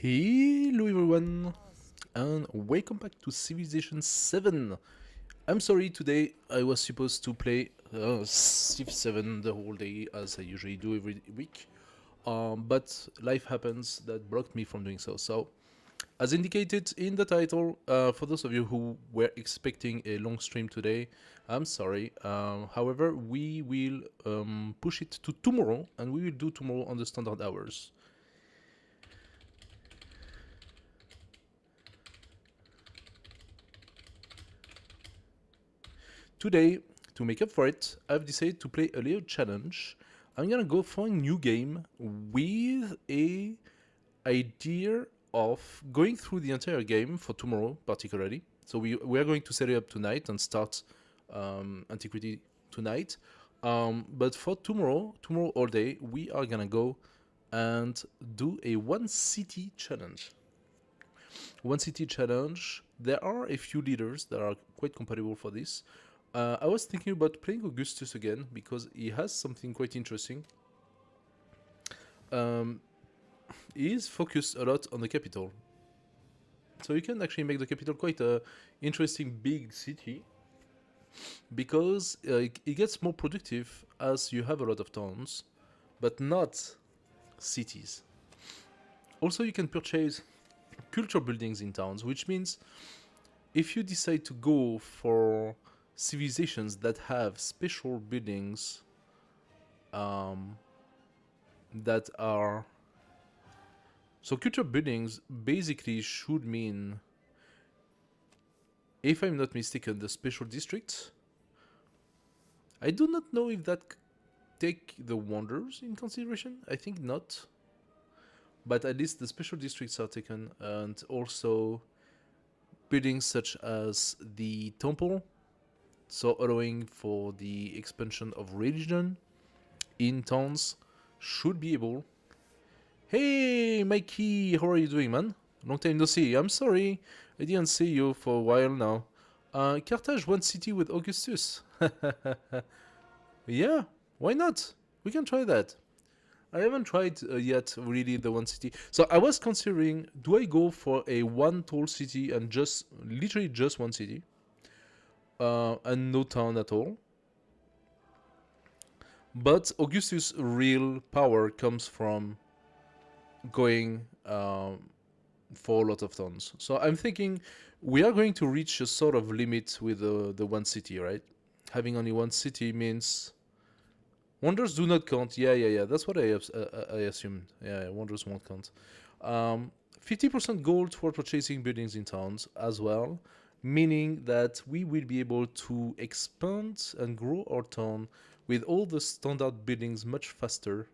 Hello everyone, and welcome back to Civilization 7. I'm sorry, today I was supposed to play Civ 7 the whole day as I usually do every week, but life happens that blocked me from doing so. So, as indicated in the title, for those of you who were expecting a long stream today, I'm sorry. However, we will push it to tomorrow, and we will do tomorrow on the standard hours. Today, to make up for it, I've decided to play a little challenge. I'm gonna go for a new game with a idea of going through the entire game for tomorrow, particularly. So we are going to set it up tonight and start Antiquity tonight. But for tomorrow all day, we are gonna go and do a one city challenge. One city challenge. There are a few leaders that are quite compatible for this. I was thinking about playing Augustus again because he has something quite interesting. He is focused a lot on the capital. So you can actually make the capital quite a interesting big city because it gets more productive as you have a lot of towns, but not cities. Also, you can purchase culture buildings in towns, which means if you decide to go for civilizations that have special buildings that are so culture buildings basically should mean, if I'm not mistaken, the special districts. I do not know if that take the wonders in consideration. I think not, but at least the special districts are taken, and also buildings such as the temple, so allowing for the expansion of religion in towns, should be able. Hey, Mikey, how are you doing, man? Long time no see. I'm sorry, I didn't see you for a while now. Carthage, one city with Augustus. Yeah, why not? We can try that. I haven't tried yet, really, the one city. So I was considering, do I go for a one tall city and just, literally just one city? And no town at all. But Augustus' real power comes from going for a lot of towns. So I'm thinking we are going to reach a sort of limit with the one city, right? Having only one city means wonders do not count. Yeah. That's what I assumed. Yeah, wonders won't count. 50% gold for purchasing buildings in towns as well, meaning that we will be able to expand and grow our town with all the standard buildings much faster.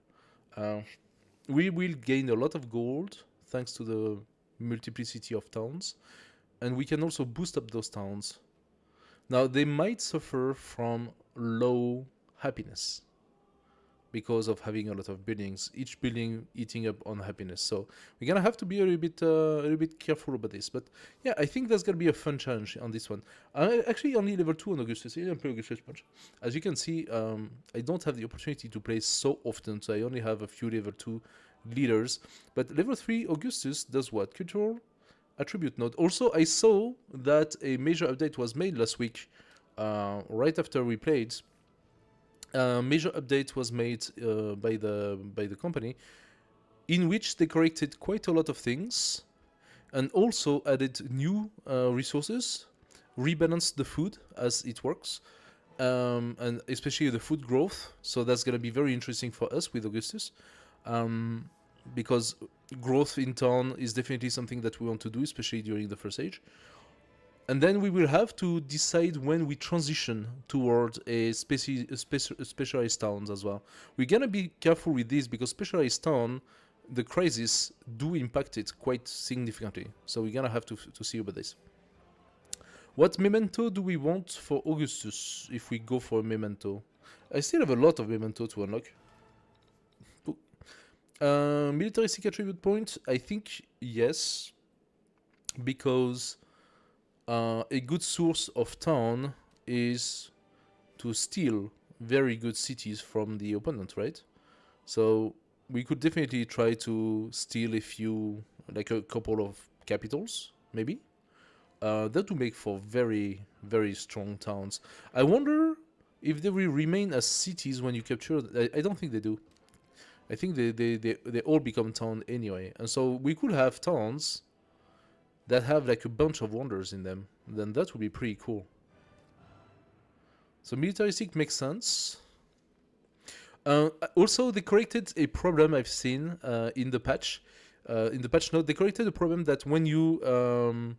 We will gain a lot of gold thanks to the multiplicity of towns, and we can also boost up those towns. Now, they might suffer from low happiness because of having a lot of buildings, each building eating up on happiness. So we're gonna have to be a little bit careful about this. But yeah, I think that's gonna be a fun challenge on this one. I actually only level 2 on Augustus. I didn't play Augustus much. As you can see, I don't have the opportunity to play so often, so I only have a few level 2 leaders. But level 3 Augustus does what? Cultural attribute node. Also, I saw that a major update was made last week, right after we played. Major update was made by the company, in which they corrected quite a lot of things, and also added new resources, rebalanced the food as it works, and especially the food growth. So that's gonna be very interesting for us with Augustus, because growth in town is definitely something that we want to do, especially during the first age. And then we will have to decide when we transition toward a specialized towns as well. We're gonna be careful with this because specialized town, the crisis do impact it quite significantly. So we're gonna have to see about this. What memento do we want for Augustus if we go for a memento? I still have a lot of memento to unlock. Militaristic attribute point, I think yes, because a good source of town is to steal very good cities from the opponent, right? So we could definitely try to steal a few like a couple of capitals, maybe. That would make for very, very strong towns. I wonder if they will remain as cities when you capture. I don't think they do. I think they all become town anyway. And so we could have towns that have like a bunch of wonders in them. Then that would be pretty cool. So militaristic makes sense. Also, they corrected a problem I've seen in the patch. In the patch note, they corrected a problem that when you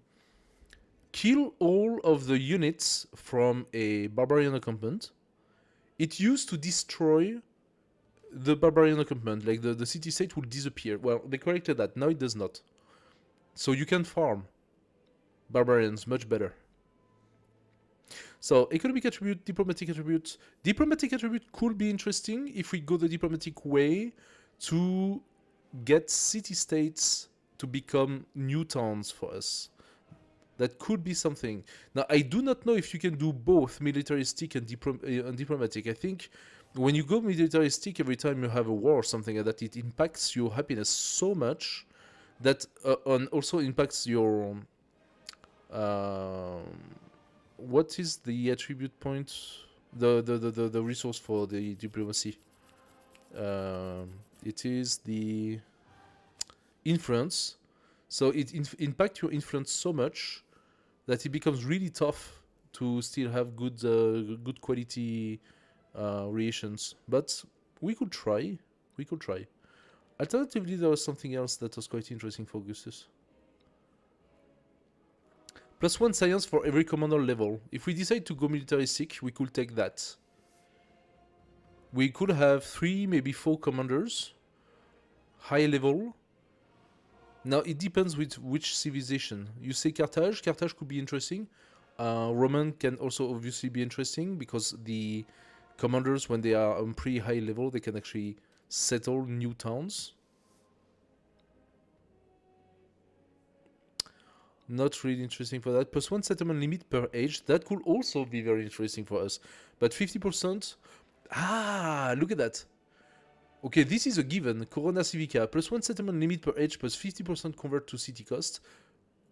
kill all of the units from a barbarian encampment, it used to destroy the barbarian encampment. Like the city state will disappear. Well, they corrected that. Now it does not. So you can farm barbarians much better. So economic attribute, diplomatic attribute. Diplomatic attribute could be interesting if we go the diplomatic way to get city-states to become new towns for us. That could be something. Now, I do not know if you can do both militaristic and diplomatic. I think when you go militaristic every time you have a war or something like that, it impacts your happiness so much that and also impacts your what is the attribute point? The resource for the diplomacy. It is the influence. So it impacts your influence so much that it becomes really tough to still have good quality relations. But we could try. We could try. Alternatively, there was something else that was quite interesting for Augustus. +1 science for every commander level. If we decide to go militaristic, we could take that. We could have 3, maybe 4 commanders. High level. Now, it depends with which civilization. You say Carthage. Carthage could be interesting. Roman can also obviously be interesting because the commanders, when they are on pretty high level, they can actually settle new towns. Not really interesting for that. +1 settlement limit per age. That could also be very interesting for us. But 50%... Ah, look at that. Okay, this is a given. Corona Civica. +1 settlement limit per age plus 50% convert to city cost.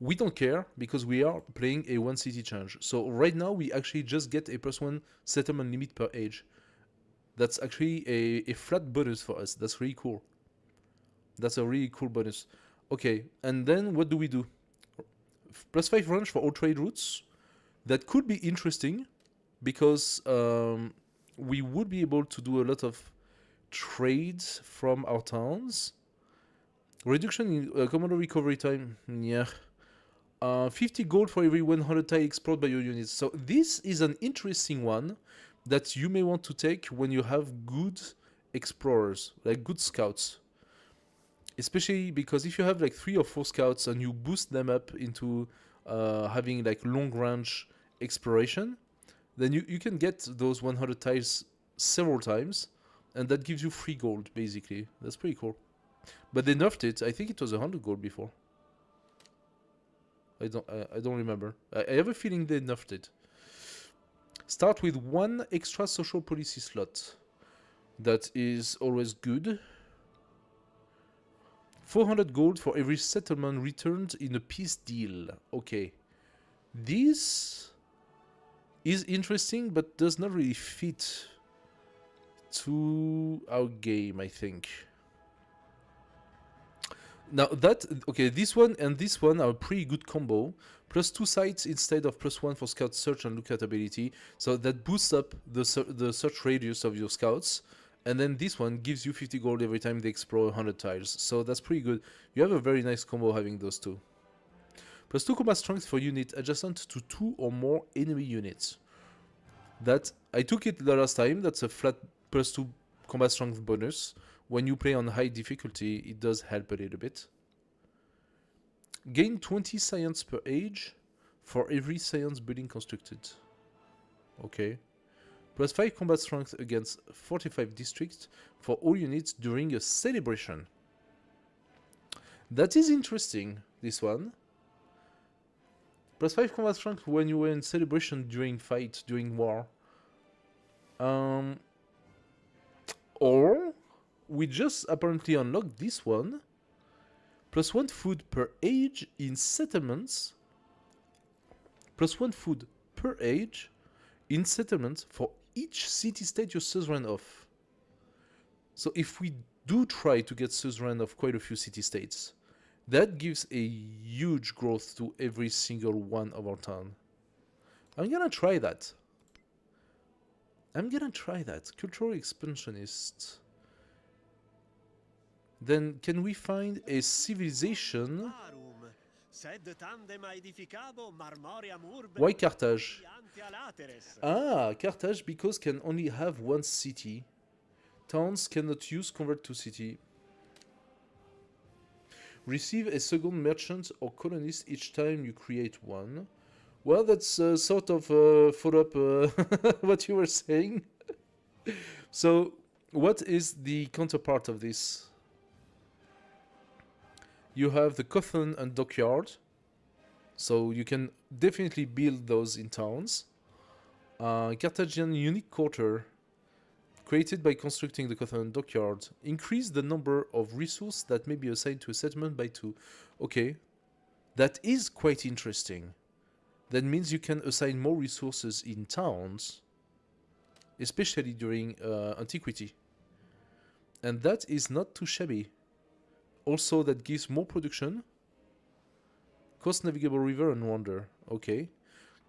We don't care because we are playing a 1 city change. So right now we actually just get a +1 settlement limit per age. That's actually a flat bonus for us. That's really cool. That's a really cool bonus. Okay, and then what do we do? +5 range for all trade routes. That could be interesting because we would be able to do a lot of trades from our towns. Reduction in commander recovery time. Yeah. 50 gold for every 100 tile explored by your units. So this is an interesting one that you may want to take when you have good explorers, like good scouts. Especially because if you have like 3 or 4 scouts and you boost them up into having like long range exploration, then you can get those 100 tiles several times, and that gives you free gold basically. That's pretty cool. But they nerfed it. I think it was 100 gold before. I don't remember. I have a feeling they nerfed it. Start with 1 extra social policy slot. That is always good. 400 gold for every settlement returned in a peace deal. Okay. This is interesting, but does not really fit to our game, I think. Now that, okay, this one and this one are a pretty good combo. +2 sights instead of +1 for scout search and lookout ability. So that boosts up the search radius of your scouts. And then this one gives you 50 gold every time they explore 100 tiles. So that's pretty good. You have a very nice combo having those two. +2 combat strength for unit adjacent to 2 or more enemy units. That, I took it the last time. That's a flat +2 combat strength bonus. When you play on high difficulty, it does help a little bit. Gain 20 science per age for every science building constructed. Okay. +5 combat strength against 45 districts for all units during a celebration. That is interesting, this one. +5 combat strength when you were in celebration during fight, during war. Or we just apparently unlocked this one. +1 food per age in settlements. +1 food per age in settlements for each city-state you're suzerain of. So if we do try to get suzerain of quite a few city-states, that gives a huge growth to every single one of our town. I'm gonna try that. Cultural expansionist. Then can we find a civilization? Why Carthage? Ah, Carthage because can only have one city. Towns cannot use convert to city. Receive a second merchant or colonist each time you create one. Well, that's sort of follow up what you were saying. So, what is the counterpart of this? You have the Cotton and Dockyard. So you can definitely build those in towns. Carthaginian unique quarter created by constructing the Cotton and Dockyard. Increase the number of resources that may be assigned to a settlement by 2. Okay, that is quite interesting. That means you can assign more resources in towns, especially during antiquity. And that is not too shabby. Also, that gives more production. Coast navigable river and wonder. Okay.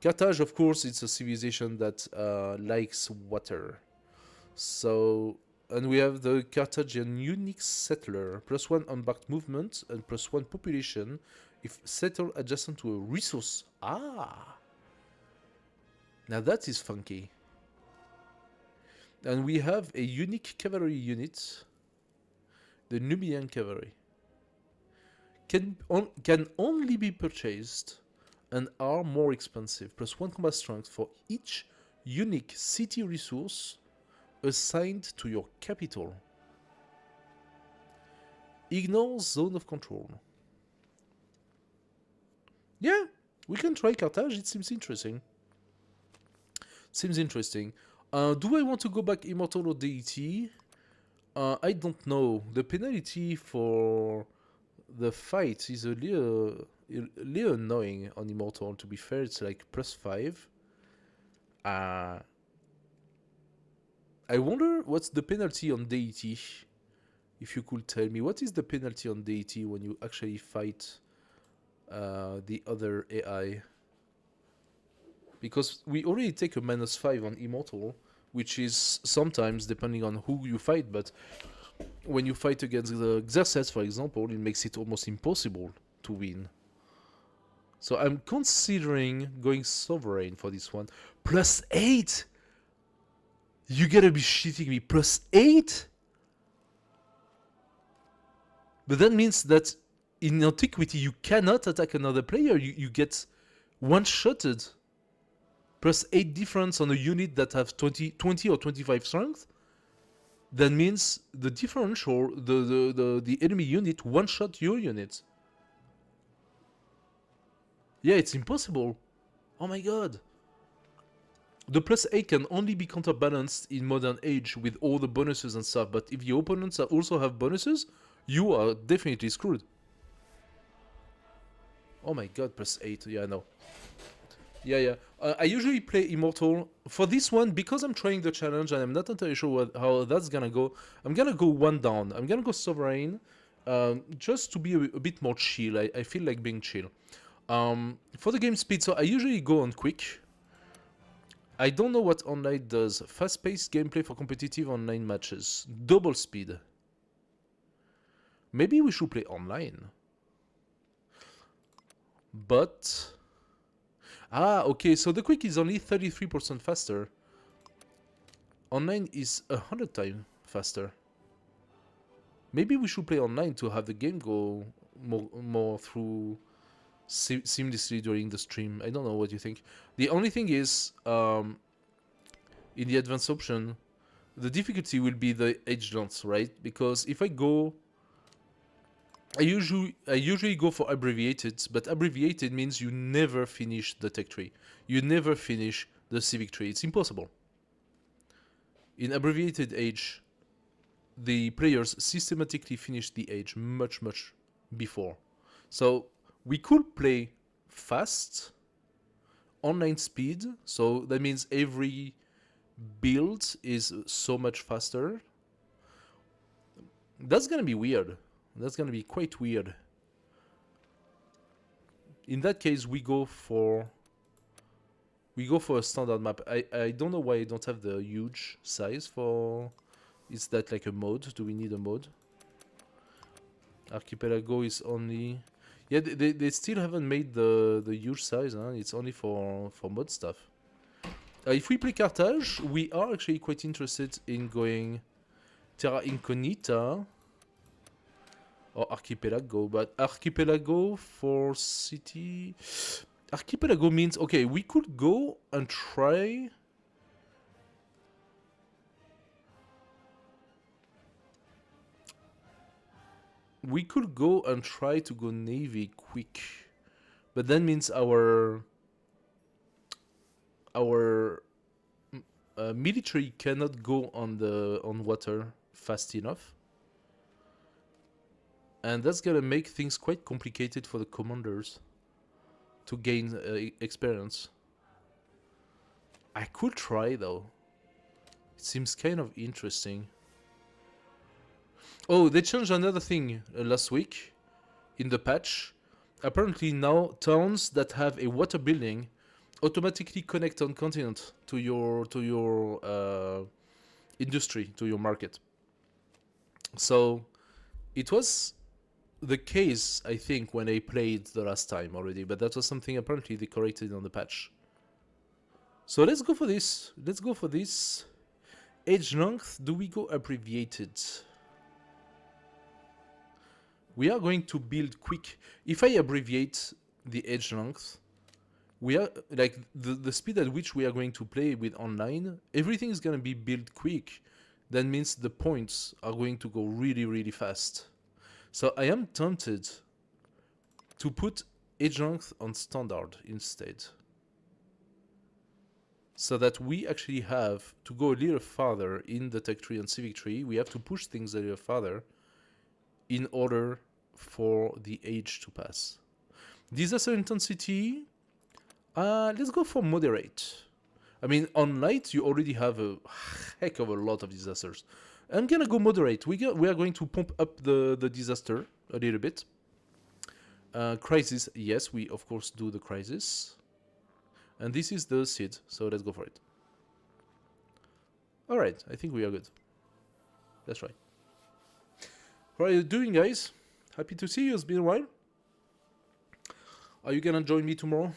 Carthage, of course, it's a civilization that likes water. So, and we have the Carthaginian unique settler. +1 embarked movement and +1 population if settled adjacent to a resource. Ah! Now that is funky. And we have a unique cavalry unit. The Nubian cavalry. Can only be purchased and are more expensive. +1 combat strength for each unique city resource assigned to your capital. Ignore zone of control. Yeah, we can try Carthage. It seems interesting. Do I want to go back immortal or deity? I don't know. The penalty for the fight is a little annoying on immortal. To be fair, it's like +5. I wonder what's the penalty on deity. If you could tell me, what is the penalty on deity when you actually fight the other AI? Because we already take a -5 on immortal, which is sometimes depending on who you fight, but when you fight against the Xerxes, for example, it makes it almost impossible to win. So I'm considering going sovereign for this one. +8! You gotta be shitting me. +8? But that means that in antiquity you cannot attack another player. You get one-shotted. +8 difference on a unit that has 20 or 25 strength. That means the differential, the enemy unit one-shot your unit. Yeah, it's impossible. Oh my god. The +8 can only be counterbalanced in Modern Age with all the bonuses and stuff, but if your opponents also have bonuses, you are definitely screwed. Oh my god, +8, yeah, no. Yeah. I usually play Immortal. For this one, because I'm trying the challenge and I'm not entirely sure how that's gonna go, I'm gonna go one down. I'm gonna go Sovereign, just to be a bit more chill. I feel like being chill. For the game speed, so I usually go on quick. I don't know what online does. Fast-paced gameplay for competitive online matches. Double speed. Maybe we should play online. But... Ah, okay, so the quick is only 33% faster. Online is 100 times faster. Maybe we should play online to have the game go more through seamlessly during the stream. I don't know what you think. The only thing is, in the advanced option, the difficulty will be the edge length, right? Because if I go... I usually go for abbreviated, but abbreviated means you never finish the tech tree. You never finish the civic tree. It's impossible. In abbreviated age, the players systematically finish the age much before. So we could play fast, online speed. So that means every build is so much faster. That's gonna be weird. That's gonna be quite weird. In that case, we go for a standard map. I don't know why I don't have the huge size for. Is that like a mode? Do we need a mode? Archipelago is only. Yeah, they still haven't made the huge size. Huh? It's only for mod stuff. If we play Carthage, we are actually quite interested in going Terra Incognita or Archipelago, but Archipelago for city. Archipelago means okay. We could go and try. We could go and try to go navy quick, but that means our military cannot go on water fast enough, and that's gonna make things quite complicated for the commanders to gain experience. I could try though. It seems kind of interesting. Oh, they changed another thing last week in the patch. Apparently now towns that have a water building automatically connect on continent to your industry, to your market. So it was the case, I think, when I played the last time already, but that was something apparently they corrected on the patch. So let's go for this. Let's go for this. Age length, do we go abbreviated? We are going to build quick. If I abbreviate the age length, we are like the speed at which we are going to play with online, everything is going to be built quick. That means the points are going to go really, really fast. So I am tempted to put age length on standard instead. So that we actually have to go a little farther in the tech tree and civic tree. We have to push things a little farther in order for the age to pass. Disaster intensity, let's go for moderate. I mean, on light, you already have a heck of a lot of disasters. I'm gonna go moderate. We are going to pump up the disaster a little bit. Crisis, yes, we of course do the crisis. And this is the seed, so let's go for it. Alright, I think we are good. Let's try. How are you doing, guys? Happy to see you, it's been a while. Are you gonna join me tomorrow?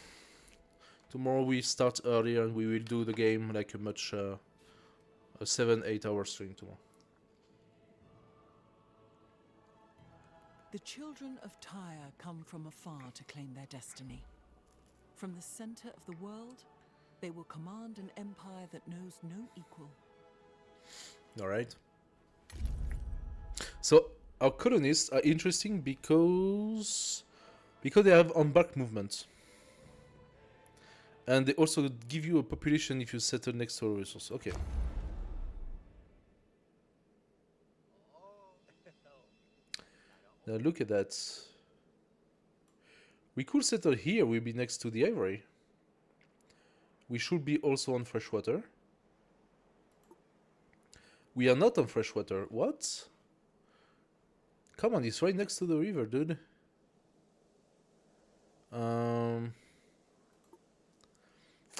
Tomorrow we start earlier and we will do the game like a much a 7-8 hour stream tomorrow. The children of Tyre come from afar to claim their destiny. From the center of the world, they will command an empire that knows no equal. Alright. So our colonists are interesting because they have embark movement. And they also give you a population if you settle next to a resource. Okay. Now look at that. We could settle here, we'll be next to the ivory. We should be also on freshwater. We are not on freshwater. What? Come on, it's right next to the river, dude.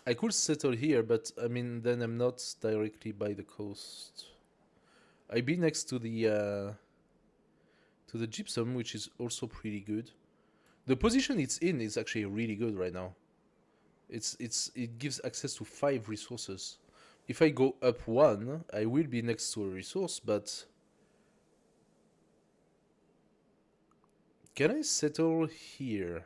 I could settle here, but I mean, then I'm not directly by the coast. I'd be next to the gypsum, which is also pretty good. The position it's in is actually really good right now. It gives access to 5 resources. If I go up 1, I will be next to a resource, but can I settle here?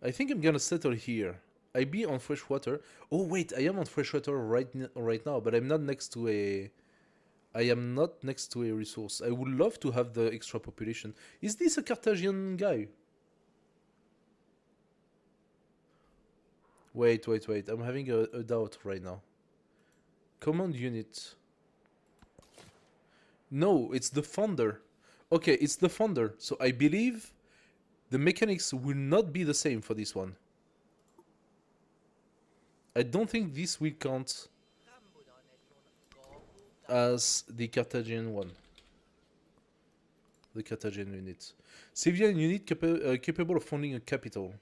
I think I'm gonna settle here. I be on freshwater. Oh wait, I am on freshwater right now, but I'm not next to a. I am not next to a resource. I would love to have the extra population. Is this a Carthaginian guy? Wait. I'm having a doubt right now. Command unit. No, it's the founder. Okay, it's the founder. So I believe the mechanics will not be the same for this one. I don't think this will count as the Carthaginian one. The Carthaginian unit. Civilian unit capable of founding a capital.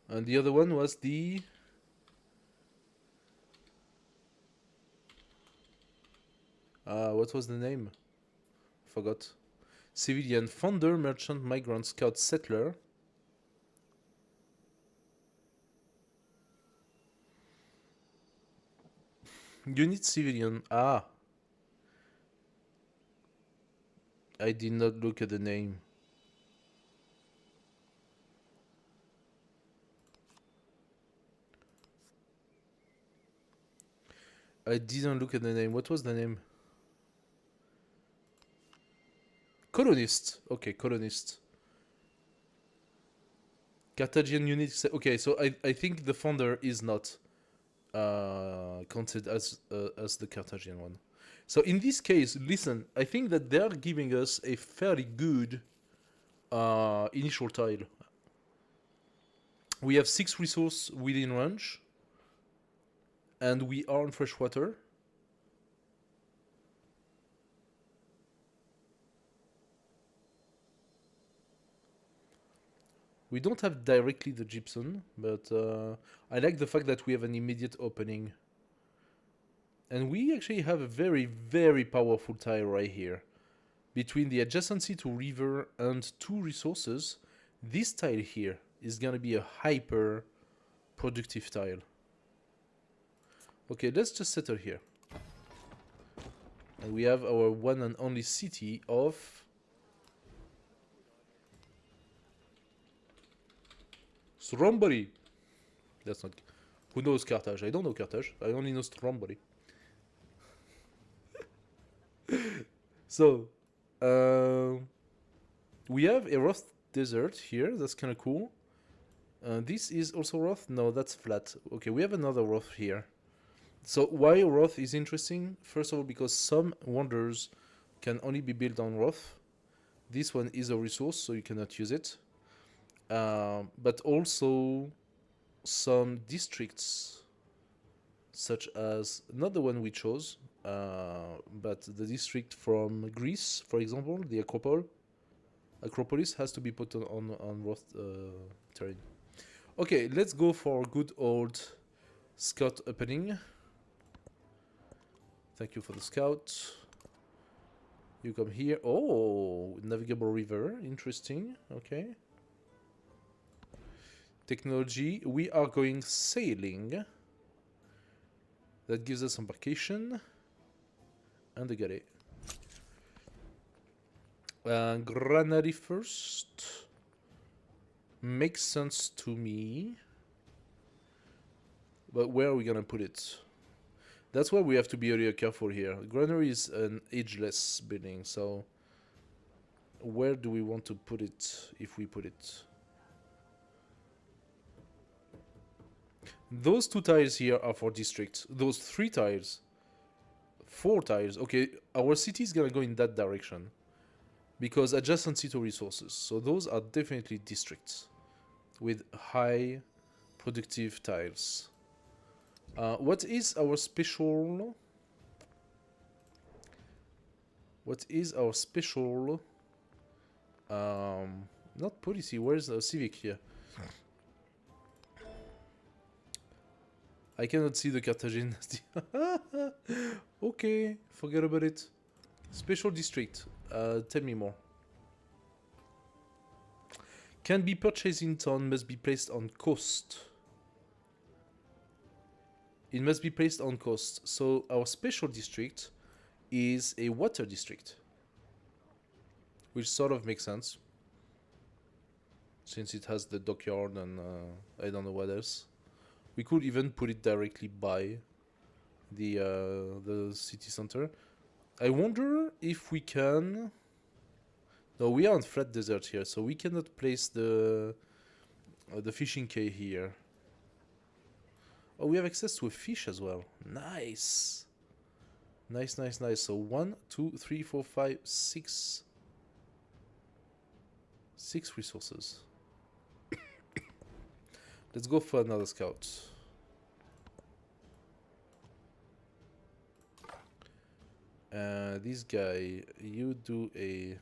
And the other one was the... what was the name? Forgot. Civilian founder, merchant, migrant, scout, settler. Unit civilian. Ah. I did not look at the name. I didn't look at the name. What was the name? Colonist. Okay, colonist. Carthaginian unit. Okay, so I think the founder is not counted as the Carthaginian one. So in this case, listen, I think that they are giving us a fairly good initial tile. We have 6 resources within range, and we are on freshwater. We don't have directly the gypsum, but I like the fact that we have an immediate opening. And we actually have a very, very powerful tile right here. Between the adjacency to river and 2 resources, this tile here is gonna be a hyper productive tile. Okay, let's just settle here. And we have our one and only city of... Stromboli. That's not... Who knows Carthage? I don't know Carthage. I only know Stromboli. So, we have a Roth desert here. That's kind of cool. This is also Roth? No, that's flat. Okay, we have another Roth here. So why Roth is interesting? First of all, because some wonders can only be built on Roth. This one is a resource, so you cannot use it. But also some districts, such as, not the one we chose, but the district from Greece, for example, the Acropolis has to be put on Roth terrain. Okay, let's go for good old scout opening. Thank you for the scout. You come here. Oh, navigable river. Interesting. Okay. Technology. We are going sailing. That gives us embarkation. And a galley. Granary first. Makes sense to me. But where are we gonna put it? That's why we have to be really careful here. Granary is an ageless building, so where do we want to put it if we put it? Those 2 tiles here are for districts. Those 3 tiles, 4 tiles. Okay, our city is gonna go in that direction because adjacency to resources. So those are definitely districts with high productive tiles. What is our special? What is our special? Not policy. Where's the civic here? I cannot see the Carthaginian. Okay, forget about it. Special district. Tell me more. Can be purchased in town. Must be placed on coast. It must be placed on coast. So our special district is a water district, which sort of makes sense since it has the dockyard and I don't know what else. We could even put it directly by the city center. I wonder if we can... No, we are on flat desert here, so we cannot place the fishing quay here. Oh, we have access to a fish as well. Nice. Nice, nice, nice. So 1, 2, 3, 4, 5, 6. 6 resources. Let's go for another scout. This guy, you do a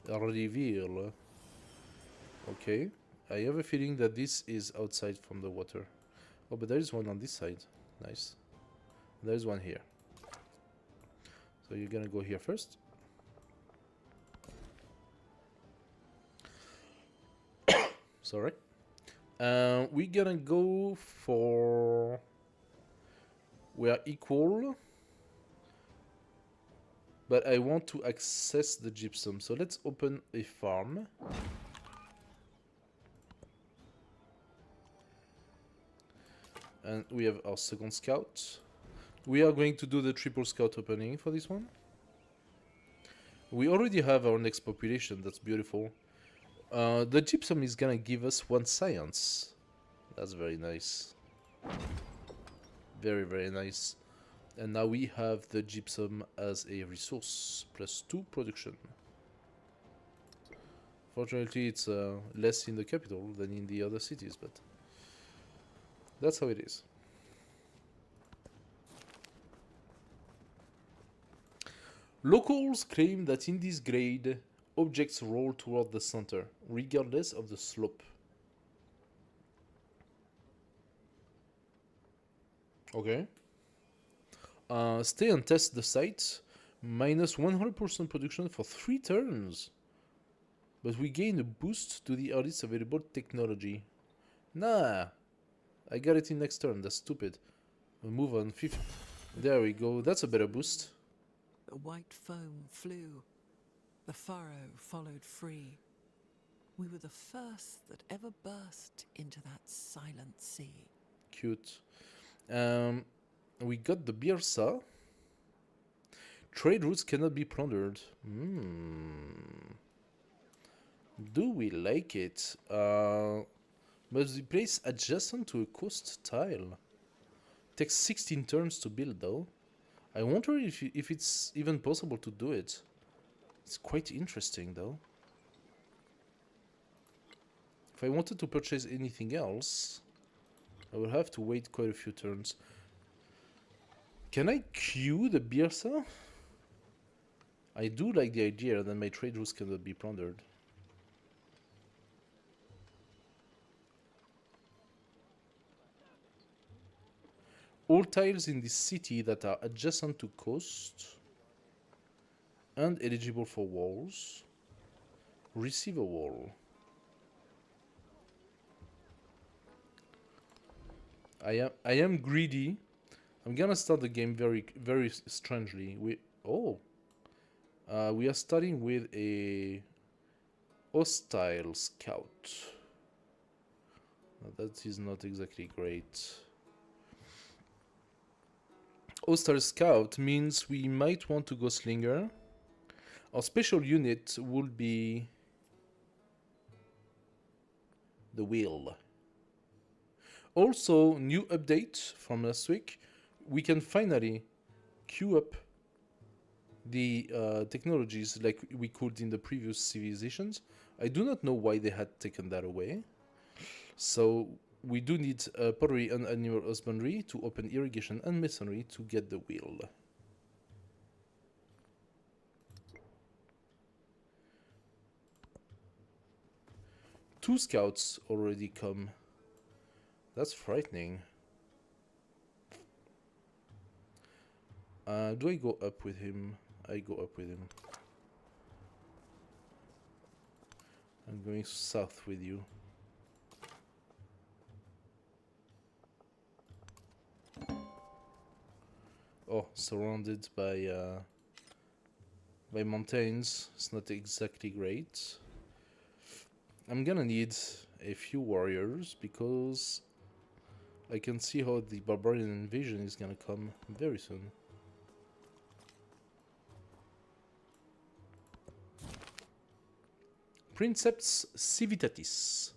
reveal. Okay. I have a feeling that this is outside from the water. Oh, but there is one on this side. Nice. There's one here. So you're gonna go here first. Sorry. We're gonna go for... We are equal. But I want to access the gypsum. So let's open a farm. And we have our second scout. We are going to do the triple scout opening for this one. We already have our next population. That's beautiful. The gypsum is gonna give us 1 science. That's very nice. Very, very nice. And now we have the gypsum as a resource. +2 production. Fortunately, it's less in the capital than in the other cities, but that's how it is. Locals claim that in this grade, objects roll toward the center, regardless of the slope. Okay. Stay and test the site. Minus 100% production for 3 turns. But we gain a boost to the earliest available technology. Nah. I got it in next turn. That's stupid. We'll move on. There we go. That's a better boost. The white foam flew. The furrow followed free. We were the first that ever burst into that silent sea. Cute. We got the Birsa. Trade routes cannot be plundered. Do we like it? Must be placed adjacent to a coast tile. Takes 16 turns to build though. I wonder if it's even possible to do it. It's quite interesting though. If I wanted to purchase anything else, I will have to wait quite a few turns. Can I queue the Birsa? I do like the idea that my trade routes cannot be plundered. All tiles in this city that are adjacent to coast and eligible for walls receive a wall. I am greedy. I'm gonna start the game very strangely. We are starting with a hostile scout. That is not exactly great. Hostile scout means we might want to go slinger. Our special unit would be the wheel. Also, new update from last week. We can finally queue up the technologies like we could in the previous civilizations. I do not know why they had taken that away. So we do need pottery and animal husbandry to open irrigation and masonry to get the wheel. Two scouts already come. That's frightening. Do I go up with him? I go up with him. I'm going south with you. Oh, surrounded by mountains. It's not exactly great. I'm gonna need a few warriors because I can see how the barbarian invasion is gonna come very soon. Princeps Civitatis.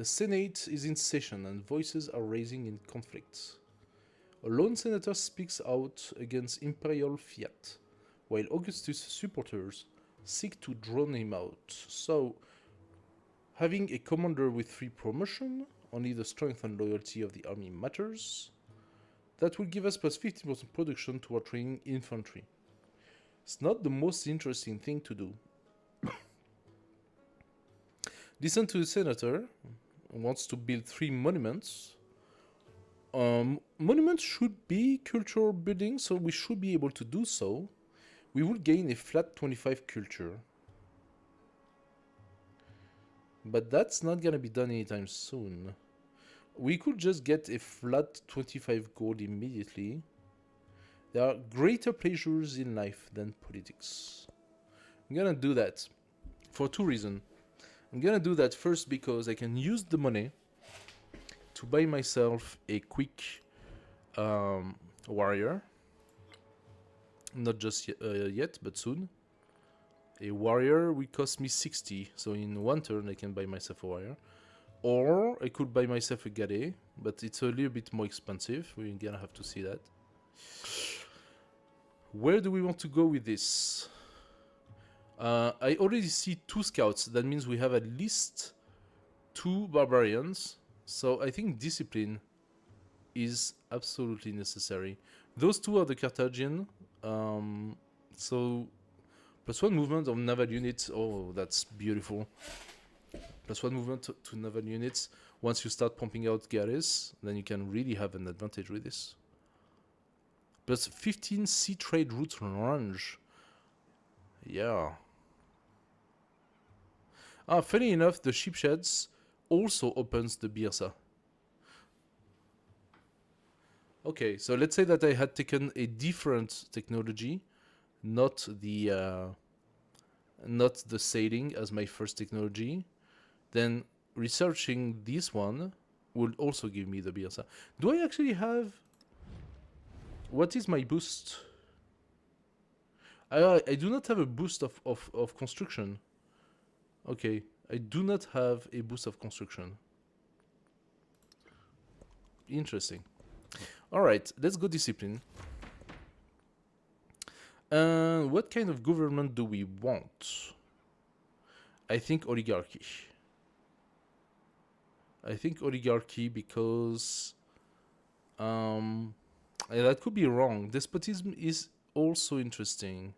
The Senate is in session and voices are raising in conflict. A lone senator speaks out against imperial fiat, while Augustus' supporters seek to drown him out. So, having a commander with free promotion, only the strength and loyalty of the army matters. That will give us plus 15% production toward training infantry. It's not the most interesting thing to do. Listen to the senator, wants to build 3 monuments. Monuments should be cultural buildings, so we should be able to do so. We will gain a flat 25 culture. But that's not gonna be done anytime soon. We could just get a flat 25 gold immediately. There are greater pleasures in life than politics. I'm gonna do that for 2 reasons. I'm gonna do that first because I can use the money to buy myself a quick warrior. Not just yet, but soon. A warrior will cost me 60, so in 1 turn I can buy myself a warrior. Or I could buy myself a galley, but it's a little bit more expensive. We're gonna have to see that. Where do we want to go with this? I already see 2 scouts. That means we have at least 2 barbarians. So I think discipline is absolutely necessary. Those 2 are the Carthaginian. So plus 1 movement of naval units. Oh, that's beautiful. Plus 1 movement to naval units. Once you start pumping out galleys, then you can really have an advantage with this. Plus 15 sea trade route range. Yeah. Funny enough, the ship sheds also opens the Birsa. Okay, so let's say that I had taken a different technology, not the sailing as my first technology. Then researching this one would also give me the Birsa. Do I actually have... What is my boost? I do not have a boost of construction. Okay, I do not have a boost of construction. Interesting. Alright, let's go discipline. What kind of government do we want? I think oligarchy. I think oligarchy because... that could be wrong. Despotism is also interesting.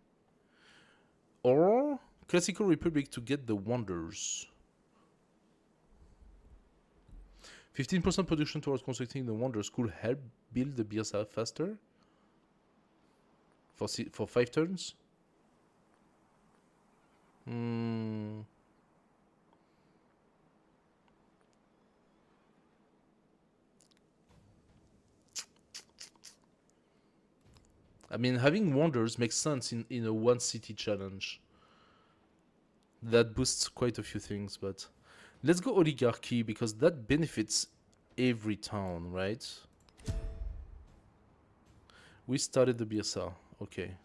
Or classical republic to get the wonders. 15% production towards constructing the wonders could help build the Birsa faster. For 5 turns. I mean, having wonders makes sense in a 1 city challenge. That boosts quite a few things, but let's go oligarchy because that benefits every town, right? We started the Birsa. Okay.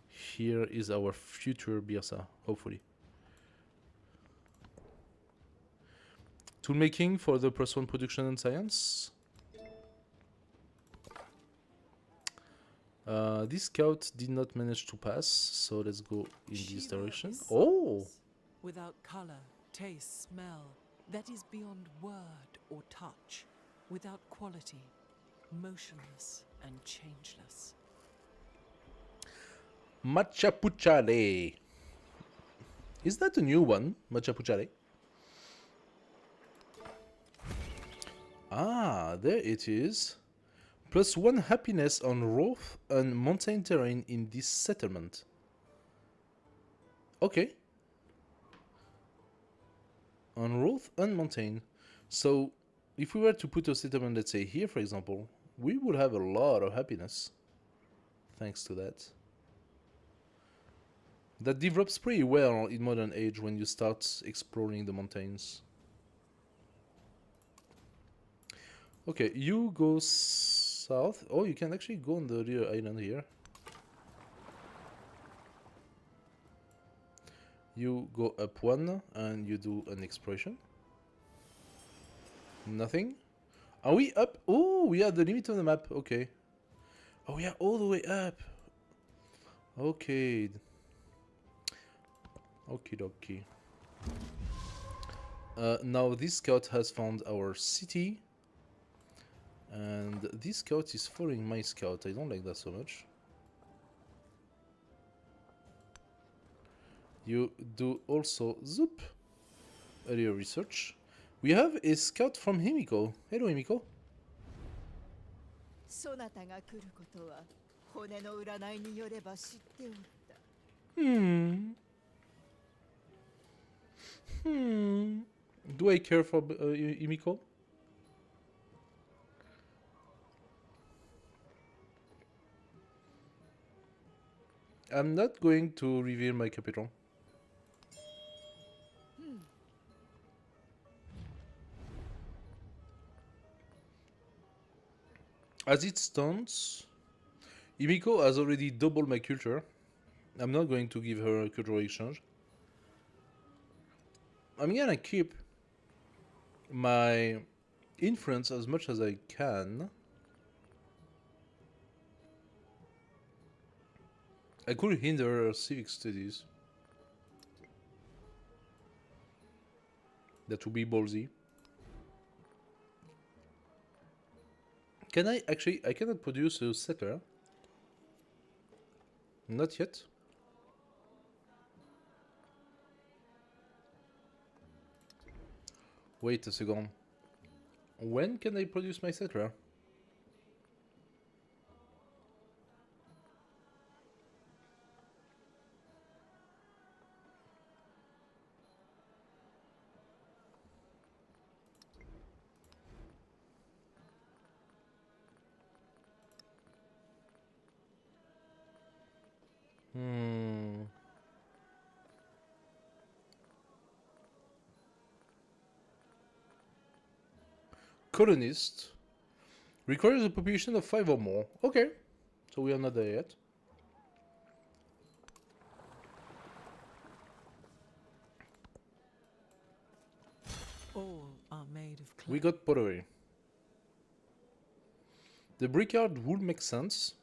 Here is our future Birsa, hopefully. Toolmaking for the +1 production and science. This scout did not manage to pass, so let's go in this direction. Oh! Without color, taste, smell, that is beyond word or touch, without quality, motionless and changeless. Machapuchale. Is that a new one, Machapuchale? Ah, there it is. +1 happiness on rough and mountain terrain in this settlement. Okay. On rough and mountain. So, if we were to put a settlement, let's say here, for example, we would have a lot of happiness. Thanks to that. That develops pretty well in modern age when you start exploring the mountains. Okay, you go south. Oh, you can actually go on the rear island here. You go up 1 and you do an exploration. Nothing. Are we up? Oh, we are at the limit of the map. Okay. Oh, we are all the way up. Okay. Okie dokie. Now this scout has found our city. And this scout is following my scout. I don't like that so much. You do also zoop area research. We have a scout from Himiko. Hello, Himiko. そなたが来ることは骨の占いによれば知っておった。Do I care for Himiko? I'm not going to reveal my capital. As it stands, Himiko has already doubled my culture. I'm not going to give her a cultural exchange. I'm gonna keep my influence as much as I can. I could hinder her civic studies. That would be ballsy. Can I actually? I cannot produce a settler. Not yet. Wait a second. When can I produce my settler? Colonist requires a population of 5 or more. Okay, so we are not there yet. All are made of clay. We got pottery. The brickyard would make sense.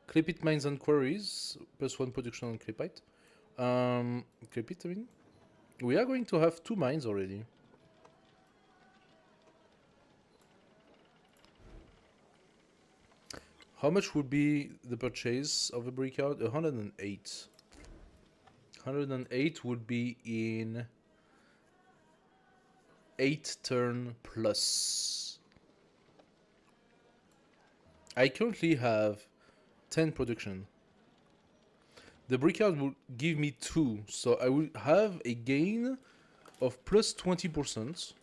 Clay mines and quarries, +1 production on clay I mean. We are going to have 2 mines already. How much would be the purchase of a brickyard? 108. 108 would be in 8 turn plus. I currently have 10 production. The brickyard will give me 2, so I will have a gain of plus 20%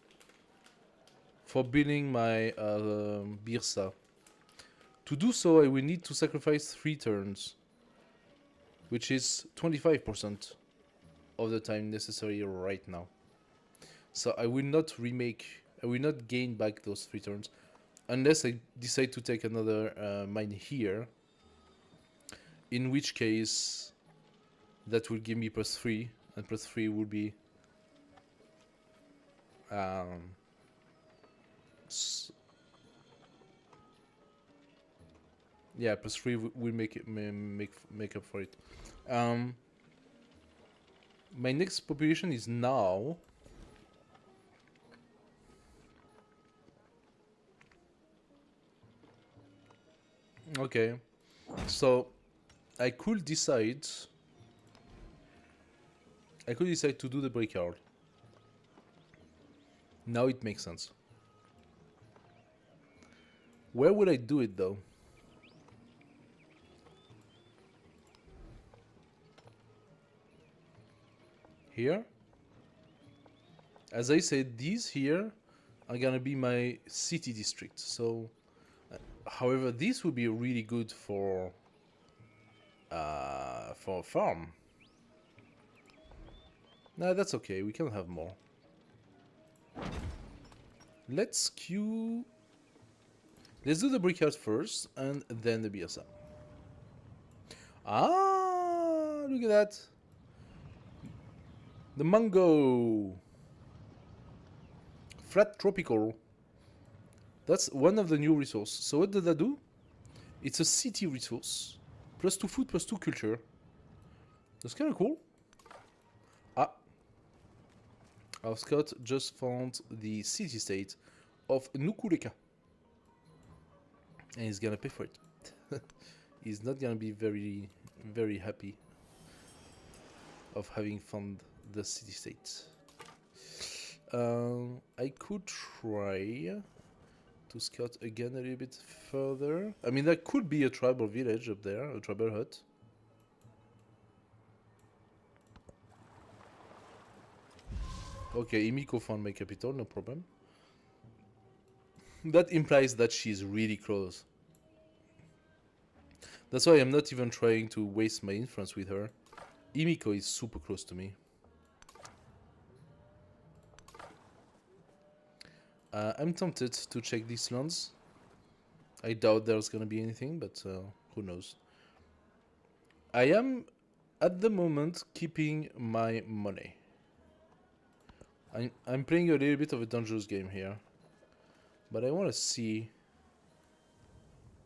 for building my Birsa. To do so, I will need to sacrifice 3 turns, which is 25% of the time necessary right now. So I will not gain back those 3 turns, unless I decide to take another mine here, in which case that will give me +3, and +3 will be yeah, +3 will make up for it. My next population is now. Okay, so I could decide to do the brickyard. Now it makes sense. Where would I do it though? Here? As I said, these here are gonna be my city district. So, however, this would be really good for a farm. Nah, that's okay. We can have more. Let's queue. Let's do the brickyard first, and then the BSA. Ah, look at that. The mango. flat tropical. That's one of the new resources. So what did that do? It's a city resource. +2 food, +2 culture. That's kind of cool. Ah. Our scout just found the city-state of Nukuleka. And he's gonna pay for it. He's not gonna be very, very happy of having found the city-state. I could try to scout again a little bit further. I mean, that could be a tribal village up there, a tribal hut. Okay, Imiko found my capital, no problem. That implies that she's really close. That's why I'm not even trying to waste my influence with her. Imiko is super close to me. I'm tempted to check these lands. I doubt there's gonna be anything, but who knows. I am, at the moment, keeping my money. I'm playing a little bit of a dangerous game here. But I want to see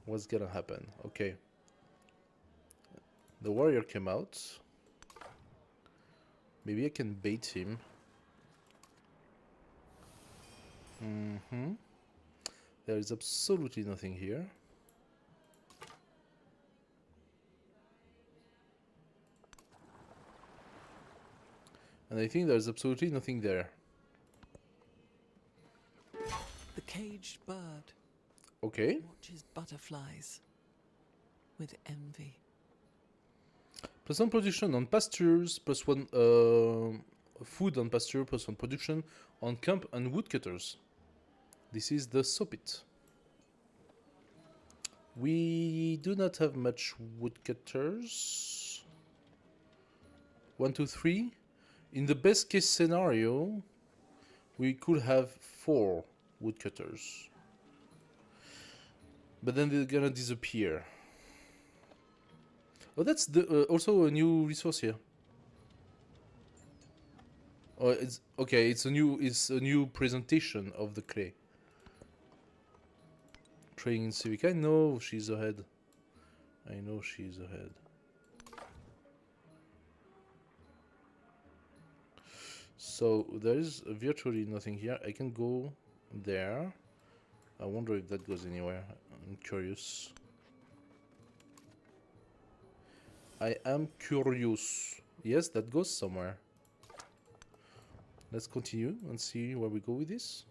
what's gonna happen. Okay. The warrior came out. Maybe I can bait him. There is absolutely nothing here. And I think there's absolutely nothing there. The caged bird Okay. watches butterflies with envy. +1 production on pastures, +1 food on pasture, +1 production on camp and woodcutters. This is the soapit. We do not have much woodcutters. 1, 2, 3. In the best case scenario, we could have 4 woodcutters. But then they're gonna disappear. Oh, that's the also a new resource here. Oh, it's okay. It's a new presentation of the clay. Trading in civic. I know she's ahead. I know she's ahead. So there is virtually nothing here. I can go there. I wonder if that goes anywhere. I'm curious. I am curious. Yes, that goes somewhere. Let's continue and see where we go with this.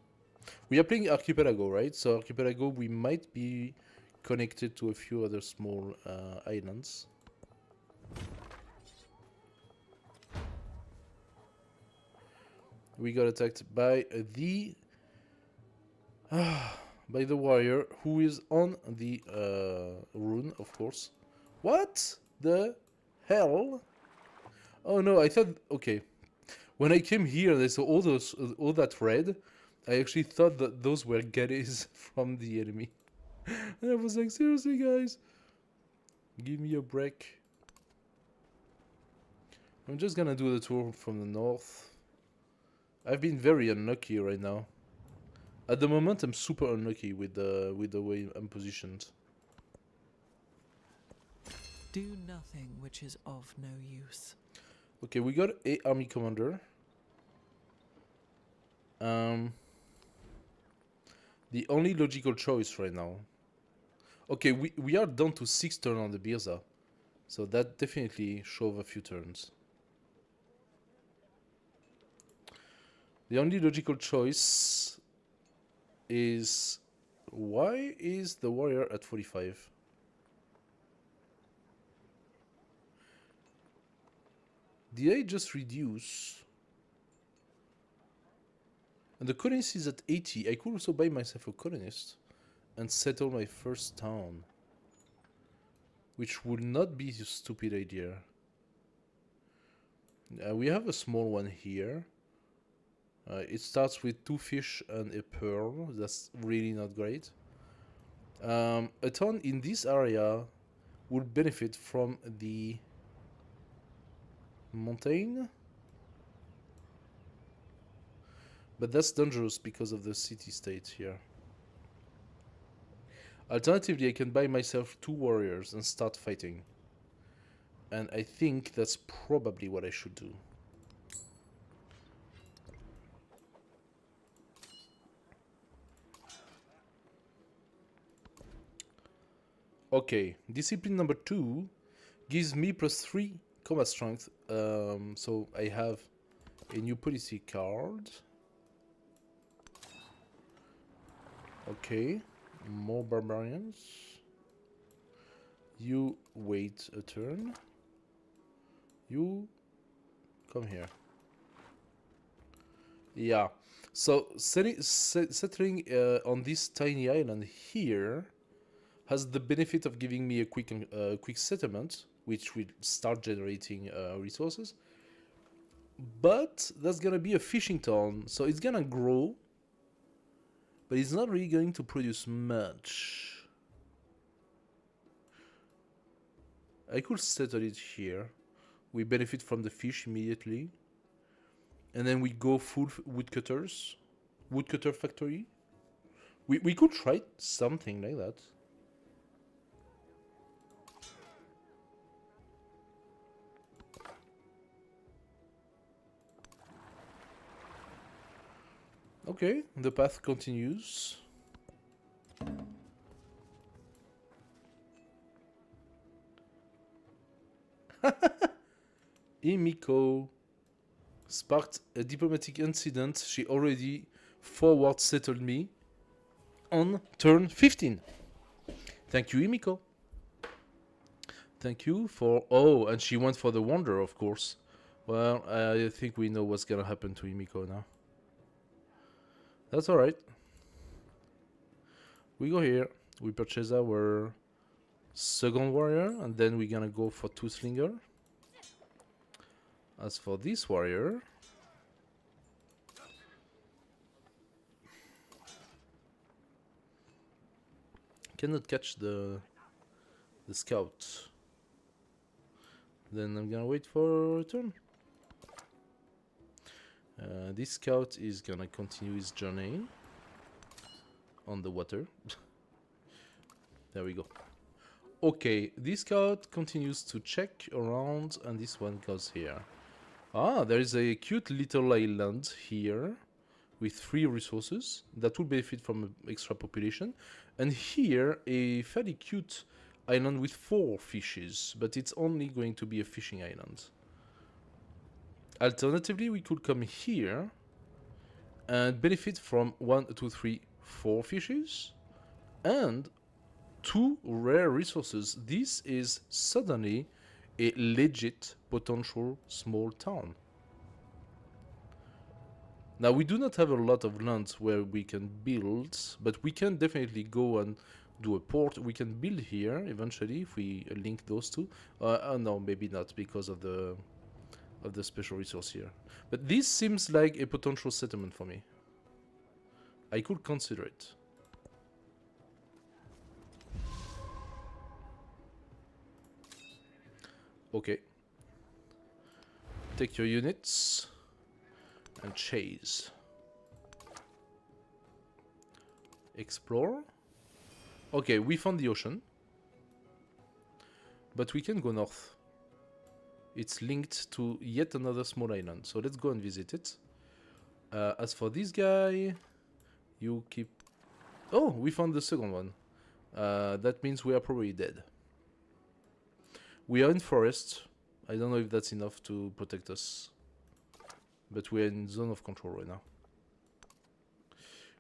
We are playing Archipelago, right? So Archipelago, we might be connected to a few other small islands. We got attacked by the warrior, who is on the rune, of course. What the hell? Oh no, I thought, okay. When I came here and I saw all that red, I actually thought that those were gaddies from the enemy. And I was like, seriously guys? Give me a break. I'm just gonna do the tour from the north. I've been very unlucky right now. At the moment, I'm super unlucky with the way I'm positioned. Do nothing which is of no use. Okay, we got a army commander. The only logical choice right now. Okay, we are down to 6 turns on the Birza. So that definitely shove a few turns. The only logical choice is... Why is the warrior at 45? Did I just reduce? And the colonist is at 80. I could also buy myself a colonist and settle my first town. Which would not be a stupid idea. We have a small one here. It starts with 2 fish and a pearl. That's really not great. A town in this area would benefit from the mountain. But that's dangerous because of the city state here. Alternatively, I can buy myself 2 warriors and start fighting. And I think that's probably what I should do. Okay, discipline number 2 gives me +3 combat strength. So I have a new policy card. Okay, more barbarians. You wait a turn. You come here. Yeah. So settling on this tiny island here has the benefit of giving me a quick settlement, which will start generating resources. But that's gonna be a fishing town, so it's gonna grow, but it's not really going to produce much. I could settle it here. We benefit from the fish immediately. And then we go full woodcutters. Woodcutter factory. We could try something like that. Okay, the path continues. Imiko sparked a diplomatic incident. She already forward settled me on turn 15. Thank you, Imiko. Thank you for... Oh, and she went for the Wonder, of course. Well, I think we know what's gonna happen to Imiko now. That's alright. We go here. We purchase our second warrior, and then we're gonna go for Toothlinger. As for this warrior... cannot catch the scout. Then I'm gonna wait for a turn. This scout is gonna continue his journey on the water. There we go. Okay, this scout continues to check around, and this one goes here. Ah, there is a cute little island here with 3 resources that will benefit from extra population. And here, a fairly cute island with 4 fishes, but it's only going to be a fishing island. Alternatively, we could come here and benefit from 1, 2, 3, 4 fishes and 2 rare resources. This is suddenly a legit potential small town. Now, we do not have a lot of land where we can build, but we can definitely go and do a port. We can build here eventually if we link those two. No, maybe not because of the special resource here. But this seems like a potential settlement for me. I could consider it. Okay. Take your units and chase. Explore. Okay, we found the ocean. But we can go north. It's linked to yet another small island. So let's go and visit it. As for this guy, you keep... Oh, we found the second one. That means we are probably dead. We are in forest. I don't know if that's enough to protect us. But we are in zone of control right now.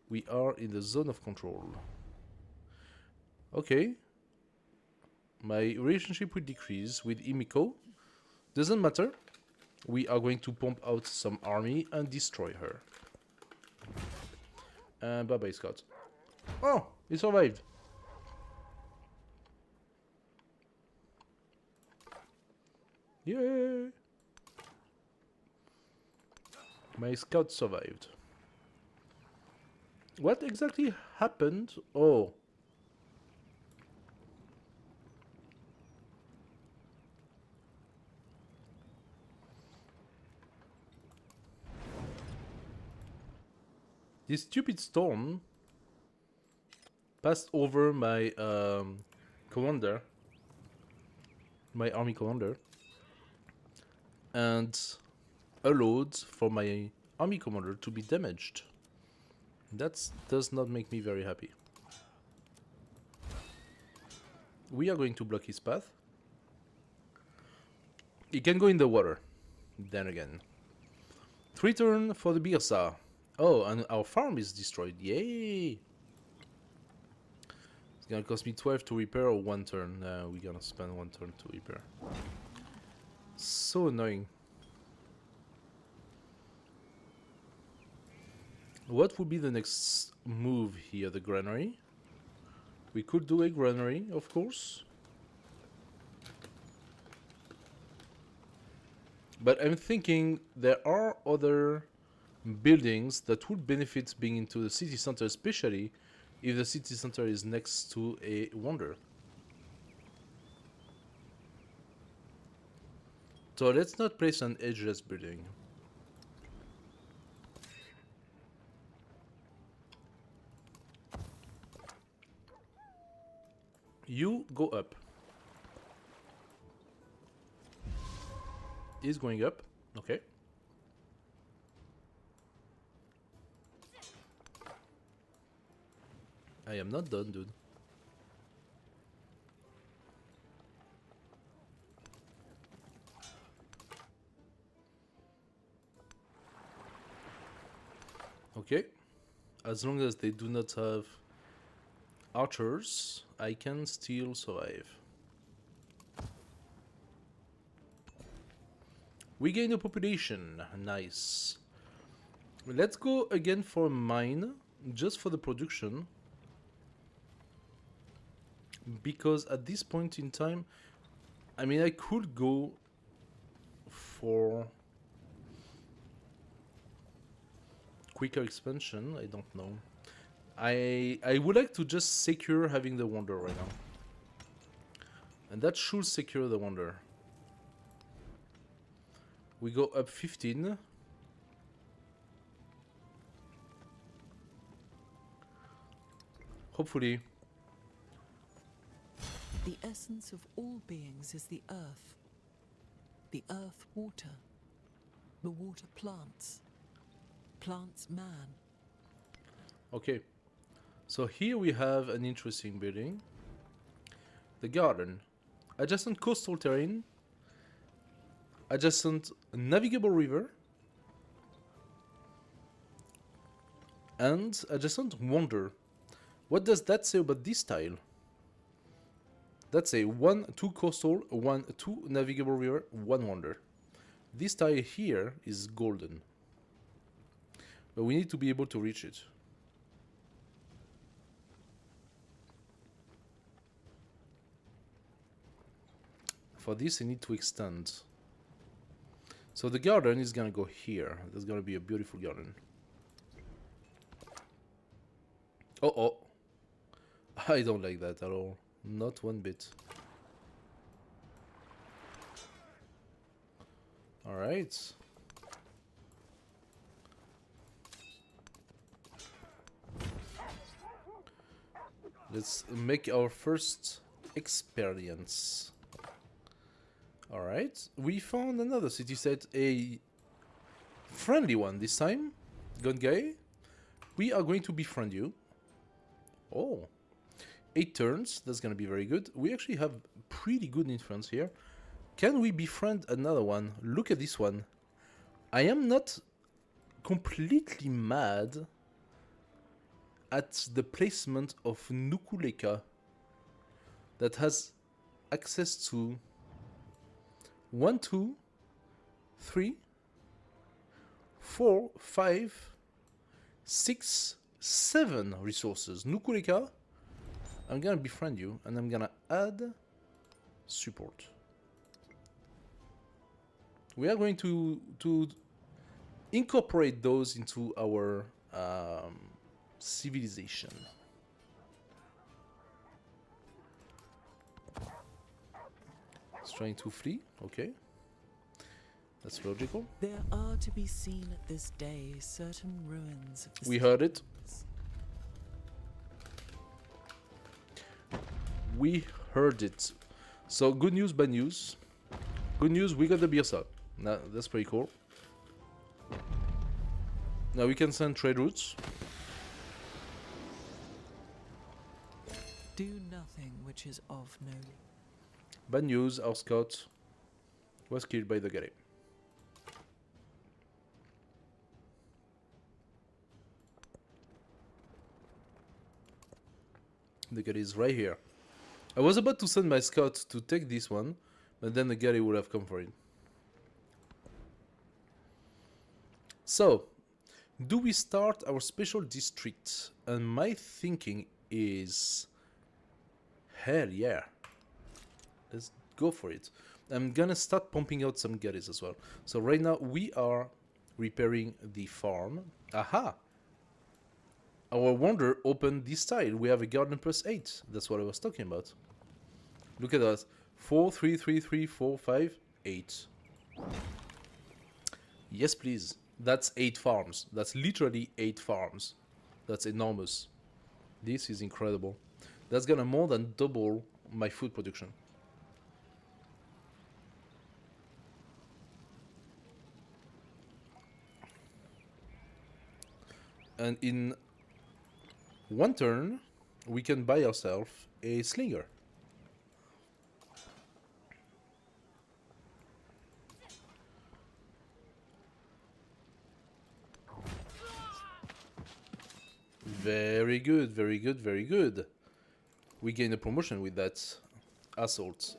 We are in the zone of control. Okay. My relationship will decrease with Imiko. Doesn't matter. We are going to pump out some army and destroy her. And bye-bye, Scott. Oh, he survived. Yay! My scout survived. What exactly happened? Oh. This stupid storm passed over my commander, my army commander, and allowed for my army commander to be damaged. That does not make me very happy. We are going to block his path. He can go in the water. Then again. 3 turn for the Birsa. Oh, and our farm is destroyed. Yay! It's gonna cost me 12 to repair or 1 turn. We're gonna spend 1 turn to repair. So annoying. What would be the next move here? The granary? We could do a granary, of course. But I'm thinking there are other buildings that would benefit being into the city center, especially if the city center is next to a wonder. So let's not place an edgeless building. You go up. Is going up. Okay. I am not done, dude. Okay. As long as they do not have archers, I can still survive. We gain a population. Nice. Let's go again for a mine, just for the production. Because at this point in time, I mean, I could go for quicker expansion. I don't know. I would like to just secure having the wonder right now. And that should secure the wonder. We go up 15. Hopefully. The essence of all beings is the earth. The earth water. The water plants. Plants man. Okay. So here we have an interesting building. The garden. Adjacent coastal terrain. Adjacent navigable river. And adjacent wonder. What does that say about this tile? That's a 1, 2 coastal, 1, 2 navigable river, 1 wonder. This tile here is golden. But we need to be able to reach it. For this, I need to extend. So the garden is gonna go here. There's gonna be a beautiful garden. Oh. I don't like that at all. Not one bit. Alright. Let's make our first experience. Alright. We found another city set, a friendly one this time. Good guy. We are going to befriend you. Oh. 8 turns, that's gonna be very good. We actually have pretty good influence here. Can we befriend another one? Look at this one. I am not completely mad at the placement of Nukuleka that has access to 1, 2, 3, 4, 5, 6, 7 resources. Nukuleka, I'm gonna befriend you and I'm gonna add support. We are going to incorporate those into our civilization. It's trying to flee, okay. That's logical. There are to be seen at this day certain ruins of the We heard it. cities. We heard it. So good news, bad news. Good news, we got the Birsa. Nah, that's pretty cool. Now we can send trade routes. Do nothing which is of no. Bad news, our scout was killed by the galley. The galley is right here. I was about to send my scout to take this one, but then the galley would have come for it. So, do we start our special district? And my thinking is... hell yeah. Let's go for it. I'm gonna start pumping out some galleys as well. So right now we are repairing the farm. Aha! Our wonder opened this tile. We have a garden +8. That's what I was talking about. Look at that. 4, 3, 3, 3, 4, 5, 8. Yes, please. That's 8 farms. That's literally 8 farms. That's enormous. This is incredible. That's gonna more than double my food production. And in one turn, we can buy ourselves a slinger. Very good, very good, very good. We gain a promotion with that assault.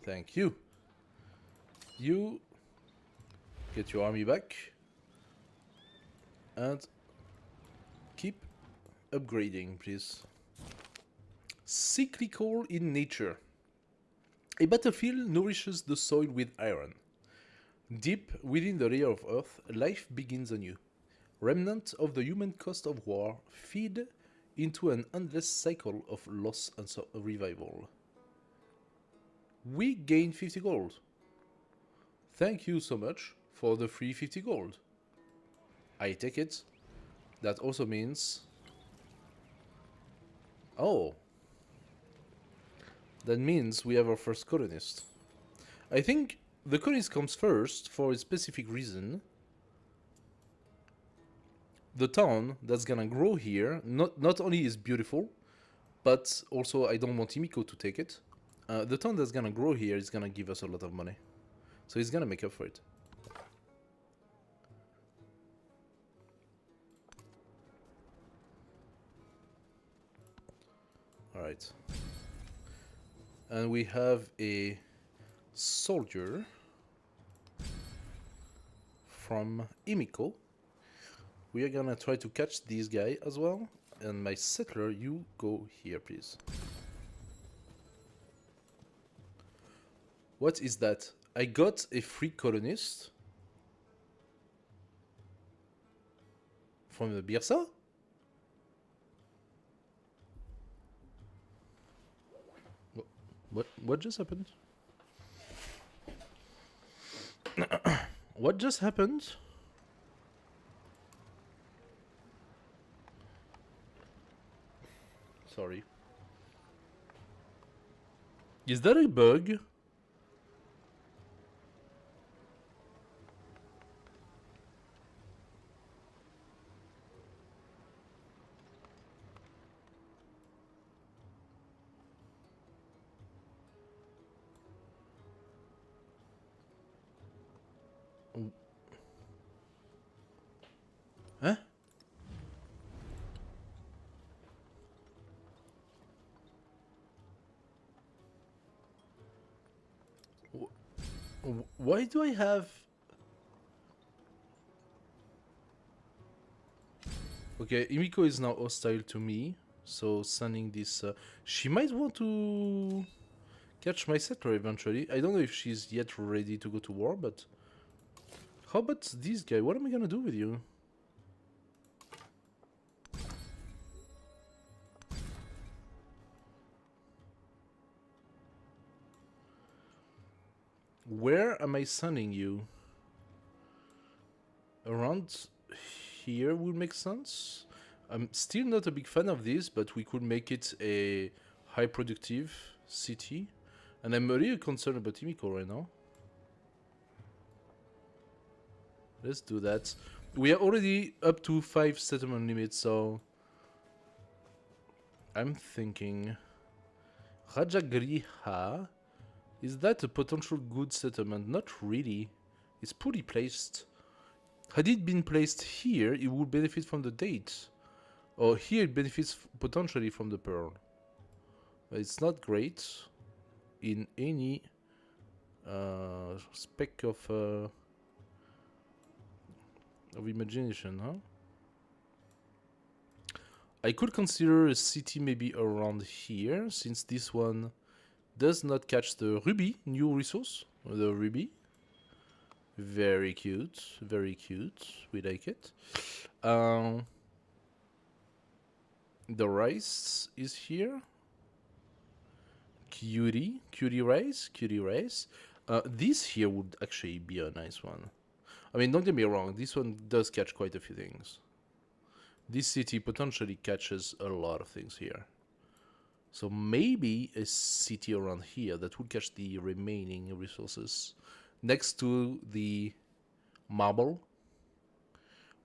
Thank you. You get your army back and keep upgrading, please. Cyclical in nature. A battlefield nourishes the soil with iron. Deep within the layer of earth, life begins anew. Remnants of the human cost of war feed into an endless cycle of loss and revival. We gain 50 gold. Thank you so much for the free 50 gold. I take it. That also means... oh. That means we have our first colonist. I think the colonist comes first for a specific reason. The town that's gonna grow here not only is beautiful, but also I don't want Himiko to take it. The town that's gonna grow here is gonna give us a lot of money. So he's gonna make up for it. Alright. And we have a soldier from Himiko. We are gonna try to catch this guy as well. And my settler, you go here, please. What is that? I got a free colonist from the Birsa? What just happened? What just happened? Sorry. Is that a bug? Huh? Why do I have... Okay, Himiko is now hostile to me, so sending this... she might want to catch my settler eventually. I don't know if she's yet ready to go to war, but... How about this guy? What am I gonna do with you? Where am I sending you? Around here would make sense. I'm still not a big fan of this, but we could make it a high productive city. And I'm really concerned about Imiko right now. Let's do that. We are already up to 5 settlement limits, so I'm thinking Rajagriha. Is that a potential good settlement? Not really. It's poorly placed. Had it been placed here, it would benefit from the date. Or here it benefits potentially from the pearl. But it's not great in any speck of imagination, huh? I could consider a city maybe around here, since this one does not catch the ruby, new resource, the ruby. Very cute, we like it. The rice is here. Cutie rice. This here would actually be a nice one. I mean, don't get me wrong, this one does catch quite a few things. This city potentially catches a lot of things here. So maybe a city around here that would catch the remaining resources next to the marble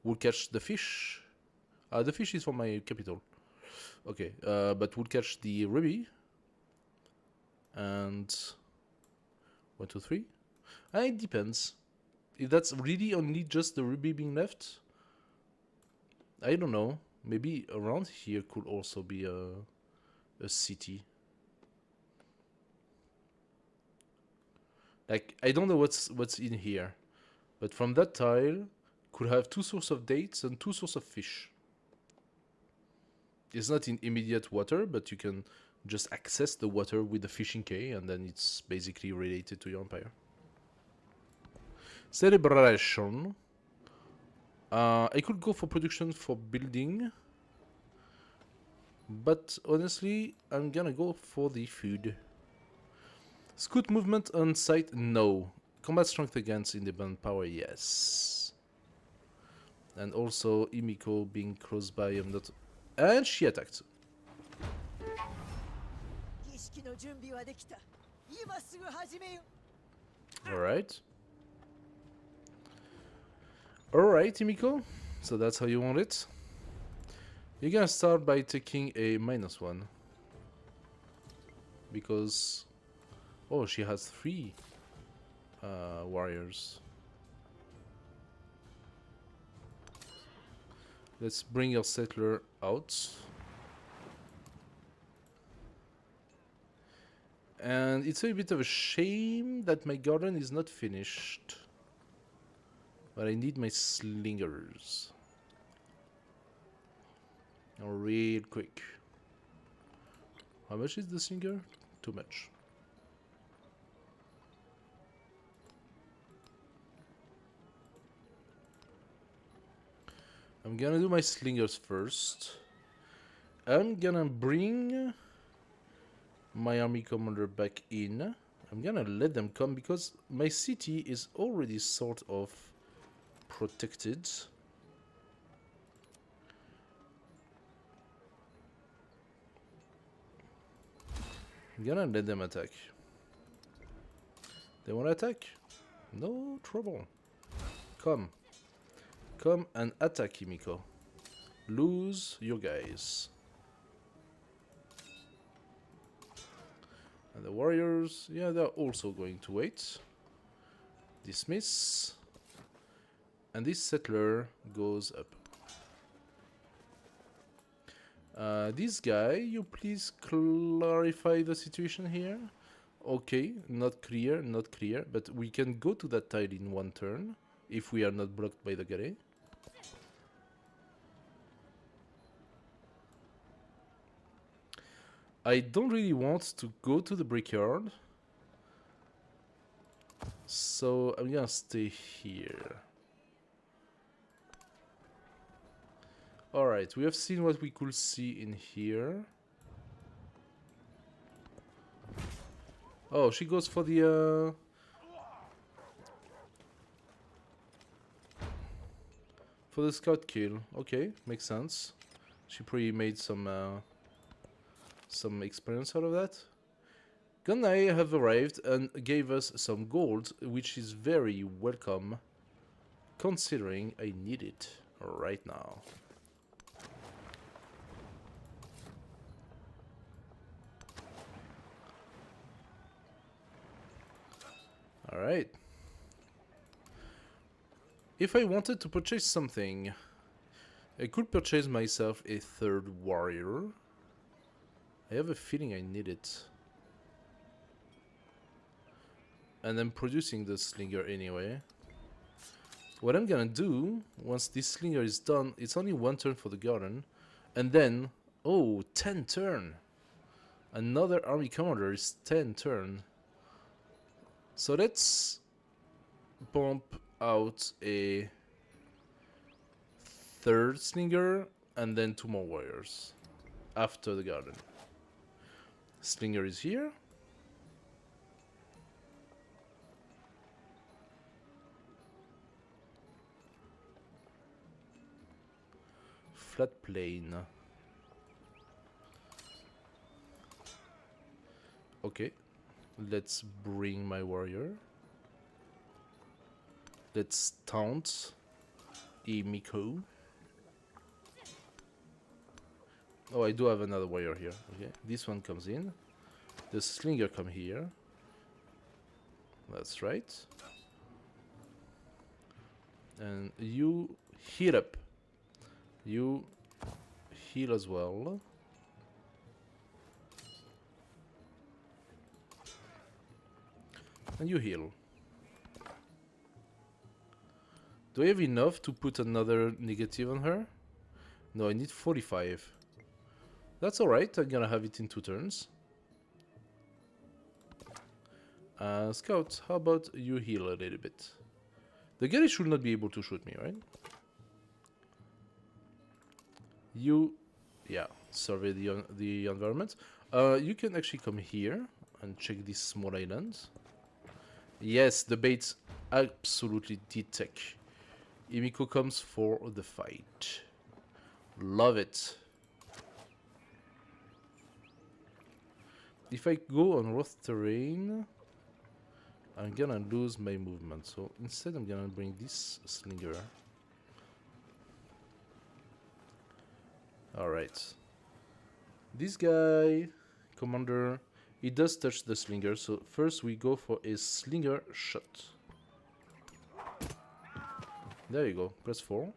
would catch the fish. The fish is for my capital. Okay, but would catch the ruby. And 1, 2, 3. It depends. If that's really only just the ruby being left, I don't know. Maybe around here could also be a city. Like, I don't know what's in here, but from that tile could have 2 sources of dates and 2 sources of fish. It's not in immediate water, but you can just access the water with the fishing key, and then it's basically related to your empire. Celebration. I could go for production for building, but honestly, I'm gonna go for the food. Scout movement on site, no. Combat strength against independent power, yes. And also Imiko being close by, I'm not. And she attacked. Alright. Alright, Imiko. So that's how you want it. You're gonna start by taking a -1. Because... oh, she has 3 warriors. Let's bring your settler out. And it's a bit of a shame that my garden is not finished. But I need my slingers. Real quick. How much is the slinger? Too much. I'm gonna do my slingers first. I'm gonna bring my army commander back in. I'm gonna let them come because my city is already sort of protected. I'm gonna let them attack. They wanna attack? No trouble. Come. Come and attack, Imiko. Lose your guys. And the warriors, yeah, they're also going to wait. Dismiss. And this settler goes up. This guy, you please clarify the situation here. Okay, not clear, but we can go to that tile in 1 turn if we are not blocked by the galley. I don't really want to go to the brickyard, so I'm gonna stay here. Alright, we have seen what we could see in here. Oh, she goes for the For the scout kill. Okay, makes sense. She probably made some experience out of that. Gunai have arrived and gave us some gold, which is very welcome, considering I need it right now. Alright. If I wanted to purchase something, I could purchase myself a third warrior. I have a feeling I need it. And I'm producing the slinger anyway. What I'm gonna do, once this slinger is done, it's only 1 turn for the garden. And then, oh, 10 turn! Another army commander is 10 turn. So let's bump out a third slinger and then 2 more warriors after the garden. Slinger is here. Flat plain. Okay, let's bring my warrior. Let's taunt Emiko. Oh, I do have another warrior here. Okay, this one comes in. The slinger come here. That's right. And you heal up. You heal as well. And you heal. Do I have enough to put another negative on her? No, I need 45. That's alright, I'm gonna have it in 2 turns. Scout, how about you heal a little bit? The guy should not be able to shoot me, right? You, yeah, survey the environment. You can actually come here and check this small island. Yes, the bait absolutely did take. Emiko comes for the fight. Love it. If I go on rough terrain, I'm gonna lose my movement. So instead I'm gonna bring this slinger. Alright. This guy, commander, he does touch the slinger. So first we go for a slinger shot. There you go, press 4.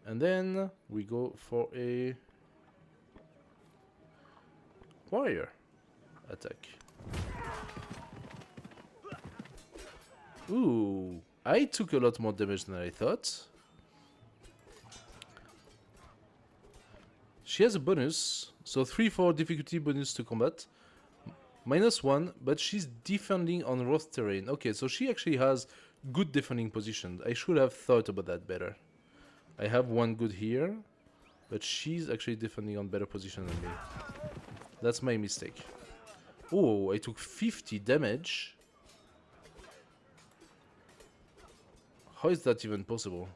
And then we go for a warrior attack. Ooh, I took a lot more damage than I thought. She has a bonus, so 3-4 difficulty bonus to combat. -1, but she's defending on rough terrain. Okay, so she actually has good defending position. I should have thought about that better. I have one good here, but she's actually defending on better position than me. That's my mistake. Oh, I took 50 damage. How is that even possible?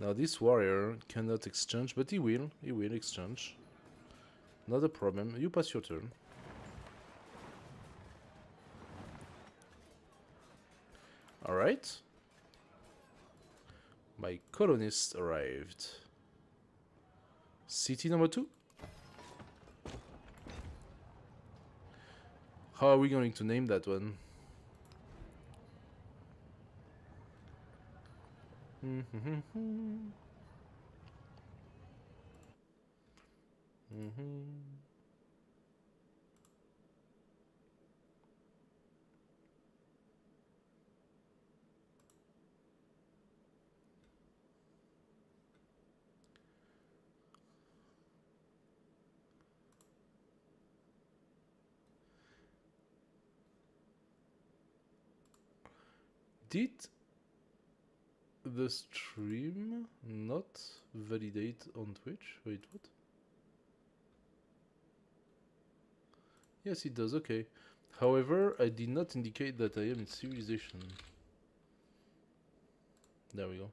Now this warrior cannot exchange, but he will exchange. Not a problem. You pass your turn. Alright. My colonists arrived. City number 2. How are we going to name that one? Did the stream not validate on Twitch? Wait, what? Yes, it does. Okay. However, I did not indicate that I am in civilization. There we go.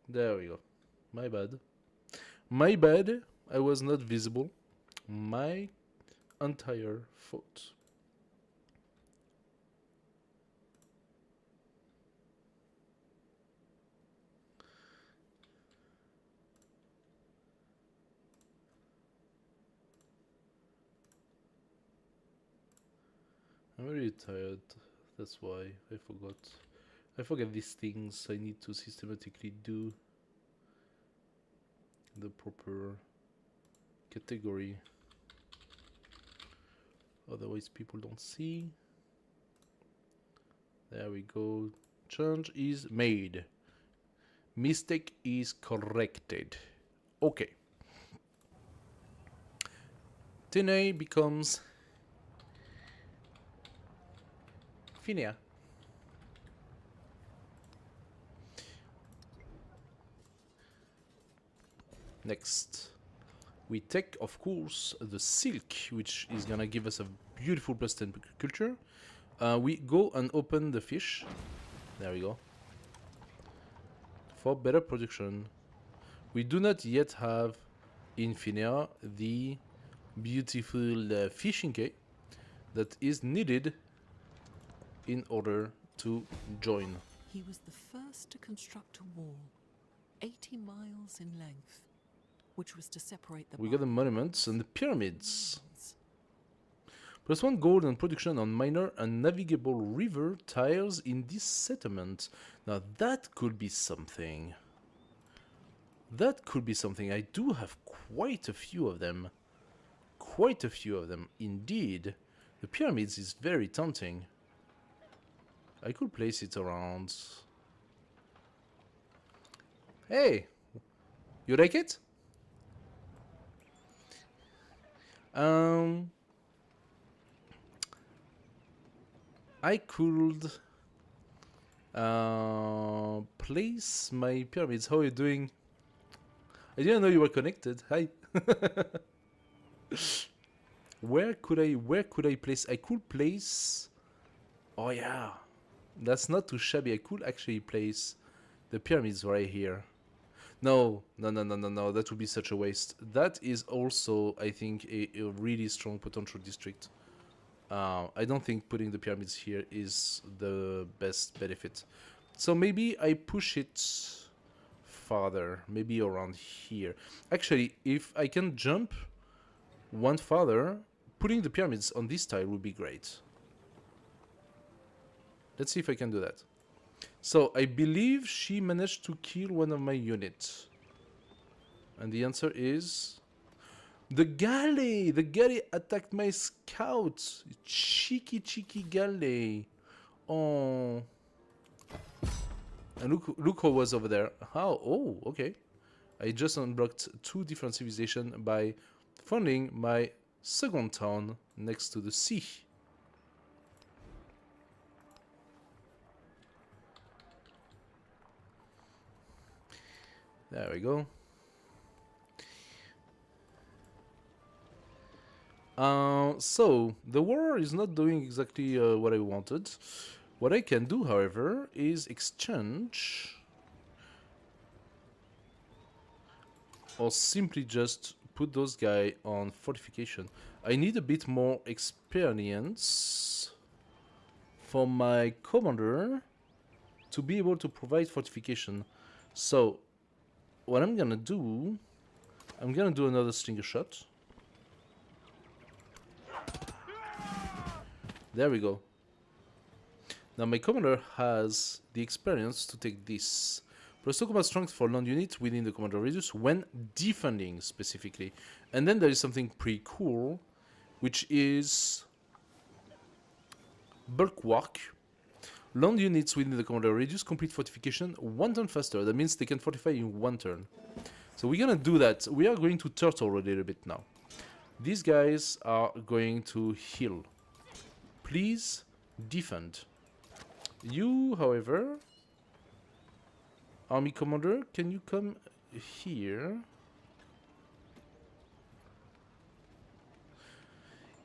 There we go. My bad. My bad. I was not visible. My entire fault. I'm really tired. That's why I forgot. I forget these things. I need to systematically do the proper category. Otherwise people don't see. There we go. Change is made. Mistake is corrected. Okay. Tenay becomes Finia. Next, we take, of course, the silk, which is gonna give us a beautiful +10 culture. We go and open the fish. There we go. For better production. We do not yet have in Finia the beautiful fishing quay that is needed in order to join. He was the first to construct a wall, 80 miles in length, which was to separate the We got the monuments and the pyramids. +1 gold and production on minor and navigable river tiles in this settlement. Now that could be something. That could be something. I do have quite a few of them. Quite a few of them, indeed. The pyramids is very tempting. I could place it around. Hey! You like it? I could place my pyramids. How are you doing? I didn't know you were connected. Hi. Where could I place? I could place. Oh yeah, that's not too shabby. I could actually place the pyramids right here. No. That would be such a waste. That is also, I think, a really strong potential district. I don't think putting the pyramids here is the best benefit. So maybe I push it farther, maybe around here. Actually, if I can jump one farther, putting the pyramids on this tile would be great. Let's see if I can do that. So I believe she managed to kill one of my units. And the answer is... The galley! The galley attacked my scouts! Cheeky galley. Oh. And look who was over there. How? Oh, okay. I just unblocked 2 different civilizations by founding my second town next to the sea. There we go. So, the war is not doing exactly what I wanted. What I can do, however, is exchange or simply just put those guys on fortification. I need a bit more experience for my commander to be able to provide fortification. So, what I'm gonna do, I'm gonna do another slinger shot. There we go. Now my commander has the experience to take this. +2 combat strength for land unit within the commander radius when defending specifically. And then there is something pretty cool, which is bulwark. Land units within the commander radius complete fortification 1 turn faster. That means they can fortify in 1 turn. So we're gonna do that. We are going to turtle a little bit now. These guys are going to heal. Please defend. You, however, army commander, can you come here?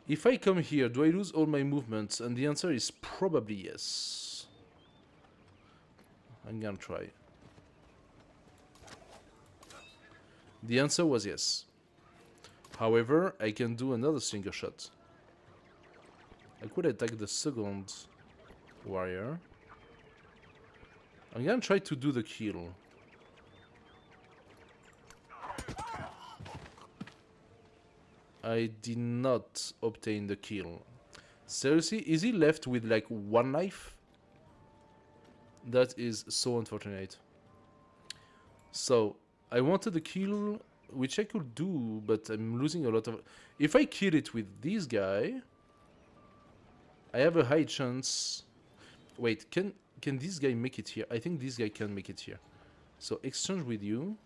If I come here, do I lose all my movements? And the answer is probably yes. I'm gonna try. The answer was yes. However, I can do another single shot. I could attack the second warrior. I'm gonna try to do the kill. I did not obtain the kill. Seriously, is he left with like one life? That is so unfortunate. So, I wanted the kill, which I could do, but I'm losing a lot of... If I kill it with this guy, I have a high chance... Wait, can this guy make it here? I think this guy can make it here. So, exchange with you.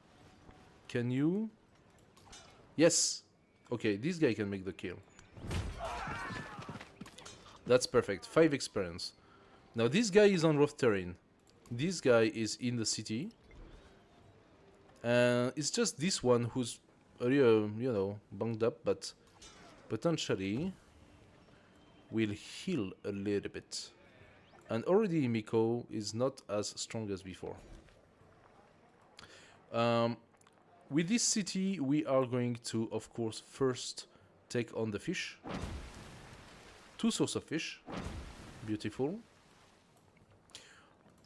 Can you... Yes! Okay, this guy can make the kill. That's perfect. 5 experience. Now, this guy is on rough terrain. This guy is in the city. It's just this one who's, you know, bunged up, but potentially will heal a little bit. And already Miko is not as strong as before. With this city, we are going to, of course, first take on the fish. 2 sources of fish. Beautiful.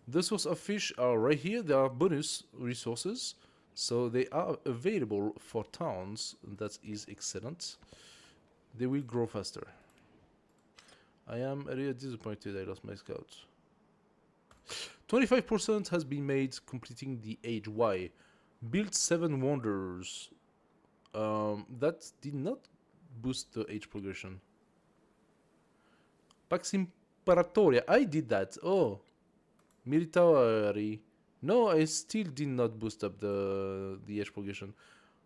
The source of fish are right here. They are bonus resources. So they are available for towns. That is excellent. They will grow faster. I am a little disappointed I lost my scout. 25% has been made completing the age. Why? Build 7 wonders. That did not boost the age progression. Pax Imperatoria. I did that. Oh. Military. No, I still did not boost up the age progression.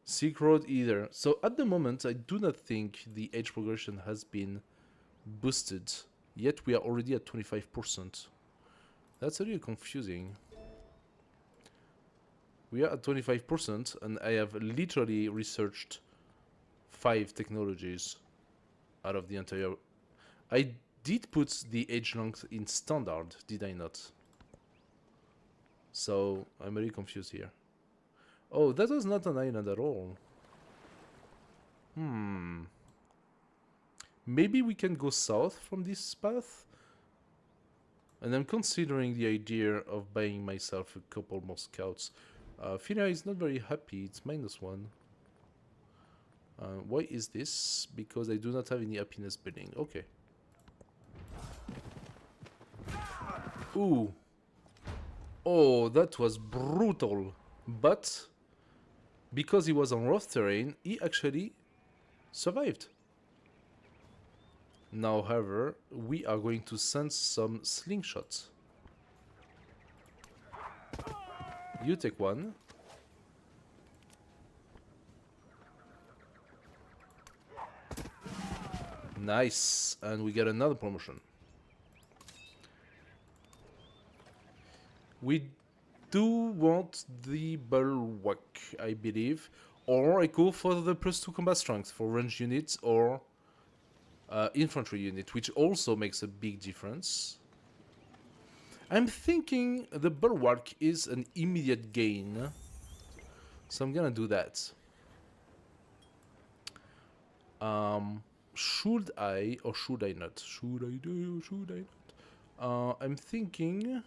Silk Road either. So at the moment, I do not think the age progression has been boosted. Yet we are already at 25%. That's a little confusing. We are at 25% and I have literally researched 5 technologies out of the entire... I did put the age length in standard, did I not? So, I'm really confused here. Oh, that was not an island at all. Maybe we can go south from this path? And I'm considering the idea of buying myself a couple more scouts. Fina is not very happy, it's -1. Why is this? Because I do not have any happiness building. Okay. Ooh. Oh, that was brutal. But, because he was on rough terrain, he actually survived. Now, however, we are going to send some slingshots. You take one. Nice. And we get another promotion. We do want the bulwark, I believe. Or I go for the +2 combat strength for range units or infantry unit, which also makes a big difference. I'm thinking the bulwark is an immediate gain. So I'm gonna do that. Should I or should I not? Should I do or should I not? I'm thinking...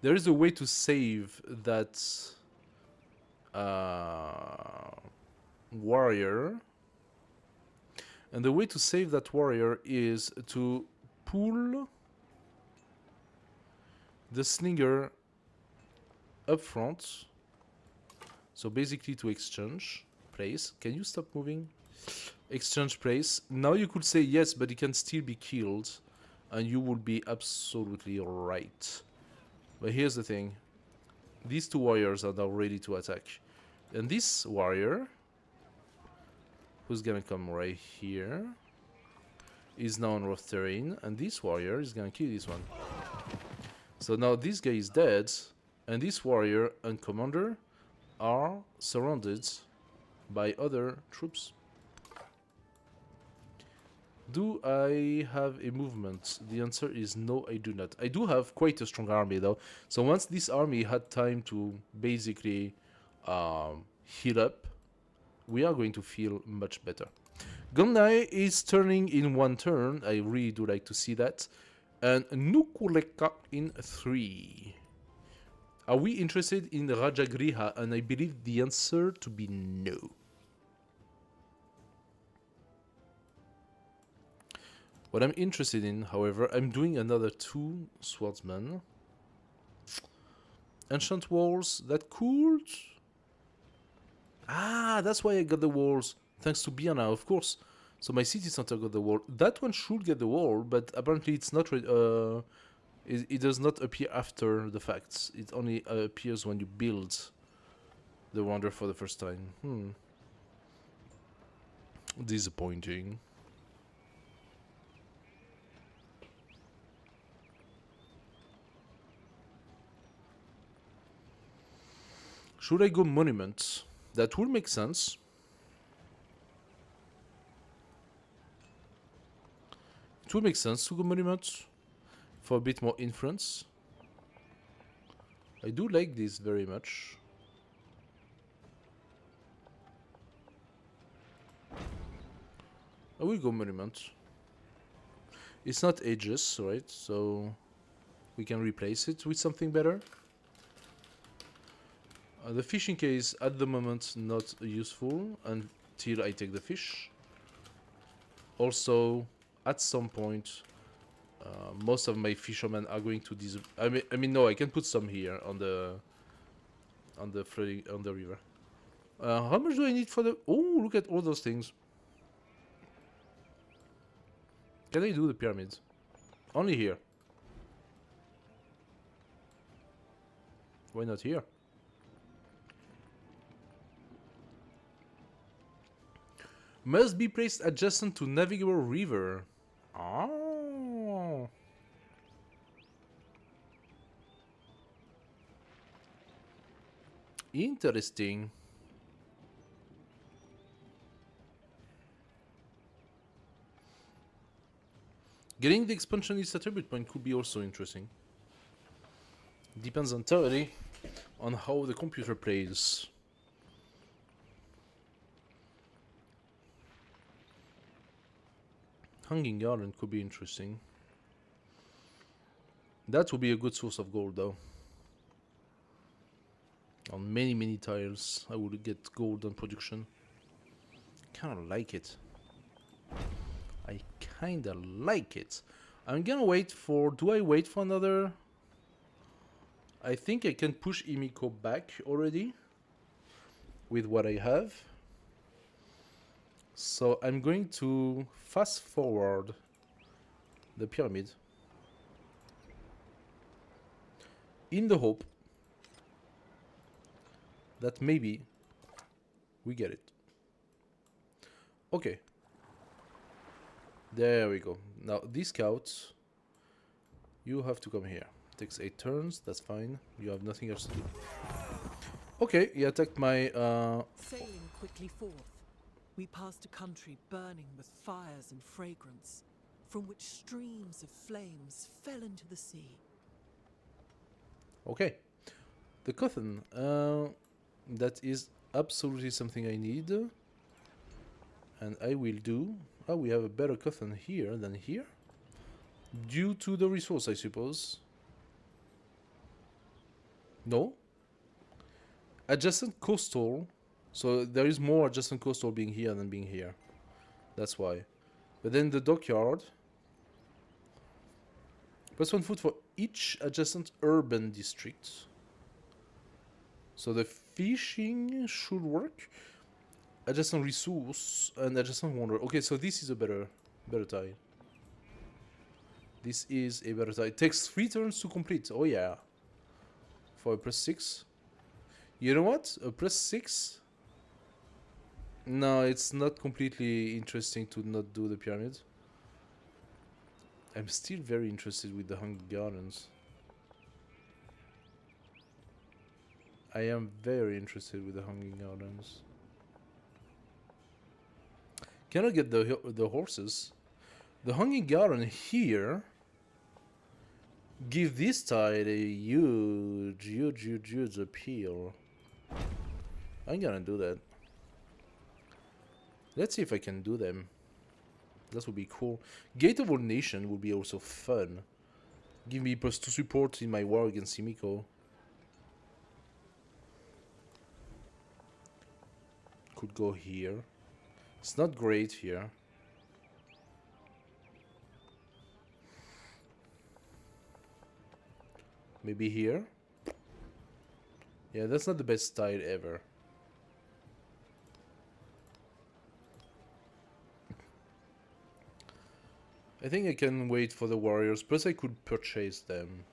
There is a way to save that warrior. And the way to save that warrior is to pull the slinger up front. So basically to exchange place. Can you stop moving? Exchange place. Now you could say yes, but he can still be killed. And you would be absolutely right. But here's the thing. These 2 warriors are now ready to attack. And this warrior, who's gonna come right here, is now on rough terrain, and this warrior is gonna kill this one. So now this guy is dead, and this warrior and commander are surrounded by other troops. Do I have a movement? The answer is no, I do not. I do have quite a strong army though. So once this army had time to basically heal up, we are going to feel much better. Gondai is turning in 1 turn. I really do like to see that. And Nukuleka in 3. Are we interested in Rajagriha? And I believe the answer to be no. What I'm interested in, however, I'm doing another 2 swordsmen. Ancient walls, that could... Ah, that's why I got the walls. Thanks to Biana, of course. So my city center got the wall. That one should get the wall, but apparently it's not... it does not appear after the facts. It only appears when you build the wonder for the first time. Disappointing. Should I go monument? That would make sense. It would make sense to go monument for a bit more influence. I do like this very much. I will go monument. It's not ages, right? So we can replace it with something better. The fishing case at the moment not useful until I take the fish. Also, at some point, most of my fishermen are going to I mean, no, I can put some here on the flooding on the river. How much do I need for the? Oh, look at all those things. Can I do the pyramids? Only here. Why not here? Must be placed adjacent to navigable river. Oh. Interesting. Getting the expansionist attribute point could be also interesting. Depends entirely on how the computer plays. Hanging Garden could be interesting. That would be a good source of gold though. On many tiles I would get gold on production. Kinda like it. I kinda like it. I'm gonna wait for... Do I wait for another? I think I can push Imiko back already with what I have. So I'm going to fast forward the pyramid in the hope that maybe we get it. Okay. There we go. Now these scouts, you have to come here. Takes 8 turns, that's fine. You have nothing else to do. Okay, he attacked my Sailing quickly forth, we passed a country burning with fires and fragrance, from which streams of flames fell into the sea. Okay. The cotton, that is absolutely something I need. And I will do... Oh, we have a better cotton here than here. Due to the resource, I suppose. No. Adjacent coastal. So there is more adjacent coastal being here than being here. That's why. But then the dockyard. +1 foot for each adjacent urban district. So the fishing should work. Adjacent resource and adjacent wonder. Okay, so this is a better tile. This is a better tile. It takes 3 turns to complete. Oh yeah. For a +6. You know what? A +6? No, it's not completely interesting to not do the pyramid. I'm still very interested with the Hungry Gardens. I am very interested with the Hungry Gardens. Can I get the horses? The Hungry Garden here give this tile a huge appeal. I'm gonna do that. Let's see if I can do them. That would be cool. Gate of All Nation would be also fun. Give me +2 support in my war against Himiko. Could go here. It's not great here. Maybe here? Yeah, that's not the best style ever. I think I can wait for the warriors, plus I could purchase them.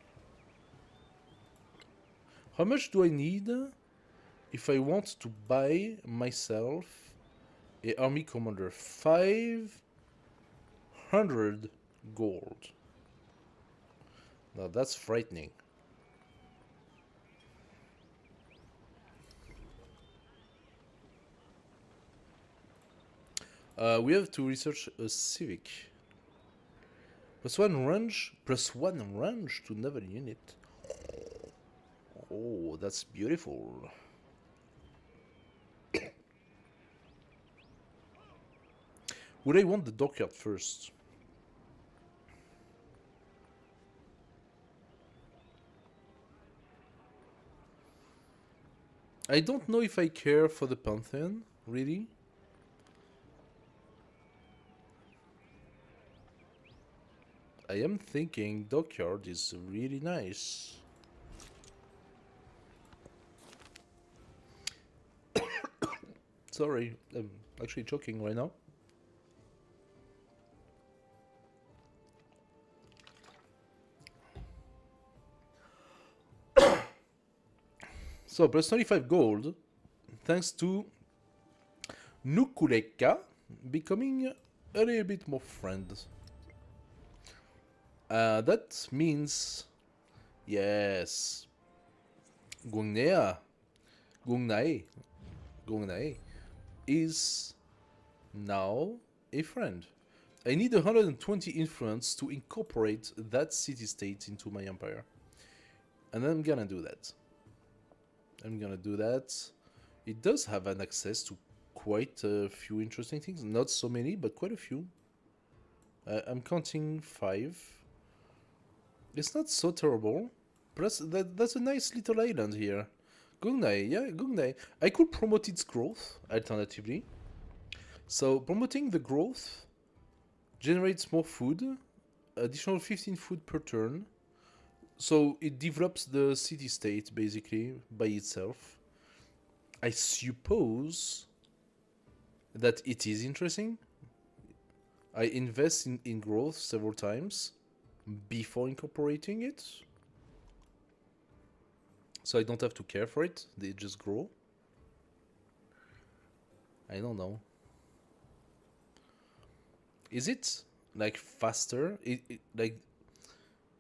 How much do I need if I want to buy myself a army commander? 500 gold. Now that's frightening. We have to research a civic. +1 range to naval unit. Oh, that's beautiful. Would I want the dockyard first? I don't know if I care for the Pantheon, really. I am thinking dockyard is really nice. Sorry, I'm actually choking right now. So, +25 gold, thanks to Nukuleka becoming a little bit more friends. That means, yes, Gungnea, Gungnai is now a friend. I need 120 influence to incorporate that city-state into my empire. And I'm gonna do that. It does have an access to quite a few interesting things. Not so many, but quite a few. I'm counting 5. It's not so terrible. Plus, that's a nice little island here. Gungnai, yeah, Gungnai. I could promote its growth, alternatively. So, promoting the growth generates more food. Additional 15 food per turn. So, it develops the city-state, basically, by itself. I suppose that it is interesting. I invest in growth several times before incorporating it. So I don't have to care for it, they just grow. I don't know. Is it like faster? Like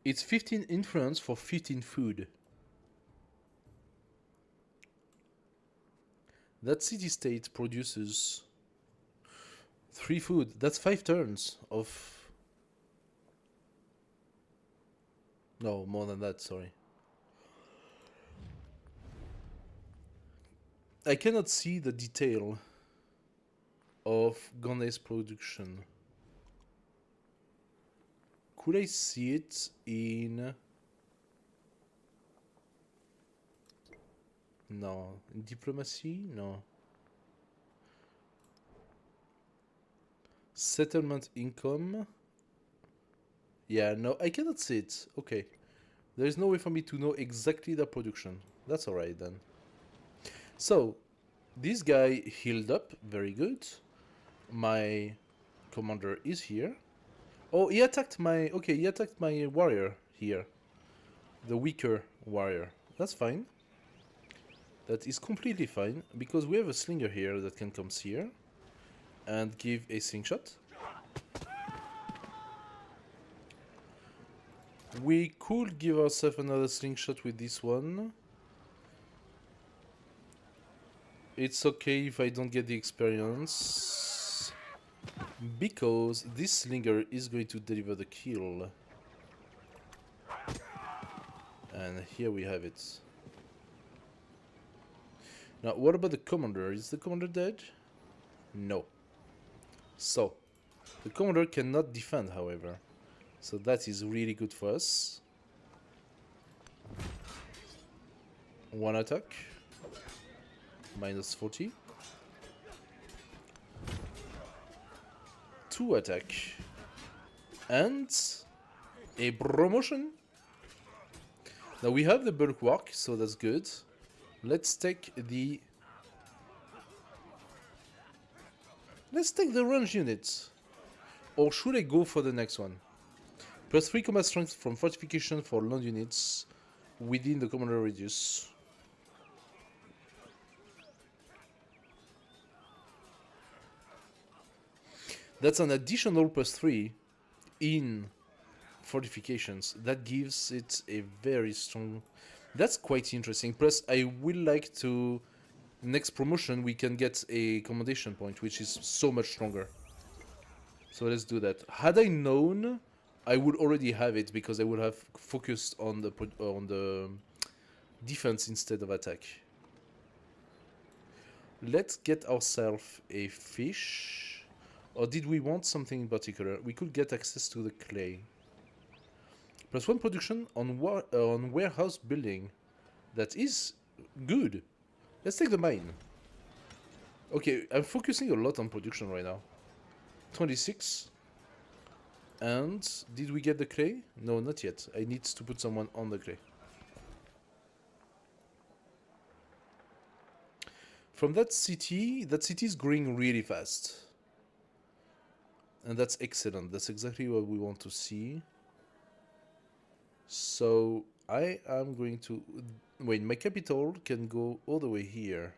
it's 15 influence for 15 food. That city state produces 3 food. That's 5 turns of... No, more than that, sorry. I cannot see the detail of Gonne's production. Could I see it in... No. In diplomacy? No. Settlement income? Yeah, no, I cannot see it. Okay. There is no way for me to know exactly the production. That's alright then. So, this guy healed up, very good. My commander is here. Oh, he attacked my... Okay, he attacked my warrior here. The weaker warrior. That's fine. That is completely fine, because we have a slinger here that can come here and give a slingshot. We could give ourselves another slingshot with this one. It's okay if I don't get the experience, because this slinger is going to deliver the kill. And here we have it. Now, what about the commander? Is the commander dead? No. So, the commander cannot defend, however. So that is really good for us. One attack. Minus 40. 2 attack. And a promotion. Now we have the bulwark, so that's good. Let's take the range unit. Or should I go for the next one? Plus 3 combat strength from fortification for land units within the commander radius. That's an additional plus 3 in fortifications. That gives it a very strong... That's quite interesting. Plus, I will like to... Next promotion, we can get a commendation point, which is so much stronger. So let's do that. Had I known, I would already have it, because I would have focused on the defense instead of attack. Let's get ourselves a fish. Or did we want something in particular? We could get access to the clay. Plus 1 production on warehouse building. That is good. Let's take the mine. Okay, I'm focusing a lot on production right now. 26. And did we get the clay? No, not yet. I need to put someone on the clay. From that city is growing really fast. And that's excellent. That's exactly what we want to see. So I am going to... Wait, my capital can go all the way here.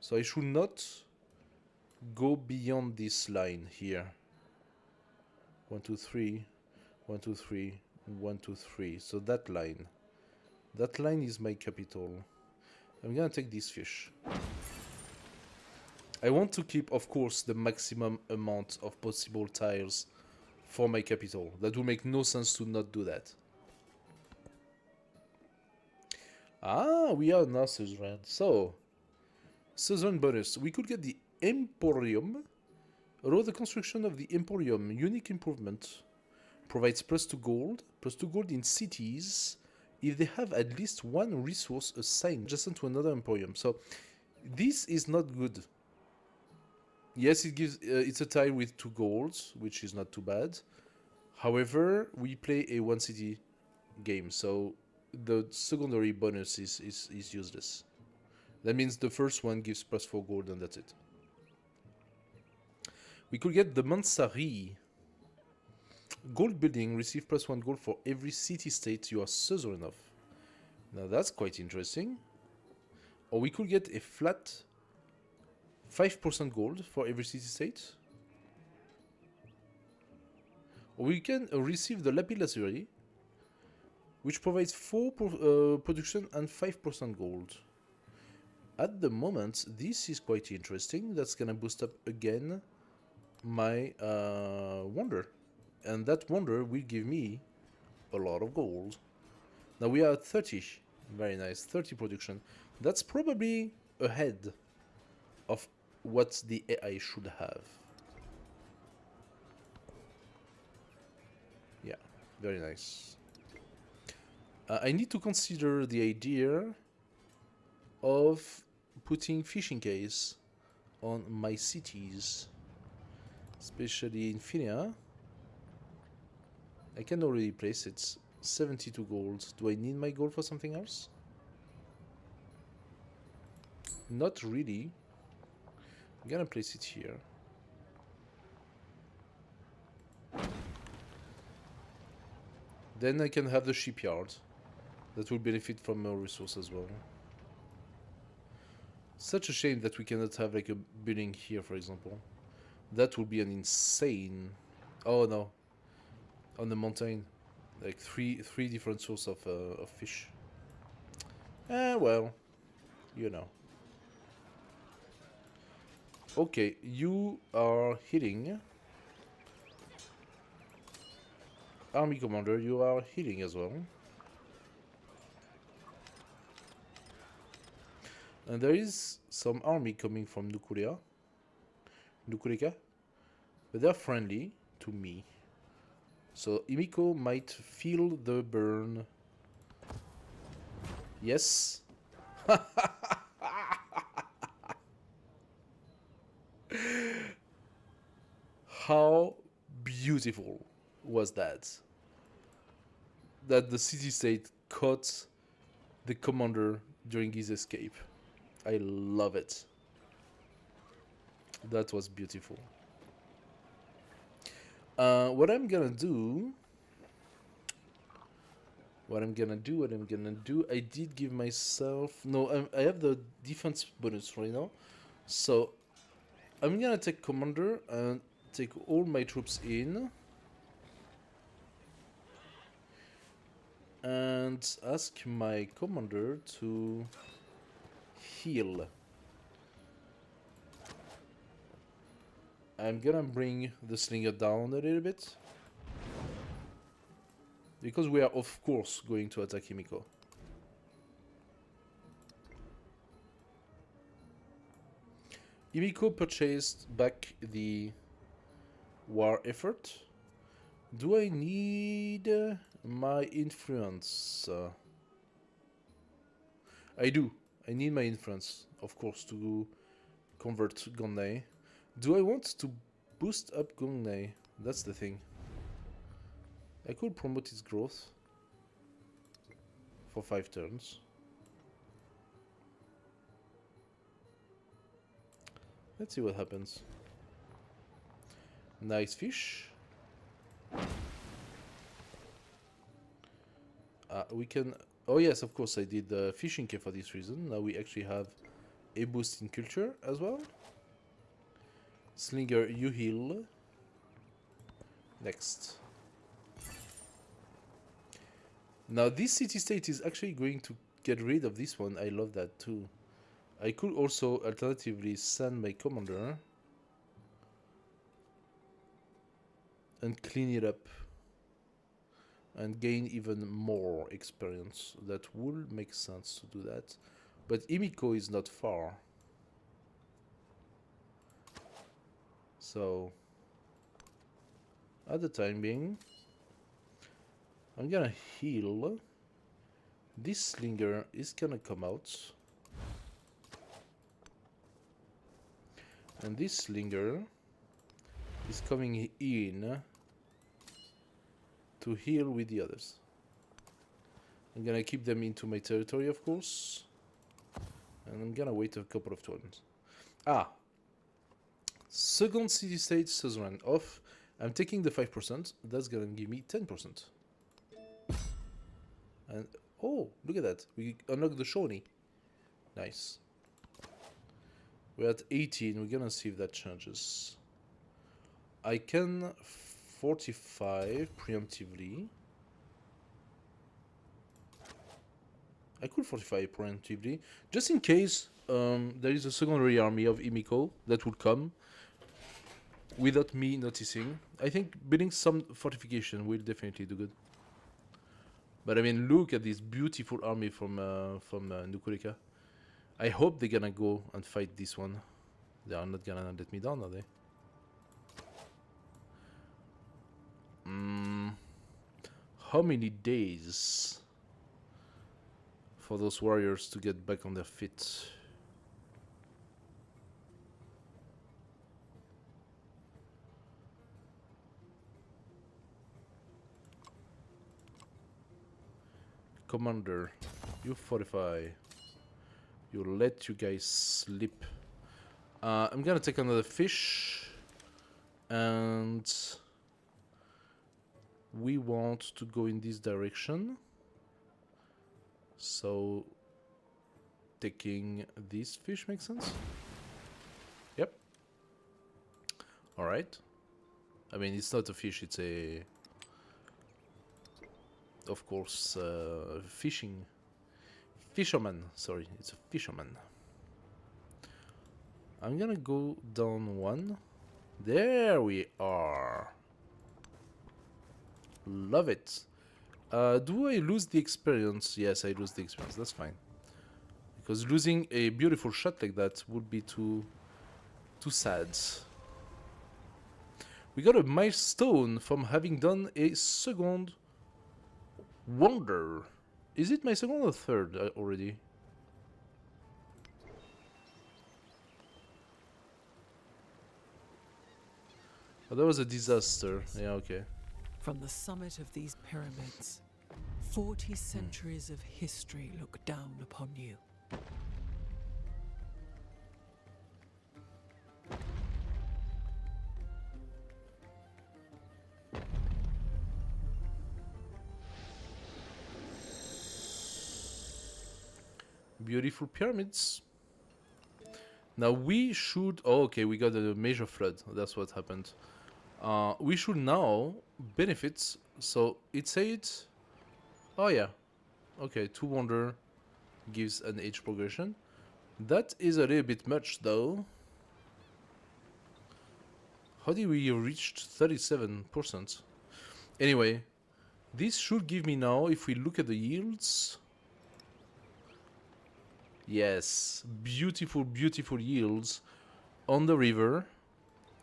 So I should not go beyond this line here. 1, 2, 3. 1, 2, 3. 1, 2, 3. So that line. That line is my capital. I'm gonna take this fish. I want to keep, of course, the maximum amount of possible tiles for my capital. That would make no sense to not do that. Ah, we are now suzerain. So, suzerain bonus. We could get the Emporium. Although the construction of the Emporium, unique improvement, provides plus 2 gold in cities if they have at least 1 resource assigned adjacent to another Emporium. So, this is not good. Yes, it gives it's a tile with 2 golds, which is not too bad. However, we play a 1 city game, so the secondary bonus is useless. That means the first one gives plus 4 gold and that's it. We could get the Mansari. Gold building, receive plus 1 gold for every city-state you are suzerain of. Now that's quite interesting. Or we could get a flat 5% gold for every city-state. Or we can receive the Lapis Lazuli, which provides 4 production and 5% gold. At the moment, this is quite interesting. That's gonna boost up again my wonder. And that wonder will give me a lot of gold. Now we are at 30. Very nice. 30 production. That's probably ahead of what the AI should have. Yeah, very nice. I need to consider the idea of putting fishing case on my cities, especially in Finia. I can already place it. 72 gold. Do I need my gold for something else? Not really. I'm gonna place it here. Then I can have the shipyard. That will benefit from more resource as well. Such a shame that we cannot have like a building here, for example. That would be an insane... Oh no. On the mountain. Like three different sources of fish. Well, you know. Okay, you are hitting. Army commander, you are hitting as well. And there is some army coming from Nukureka, but they're friendly to me. So Imiko might feel the burn. Yes. How beautiful was that? That the city-state caught the commander during his escape. I love it. That was beautiful. What I'm gonna do... I did give myself... No, I have the defense bonus right now. So, I'm gonna take commander and take all my troops in. And ask my commander to heal. I'm gonna bring the slinger down a little bit. Because we are, of course, going to attack Himiko. Himiko purchased back the war effort. Do I need my influence? I do. I need my influence, of course, to convert Gondai. Do I want to boost up Gondai? That's the thing. I could promote its growth for 5 turns. Let's see what happens. Nice fish. We can... Oh yes, of course I did fishing care for this reason. Now we actually have a boost in culture as well. Slinger, you heal. Next. Now this city-state is actually going to get rid of this one. I love that too. I could also alternatively send my commander and clean it up and gain even more experience. That would make sense to do that. But Imiko is not far. So, at the time being, I'm gonna heal. This slinger is gonna come out. And this slinger is coming in to heal with the others. I'm gonna keep them into my territory, of course. And I'm gonna wait a couple of turns. Second city-state suzerain off. I'm taking the 5%. That's gonna give me 10%. And oh, look at that. We unlocked the Shawnee. Nice. We're at 18. We're gonna see if that changes. I can fortify preemptively. I could fortify preemptively, just in case there is a secondary army of Imiko that would come without me noticing. I think building some fortification will definitely do good. But I mean, look at this beautiful army from Nukureka. I hope they're gonna go and fight this one. They are not gonna let me down, are they? How many days for those warriors to get back on their feet? Commander, you fortify. You let you guys sleep. I'm gonna take another fish. And we want to go in this direction. So taking this fish makes sense? Yep. Alright. I mean, it's not a fish, it's a of course, fisherman. Sorry, it's a fisherman. I'm gonna go down one. There we are. Love it. Do I lose the experience? Yes, I lose the experience. That's fine. Because losing a beautiful shot like that would be too sad. We got a milestone from having done a second wonder. Is it my second or third already? Oh, that was a disaster. Yeah, okay. From the summit of these pyramids, 40 centuries of history look down upon you. Beautiful pyramids. Now we should... Oh, okay, we got a major flood. That's what happened. We should now benefit. So it said... Oh, yeah. Okay, 2 wonder gives an age progression. That is a little bit much, though. How did we reach 37%? Anyway, this should give me now, if we look at the yields... Yes, beautiful, beautiful yields on the river,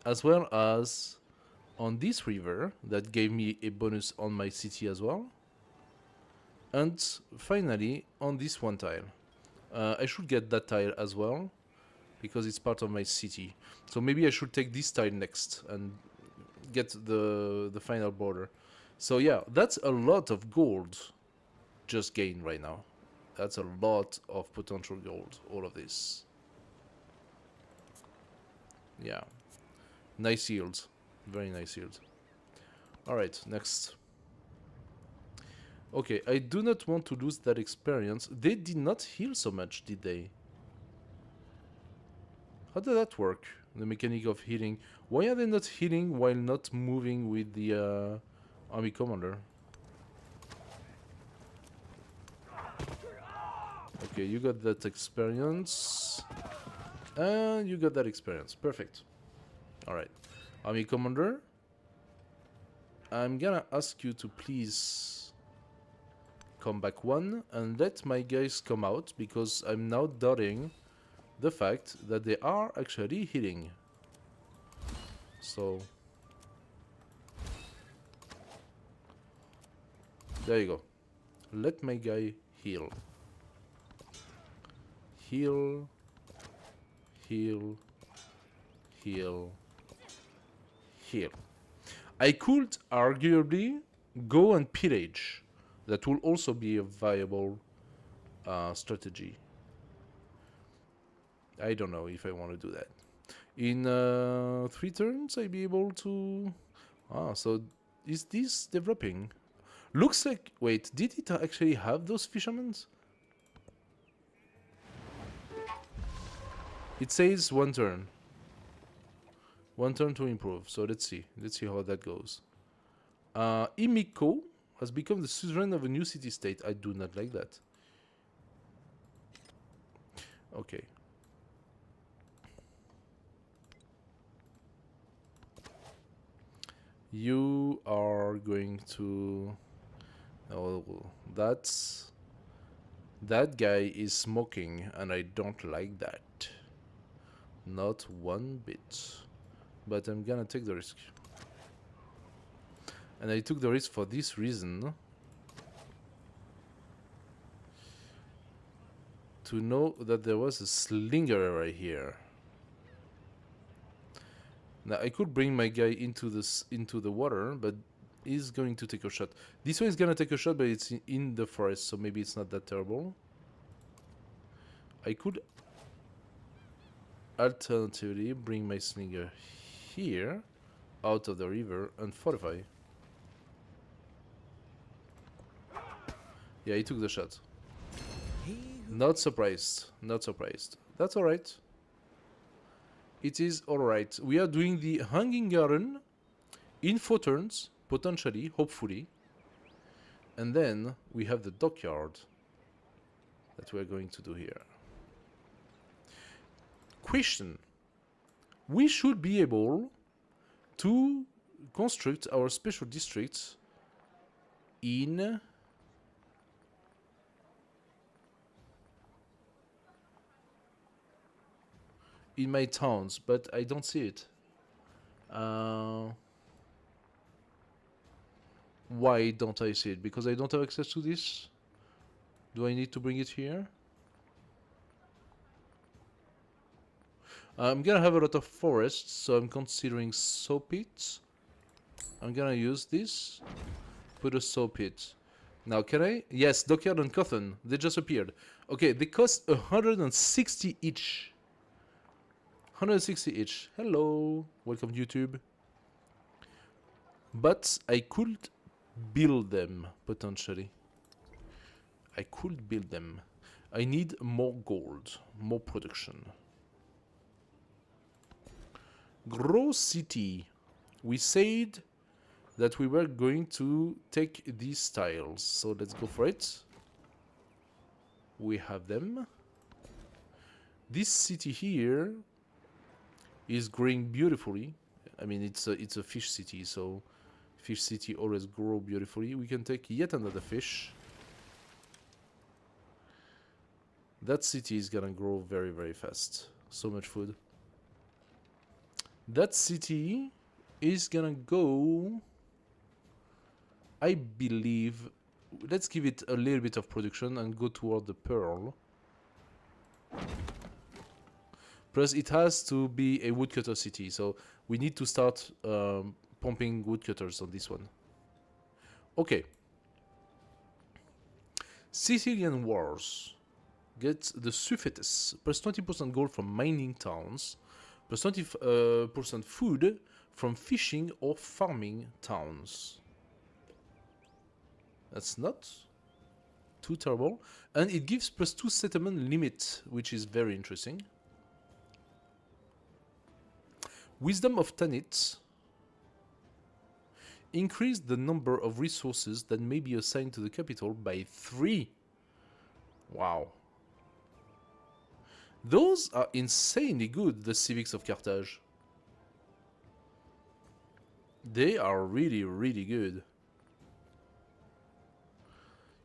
as well as on this river, that gave me a bonus on my city as well. And finally, on this one tile. I should get that tile as well, because it's part of my city. So maybe I should take this tile next and get the final border. So yeah, that's a lot of gold just gained right now. That's a lot of potential gold, all of this. Yeah. Nice yield. Very nice yield. Alright, next. Okay, I do not want to lose that experience. They did not heal so much, did they? How did that work? The mechanic of healing. Why are they not healing while not moving with the army commander? Okay, you got that experience. And you got that experience. Perfect. Alright. Army commander. I'm gonna ask you to please come back one and let my guys come out, because I'm now doubting the fact that they are actually healing. So there you go. Let my guy heal. Heal, heal, heal, heal. I could arguably go and pillage. That will also be a viable strategy. I don't know if I want to do that. In 3 turns, I'll be able to... Ah, so is this developing? Looks like... Wait, did it actually have those fishermen? It says 1 turn. 1 turn to improve. So let's see. Let's see how that goes. Imiko has become the suzerain of a new city-state. I do not like that. Okay. You are going to... Oh, that's... That guy is smoking, and I don't like that. Not one bit. But I'm gonna take the risk. And I took the risk for this reason. To know that there was a slinger right here. Now I could bring my guy into the water, but he's going to take a shot. This one is gonna take a shot, but it's in the forest, so maybe it's not that terrible. I could alternatively bring my slinger here, out of the river, and fortify. Yeah, he took the shot. Not surprised. Not surprised. That's alright. It is alright. We are doing the Hanging Garden in 4 turns, potentially, hopefully. And then we have the dockyard that we're going to do here. Question. We should be able to construct our special districts in my towns, but I don't see it. Why don't I see it? Because I don't have access to this? Do I need to bring it here? I'm gonna have a lot of forests, so I'm considering saw pits. I'm gonna use this. Put a saw pit. Now, can I? Yes, dockyard and cotton. They just appeared. Okay, they cost 160 each. 160 each. Hello. Welcome, YouTube. But I could build them, potentially. I could build them. I need more gold. More production. Grow city. We said that we were going to take these tiles. So let's go for it. We have them. This city here is growing beautifully. I mean, it's a fish city, so fish city always grow beautifully. We can take yet another fish. That city is gonna grow very, very fast. So much food. That city is gonna go, I believe, let's give it a little bit of production and go toward the pearl. Plus, it has to be a woodcutter city, so we need to start pumping woodcutters on this one. Okay. Sicilian Wars. Get the Suffetus. Plus 20% gold from mining towns. Plus 20% food from fishing or farming towns. That's not too terrible. And it gives plus 2 settlement limit, which is very interesting. Wisdom of Tanit. Increase the number of resources that may be assigned to the capital by 3. Wow. Those are insanely good, the civics of Carthage. They are really, really good.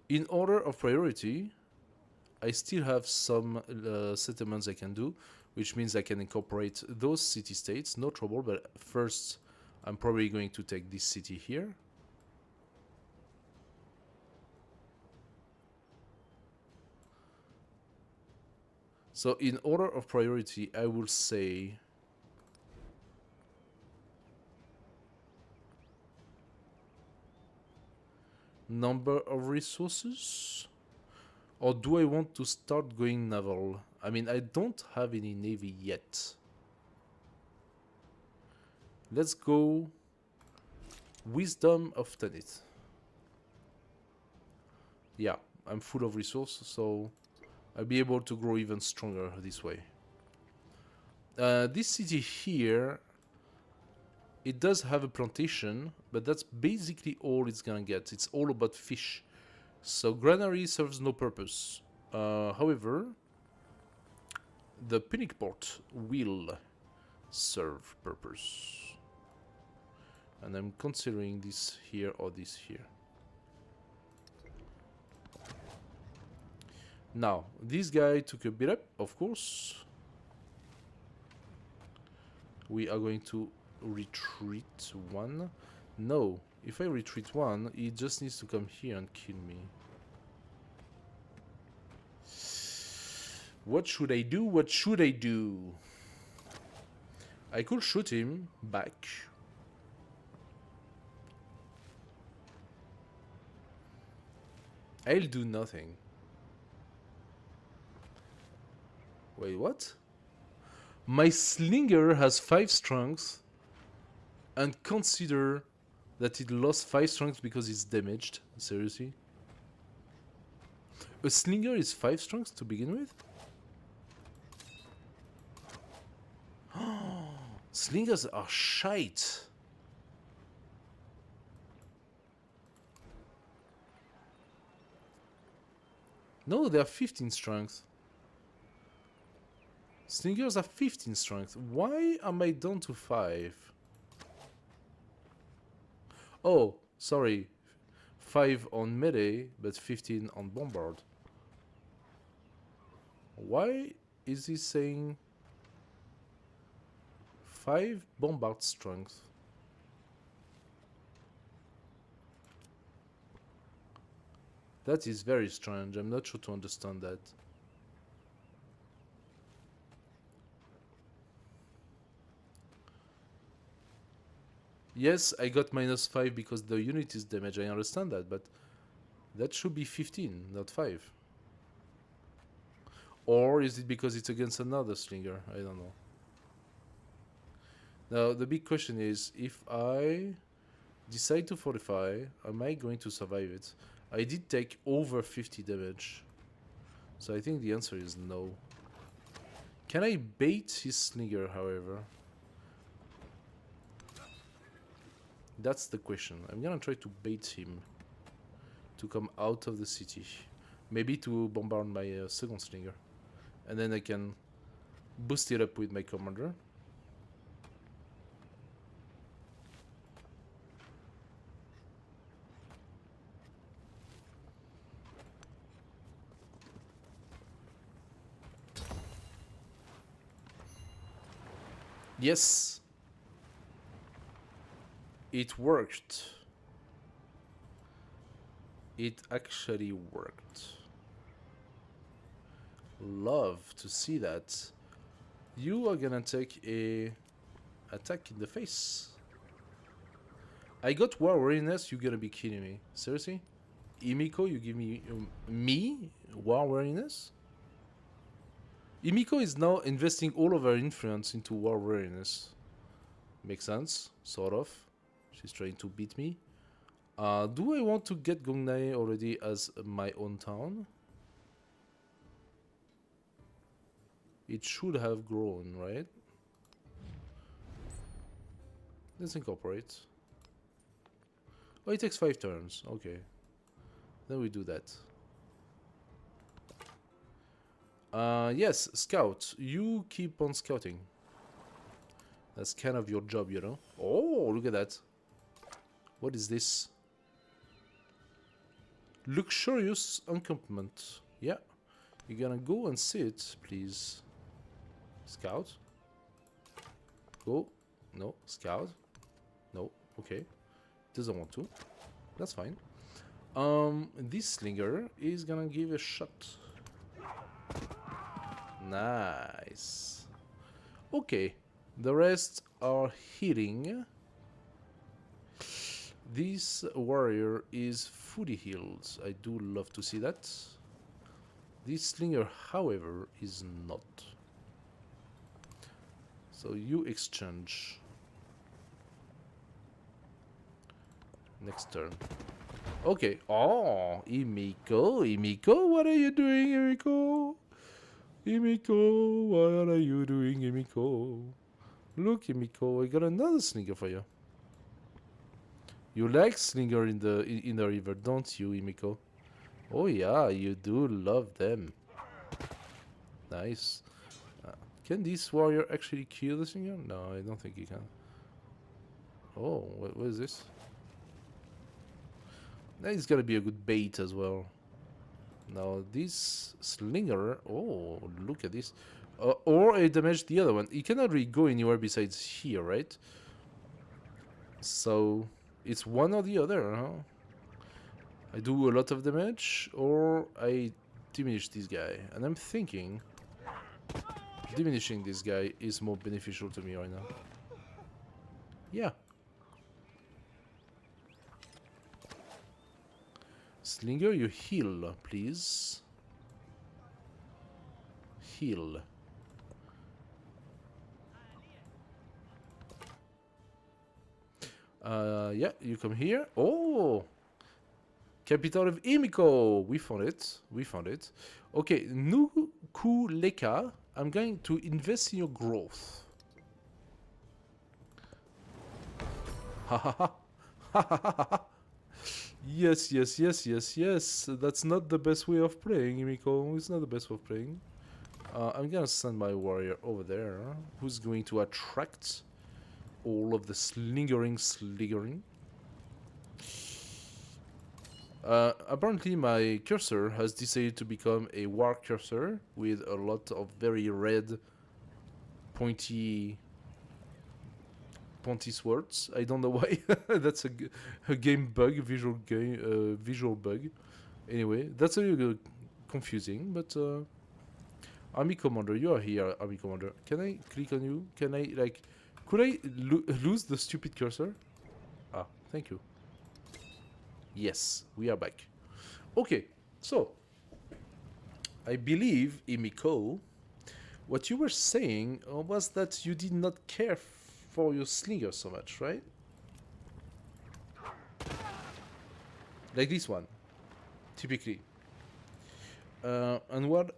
In order of priority, I still have some settlements I can do, which means I can incorporate those city-states, no trouble, but first I'm probably going to take this city here. So in order of priority, I will say number of resources, or do I want to start going naval? I mean, I don't have any navy yet. Let's go Wisdom of Tanit. Yeah, I'm full of resources, so I'll be able to grow even stronger this way. This city here, it does have a plantation, but that's basically all it's gonna get. It's all about fish. So granary serves no purpose. However, the Punic port will serve purpose. And I'm considering this here or this here. Now, this guy took a bit up, of course. We are going to retreat one. No, if I retreat one, he just needs to come here and kill me. What should I do? What should I do? I could shoot him back. I'll do nothing. Wait, what? My slinger has 5 strength, and consider that it lost 5 strength because it's damaged. Seriously? A slinger is 5 strength to begin with? Slingers are shite. No, they are 15 strength. Slingers are 15 strength. Why am I down to 5? Oh, sorry. 5 on melee, but 15 on bombard. Why is he saying 5 bombard strength? That is very strange. I'm not sure to understand that. Yes, I got -5 because the unit is damaged. I understand that, but that should be 15, not 5. Or is it because it's against another slinger? I don't know. Now, the big question is, if I decide to fortify, am I going to survive it? I did take over 50 damage. So I think the answer is no. Can I bait his slinger, however? That's the question. I'm gonna try to bait him to come out of the city. Maybe to bombard my second slinger. And then I can boost it up with my commander. Yes! It worked. It actually worked. Love to see that. You are gonna take a attack in the face. I got war weariness, you gonna be kidding me. Seriously? Imiko, you give me war weariness? Imiko is now investing all of her influence into war weariness. Makes sense, sort of. She's trying to beat me. Do I want to get Gongnai already as my own town? It should have grown, right? Let's incorporate. Oh, it takes 5 turns. Okay. Then we do that. Yes, scout. You keep on scouting. That's kind of your job, you know. Oh, look at that. What is this? Luxurious encampment. Yeah. You're gonna go and sit, please. Scout. Go. No. Scout. No. Okay. Doesn't want to. That's fine. This slinger is gonna give a shot. Nice. Okay. The rest are healing. This warrior is fully healed. I do love to see that. This slinger, however, is not. So you exchange. Next turn. Okay. Oh, Imiko, Imiko, what are you doing, Imiko? Imiko, what are you doing, Imiko? Look, Imiko, I got another slinger for you. You like slinger in the river, don't you, Imiko? Oh yeah, you do love them. Nice. Can this warrior actually kill the slinger? No, I don't think he can. Oh, what is this? That is gonna be a good bait as well. Now this slinger, oh, look at this. Or I damage the other one. He cannot really go anywhere besides here, right? So it's one or the other, huh? I do a lot of damage, or I diminish this guy. And I'm thinking diminishing this guy is more beneficial to me right now. Yeah. Slinger, you heal, please. Heal. Yeah, you come here. Oh! Capital of Imiko! We found it. We found it. Okay, Nuku Leka, I'm going to invest in your growth. Ha ha ha. Ha ha ha ha. Yes, yes, yes, yes, yes. That's not the best way of playing, Imiko. It's not the best way of playing. I'm gonna send my warrior over there, who's going to attract all of the sliggering. Apparently my cursor has decided to become a war cursor with a lot of very red pointy swords. I don't know why. That's a game bug, visual bug. Anyway, that's a little confusing, but Army Commander, you are here, Army Commander. Can I click on you? Can I, like, could I lose the stupid cursor? Ah, thank you. Yes, we are back. Okay, so I believe, Imiko, what you were saying was that you did not care for your slinger so much, right? Like this one, typically. And what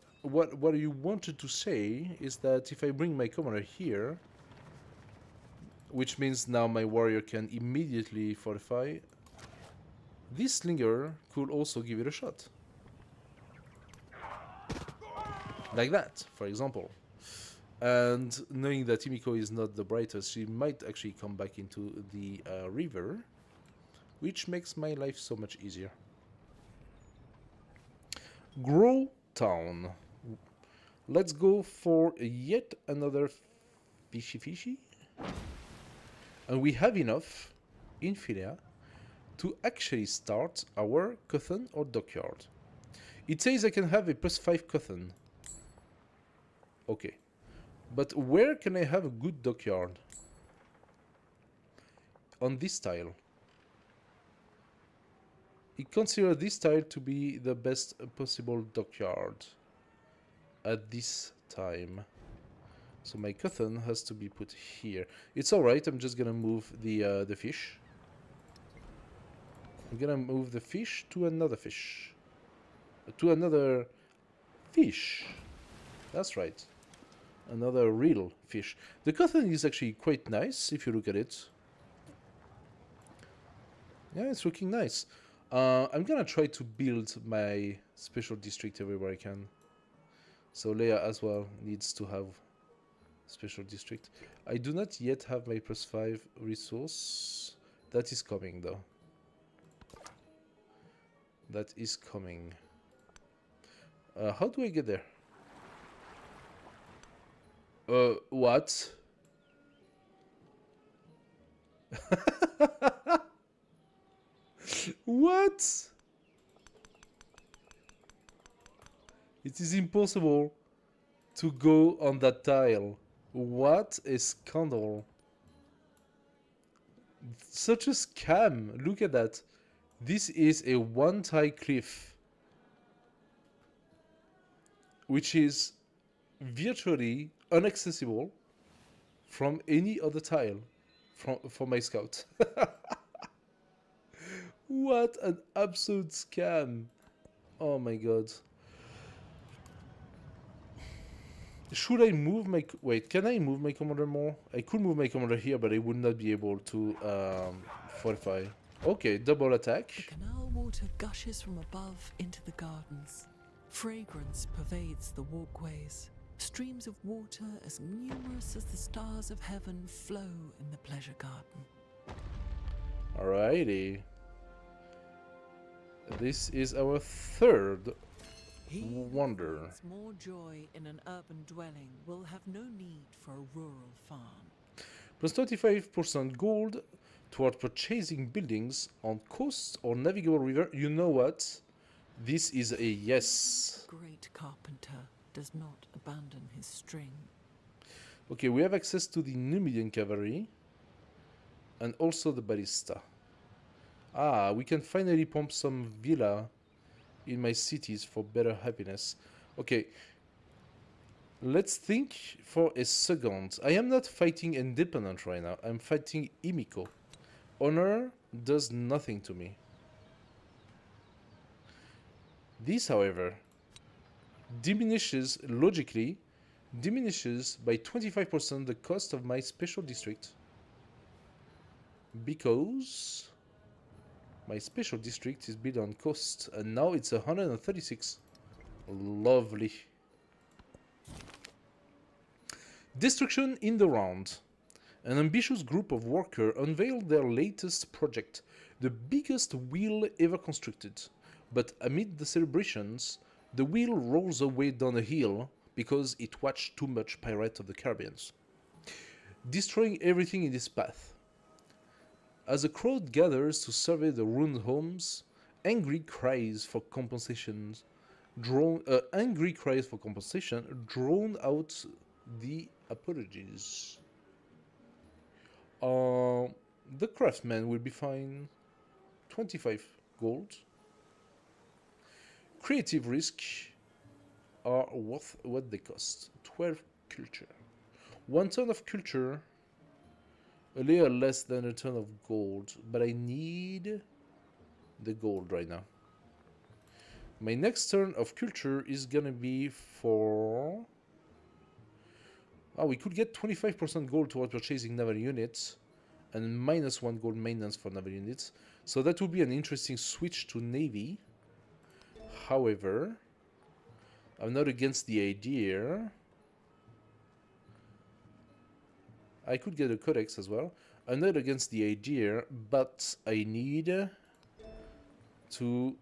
you wanted to say is that if I bring my commander here, which means now my warrior can immediately fortify, this slinger could also give it a shot. Like that, for example. And knowing that Imiko is not the brightest, she might actually come back into the river, which makes my life so much easier. Grow Town. Let's go for yet another fishy. And we have enough in Philia to actually start our Cotton or Dockyard. It says I can have a +5 Cotton. Okay. But where can I have a good dockyard? On this tile. I consider this tile to be the best possible dockyard at this time. So my cotton has to be put here. It's alright, I'm just gonna move the fish. I'm gonna move the fish to another fish. To another fish. That's right. Another real fish. The cotton is actually quite nice if you look at it. Yeah, it's looking nice. I'm gonna try to build my special district everywhere I can. So Leia as well needs to have special district. I do not yet have my +5 resource. That is coming though. That is coming. How do I get there? What? What? It is impossible to go on that tile. What a scandal. Such a scam. Look at that. This is a one-tile cliff, which is virtually inaccessible from any other tile for my scout. What an absolute scam. Oh my god. Should I move my... Wait, can I move my commander more? I could move my commander here, but I would not be able to fortify. Okay, double attack. The canal water gushes from above into the gardens. Fragrance pervades the walkways. Streams of water as numerous as the stars of heaven flow in the pleasure garden. Alrighty. This is our third wonder. Who finds more joy in an urban dwelling will have no need for a rural farm. Plus 25% gold toward purchasing buildings on coast or navigable river. You know what? This is a yes. The great carpenter does not abandon his string. Okay, we have access to the Numidian cavalry and also the ballista. Ah, we can finally pump some villa in my cities for better happiness. Okay, let's think for a second. I am not fighting independent right now. I'm fighting Imiko. Honor does nothing to me. This, however, logically diminishes by 25% the cost of my special district. Because My special district is built on coast, and now it's 136. Lovely. Destruction in the round. An ambitious group of workers unveiled their latest project, the biggest wheel ever constructed. But amid the celebrations, the wheel rolls away down a hill because it watched too much Pirates of the Caribbean, destroying everything in its path. As a crowd gathers to survey the ruined homes, angry cries for compensation drown out the apologies. The craftsman will be fined 25 gold. Creative risk are worth what they cost. 12 culture. 1 ton of culture, a little less than a ton of gold, but I need the gold right now. My next turn of culture is gonna be for... Oh, we could get 25% gold towards purchasing naval units and -1 gold maintenance for naval units. So that would be an interesting switch to navy. However, I'm not against the idea. I could get a codex as well. I'm not against the idea, but I need to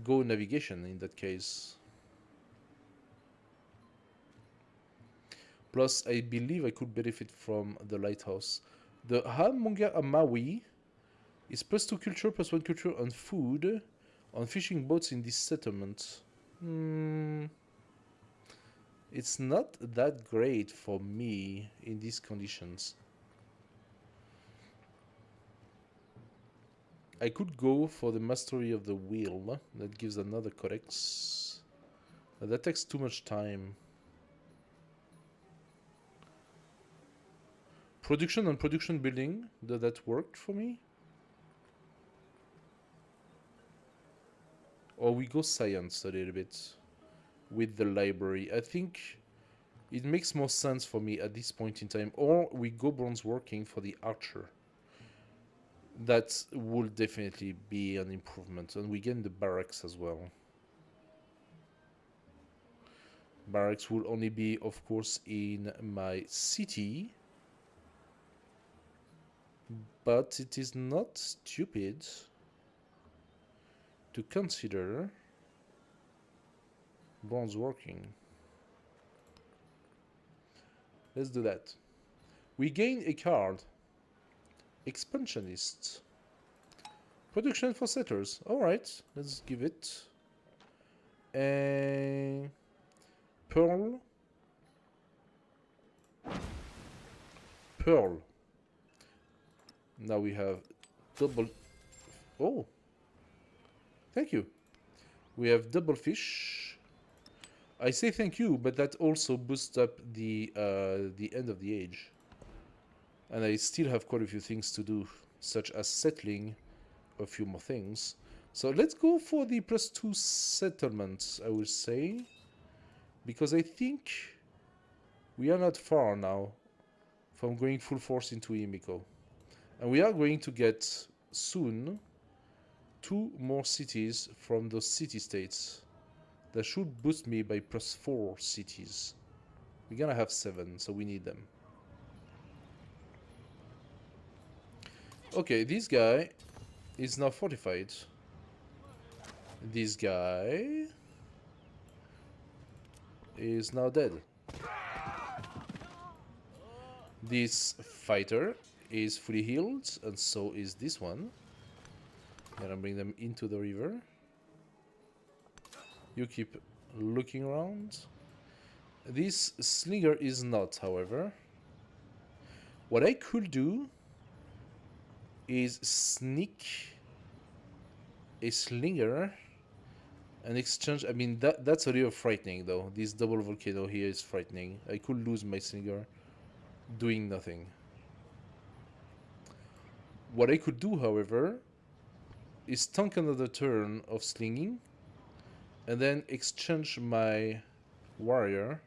go navigation in that case. Plus, I believe I could benefit from the lighthouse. The Hamonga Amawi is +2 culture, +1 culture on food on fishing boats in this settlement. It's not that great for me in these conditions. I could go for the mastery of the wheel. That gives another codex. But that takes too much time. Production and production building. Does that work for me? Or we go science a little bit with the library. I think it makes more sense for me at this point in time. Or we go bronze working for the archer. That will definitely be an improvement. And we get the barracks as well. Barracks will only be, of course, in my city. But it is not stupid to consider bronze working. Let's do that. We gain a card. Expansionist. Production for settlers. Alright, let's give it. And Pearl. Pearl. Now we have double... Oh! Thank you. We have double fish. I say thank you, but that also boosts up the end of the age. And I still have quite a few things to do, such as settling a few more things. So let's go for the +2 settlements, I will say. Because I think we are not far now from going full force into Imiko. And we are going to get soon 2 more cities from those city-states. That should boost me by +4 cities. We're gonna have 7, so we need them. Okay, this guy is now fortified. This guy is now dead. This fighter is fully healed, and so is this one. Gonna bring them into the river. You keep looking around. This slinger is not, however. What I could do is sneak a slinger and exchange. I mean, that's a little frightening, though. This double volcano here is frightening. I could lose my slinger doing nothing. What I could do, however, is tank another turn of slinging and then exchange my warrior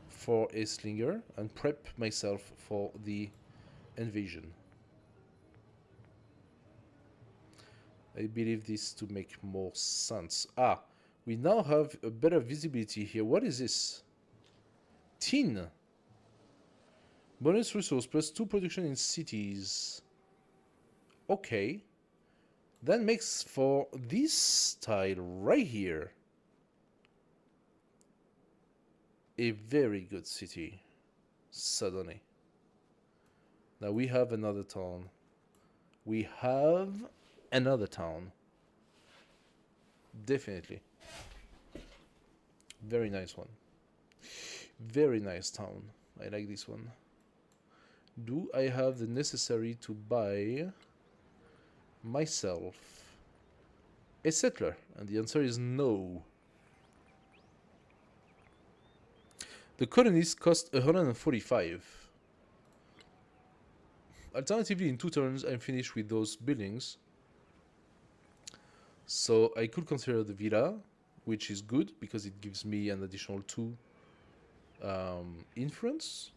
for a slinger and prep myself for the invasion. I believe this to make more sense. Ah, we now have a better visibility here. What is this? Tin. Bonus resource plus 2 production in cities. Okay. That makes for this tile right here a very good city. Suddenly. Now we have another town. We have another town. Definitely. Very nice one. Very nice town. I like this one. Do I have the necessary to buy myself a settler? And the answer is no. The colonies cost 145. Alternatively, in 2 turns, I'm finished with those buildings. So I could consider the villa, which is good because it gives me an additional 2 influence.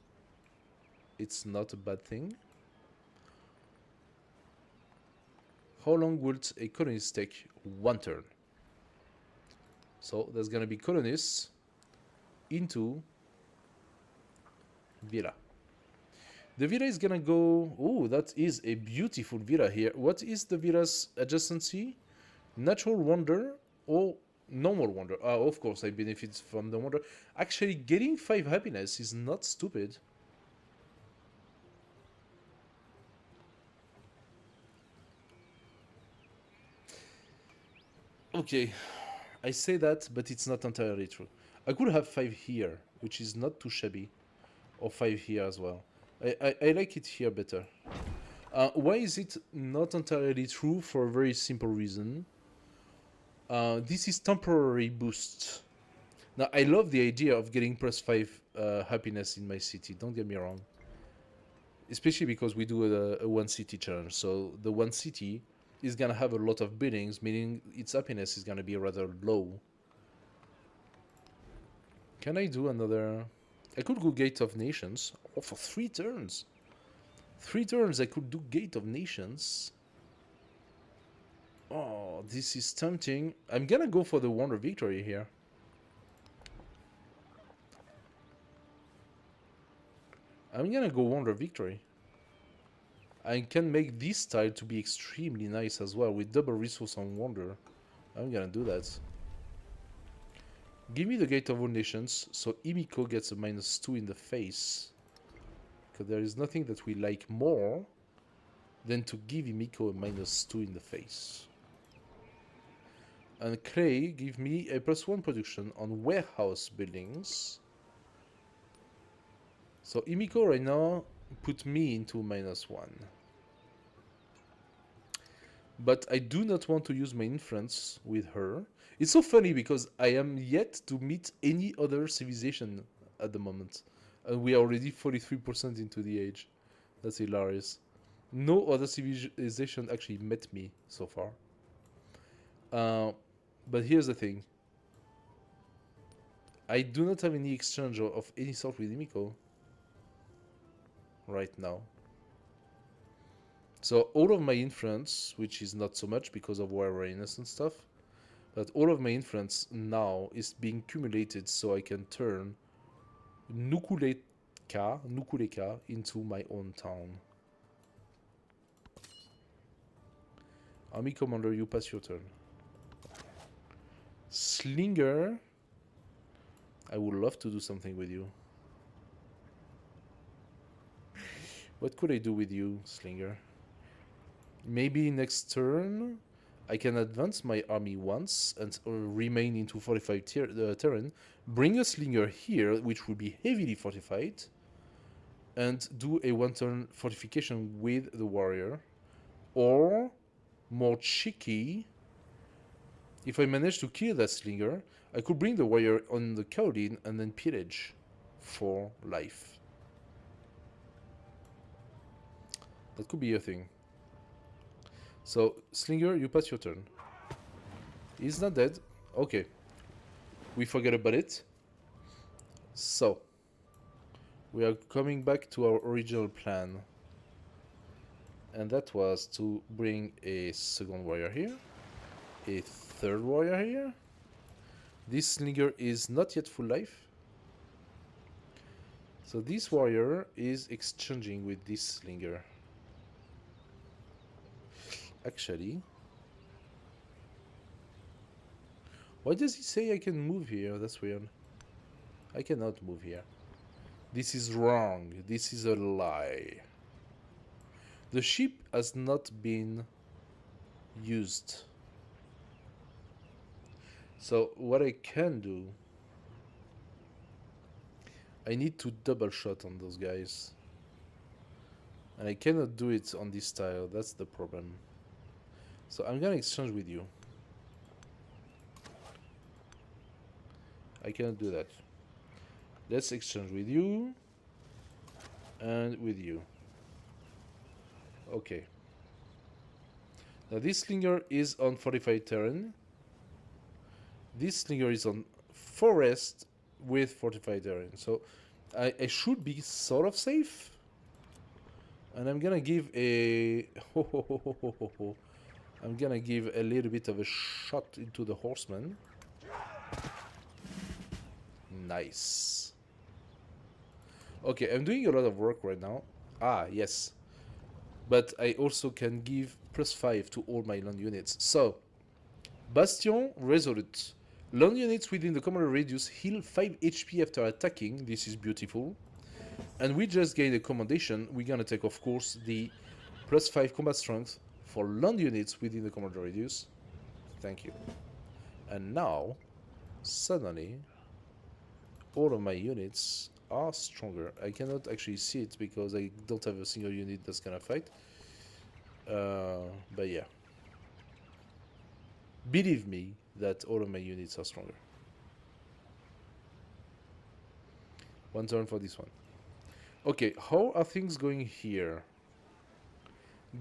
It's not a bad thing. How long would a colonist take? 1 turn. So there's gonna be colonists into villa. The villa is gonna go... Oh, that is a beautiful villa here. What is the villa's adjacency? Natural wonder or normal wonder? Of course, I benefit from the wonder. Actually, getting 5 happiness is not stupid. Okay, I say that, but it's not entirely true. I could have 5 here, which is not too shabby. Or 5 here as well. I like it here better. Why is it not entirely true? For a very simple reason. This is temporary boost. Now, I love the idea of getting plus 5 happiness in my city, don't get me wrong. Especially because we do a 1 city challenge, so the 1 city is gonna have a lot of buildings, meaning its happiness is gonna be rather low. Can I do another... I could go Gate of Nations. Oh, for 3 turns. 3 turns I could do Gate of Nations. Oh, this is tempting. I'm gonna go for the Wonder Victory here. I'm gonna go Wonder Victory. I can make this tile to be extremely nice as well, with double resource on Wonder. I'm gonna do that. Give me the Gate of All Nations, so Imiko gets a -2 in the face. Because there is nothing that we like more than to give Imiko a -2 in the face. And Clay, give me a +1 production on warehouse buildings. So Imiko right now put me into -1. But I do not want to use my influence with her. It's so funny because I am yet to meet any other civilization at the moment. And we are already 43% into the age. That's hilarious. No other civilization actually met me so far. But here's the thing. I do not have any exchange of any sort with Imiko right now. So all of my influence, which is not so much because of war readiness and stuff, but all of my influence now is being accumulated so I can turn Nukuleka into my own town. Army Commander, you pass your turn. Slinger, I would love to do something with you. What could I do with you, Slinger? Maybe next turn I can advance my army once and remain into 45 terrain, bring a Slinger here, which will be heavily fortified, and do a 1-turn fortification with the warrior. Or, more cheeky, if I manage to kill that Slinger, I could bring the warrior on the Kaolin and then pillage for life. That could be a thing. So, Slinger, you pass your turn. He's not dead. Okay. We forget about it. So, we are coming back to our original plan. And that was to bring a second warrior here. a third warrior here. This slinger is not yet full life. So this warrior is exchanging with this slinger. Actually, why does he say I can move here? That's weird. I cannot move here. This is wrong. This is a lie. The ship has not been used. So what I can do, I need to double shot on those guys. And I cannot do it on this tile. That's the problem. So I'm gonna exchange with you. I cannot do that. Let's exchange with you. And with you. Okay. Now this slinger is on fortified terrain. This slinger is on forest with fortified terrain. So I should be sort of safe. And I'm gonna give a... I'm gonna give a little bit of a shot into the horseman. Nice. Okay, I'm doing a lot of work right now. Ah, yes. But I also can give +5 to all my land units. So, Bastion Resolute. Land units within the commander radius heal 5 HP after attacking. This is beautiful. And we just gained a commendation. We're gonna take, of course, the +5 combat strength for land units within the commander radius. Thank you. And now, suddenly, all of my units are stronger. I cannot actually see it because I don't have a single unit that's gonna fight. But yeah. Believe me that all of my units are stronger. One turn for this one. Okay, how are things going here?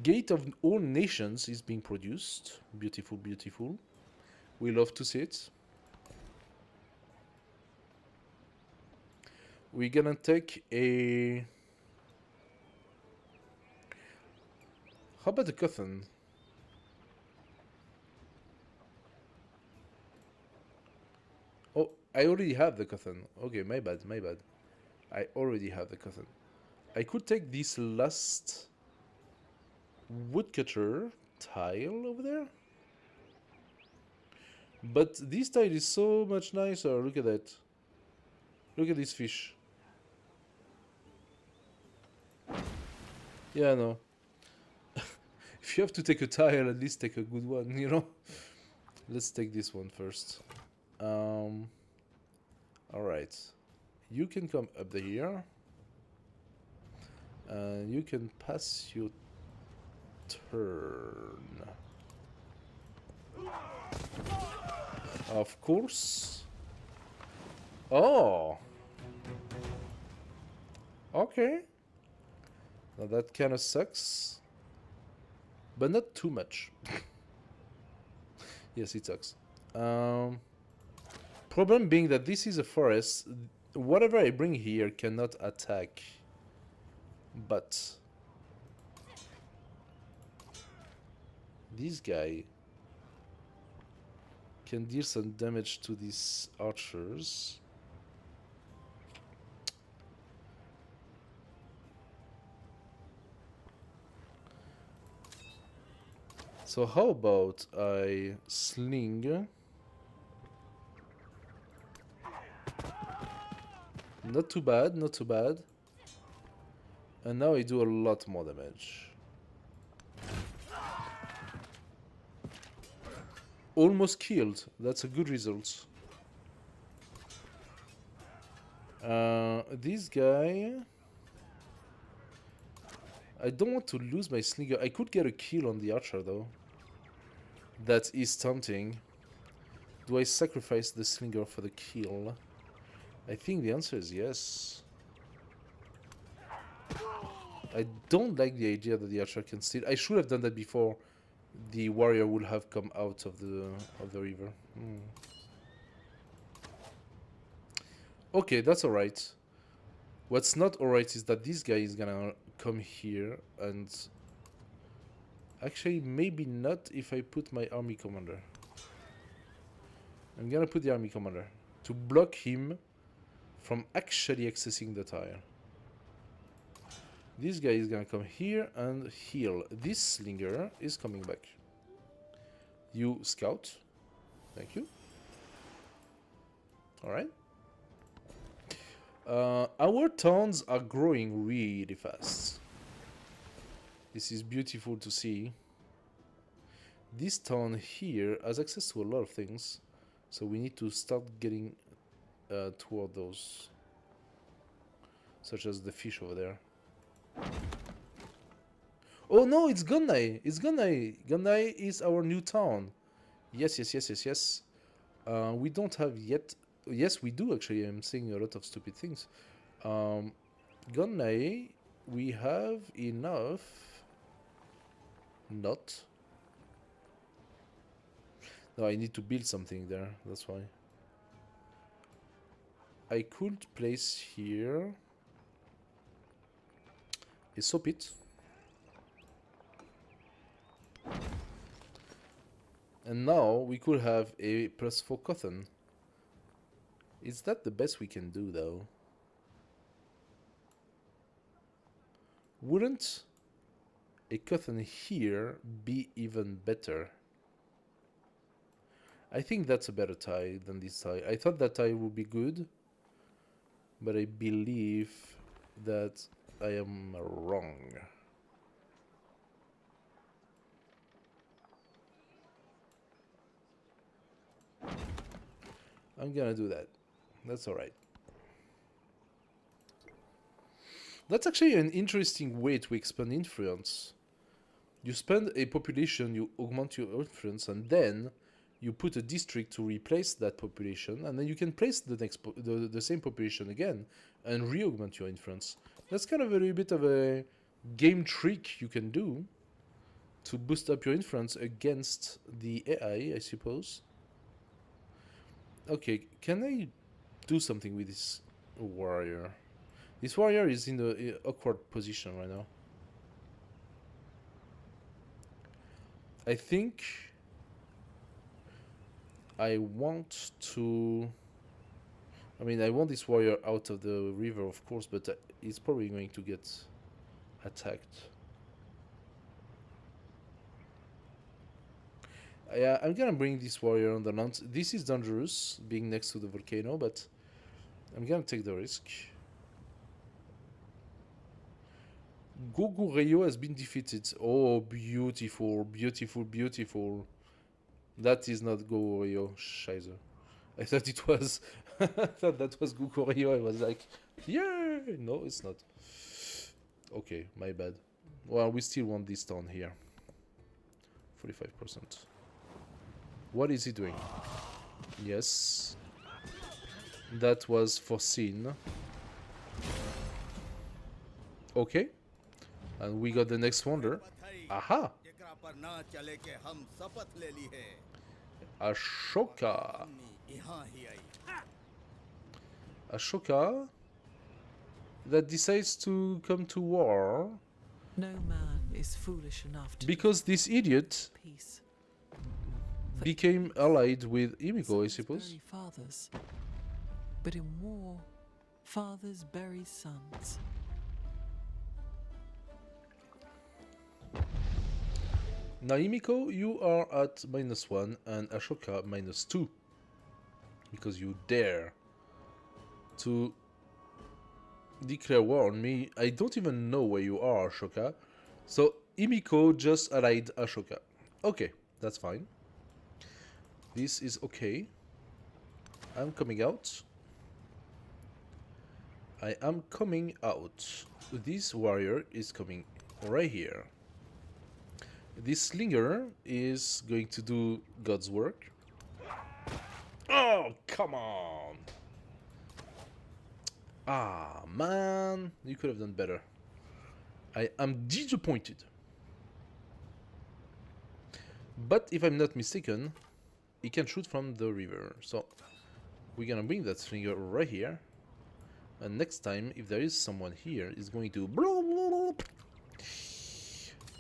Gate of all nations is being produced. Beautiful, beautiful. We love to see it. We're gonna take a... How about the Cotton? Oh, I already have the Cotton. Okay, my bad, my bad. I already have the Cotton. I could take this last woodcutter tile over there. But this tile is so much nicer. Look at that. Look at this fish. Yeah, no. If you have to take a tile, at least take a good one, you know? Let's take this one first. Alright. You can come up here. And you can pass your turn. Of course. Oh. Okay. Now that kind of sucks. But not too much. Yes, it sucks. Problem being that this is a forest. Whatever I bring here cannot attack. But this guy can deal some damage to these archers. So how about I sling? Not too bad, not too bad. And now I do a lot more damage. Almost killed. That's a good result. This guy... I don't want to lose my slinger. I could get a kill on the archer though. That is tempting. Do I sacrifice the slinger for the kill? I think the answer is yes. I don't like the idea that the archer can steal. I should have done that before the warrior would have come out of the river. Okay, that's alright. What's not alright is that this guy is gonna come here and... Actually, maybe not if I put my army commander. I'm gonna put the army commander to block him from actually accessing the tire. This guy is gonna come here and heal. This slinger is coming back. You scout. Thank you. Alright. Our towns are growing really fast. This is beautiful to see. This town here has access to a lot of things, so we need to start getting toward those, such as the fish over there. Oh no, it's Gunai! It's Gunai! Gunai is our new town. Yes, yes, yes, yes, yes. We don't have yet... Yes, we do actually. I'm saying a lot of stupid things. Gunai, we have enough... Not. No, I need to build something there. That's why. I could place here a saw pit. And now we could have a press for cotton. Is that the best we can do though? Wouldn't a cotton here be even better? I think that's a better tie than this tie. I thought that tie would be good, but I believe that I am wrong. I'm gonna do that. That's alright. That's actually an interesting way to expand influence. You spend a population, you augment your influence, and then you put a district to replace that population, and then you can place the next the same population again and re-augment your influence. That's kind of a little bit of a game trick you can do to boost up your influence against the AI, I suppose. Okay, can I do something with this warrior? This warrior is in the awkward position right now. I think I want to... I mean, I want this warrior out of the river, of course, but he's probably going to get attacked. Yeah, I'm gonna bring this warrior on the land. This is dangerous, being next to the volcano, but I'm gonna take the risk. Goguryeo has been defeated. Oh, beautiful, beautiful, beautiful. That is not Goguryeo. Scheiße. I thought it was. I thought that was Goguryeo. I was like, yeah, no, it's not. Okay, my bad. Well, we still want this town here. 45%. What is he doing? Yes. That was foreseen. Okay. And we got the next wonder. Aha! Ashoka. Ashoka that decides to come to war. No man is foolish enough to because this idiot peace. became allied with Himiko, I suppose. Bury fathers, but in war, fathers bury sons. Now, Himiko, you are at -1 and Ashoka -2. Because you dare to declare war on me. I don't even know where you are, Ashoka. So, Himiko just allied Ashoka. Okay, that's fine. This is okay. I'm coming out. I am coming out. This warrior is coming right here. This slinger is going to do God's work. Oh, come on! Ah, man, you could have done better. I am disappointed. But if I'm not mistaken, he can shoot from the river. So we're gonna bring that slinger right here. And next time, if there is someone here, is going to...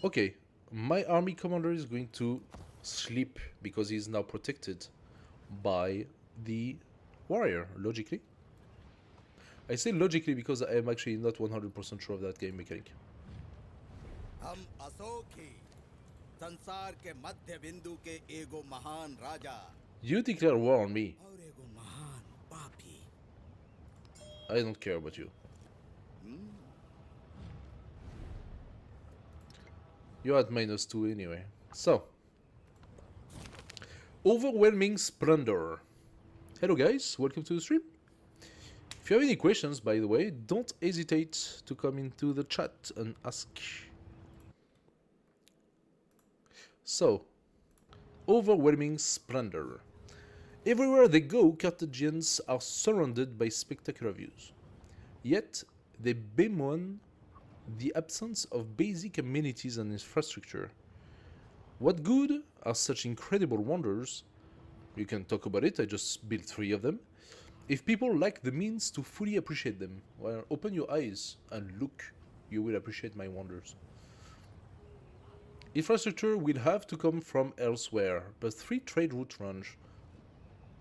Okay, my army commander is going to sleep because he is now protected by the warrior, logically. I say logically because I am actually not 100% sure of that game mechanic. हम अशोक ही संसार के मध्य बिंदु के एगो महान राजा You declare war on me. और एगो महान पापी I don't care about you. You're at -2 anyway. So, overwhelming splendor. Hello guys, welcome to the stream. If you have any questions, by the way, don't hesitate to come into the chat and ask. So, overwhelming splendor. Everywhere they go, Carthaginians are surrounded by spectacular views. Yet, they bemoan the absence of basic amenities and infrastructure. What good are such incredible wonders? You can talk about it, I just built 3 of them. If people lack the means to fully appreciate them, well, open your eyes and look, you will appreciate my wonders. Infrastructure will have to come from elsewhere, but 3 trade routes range.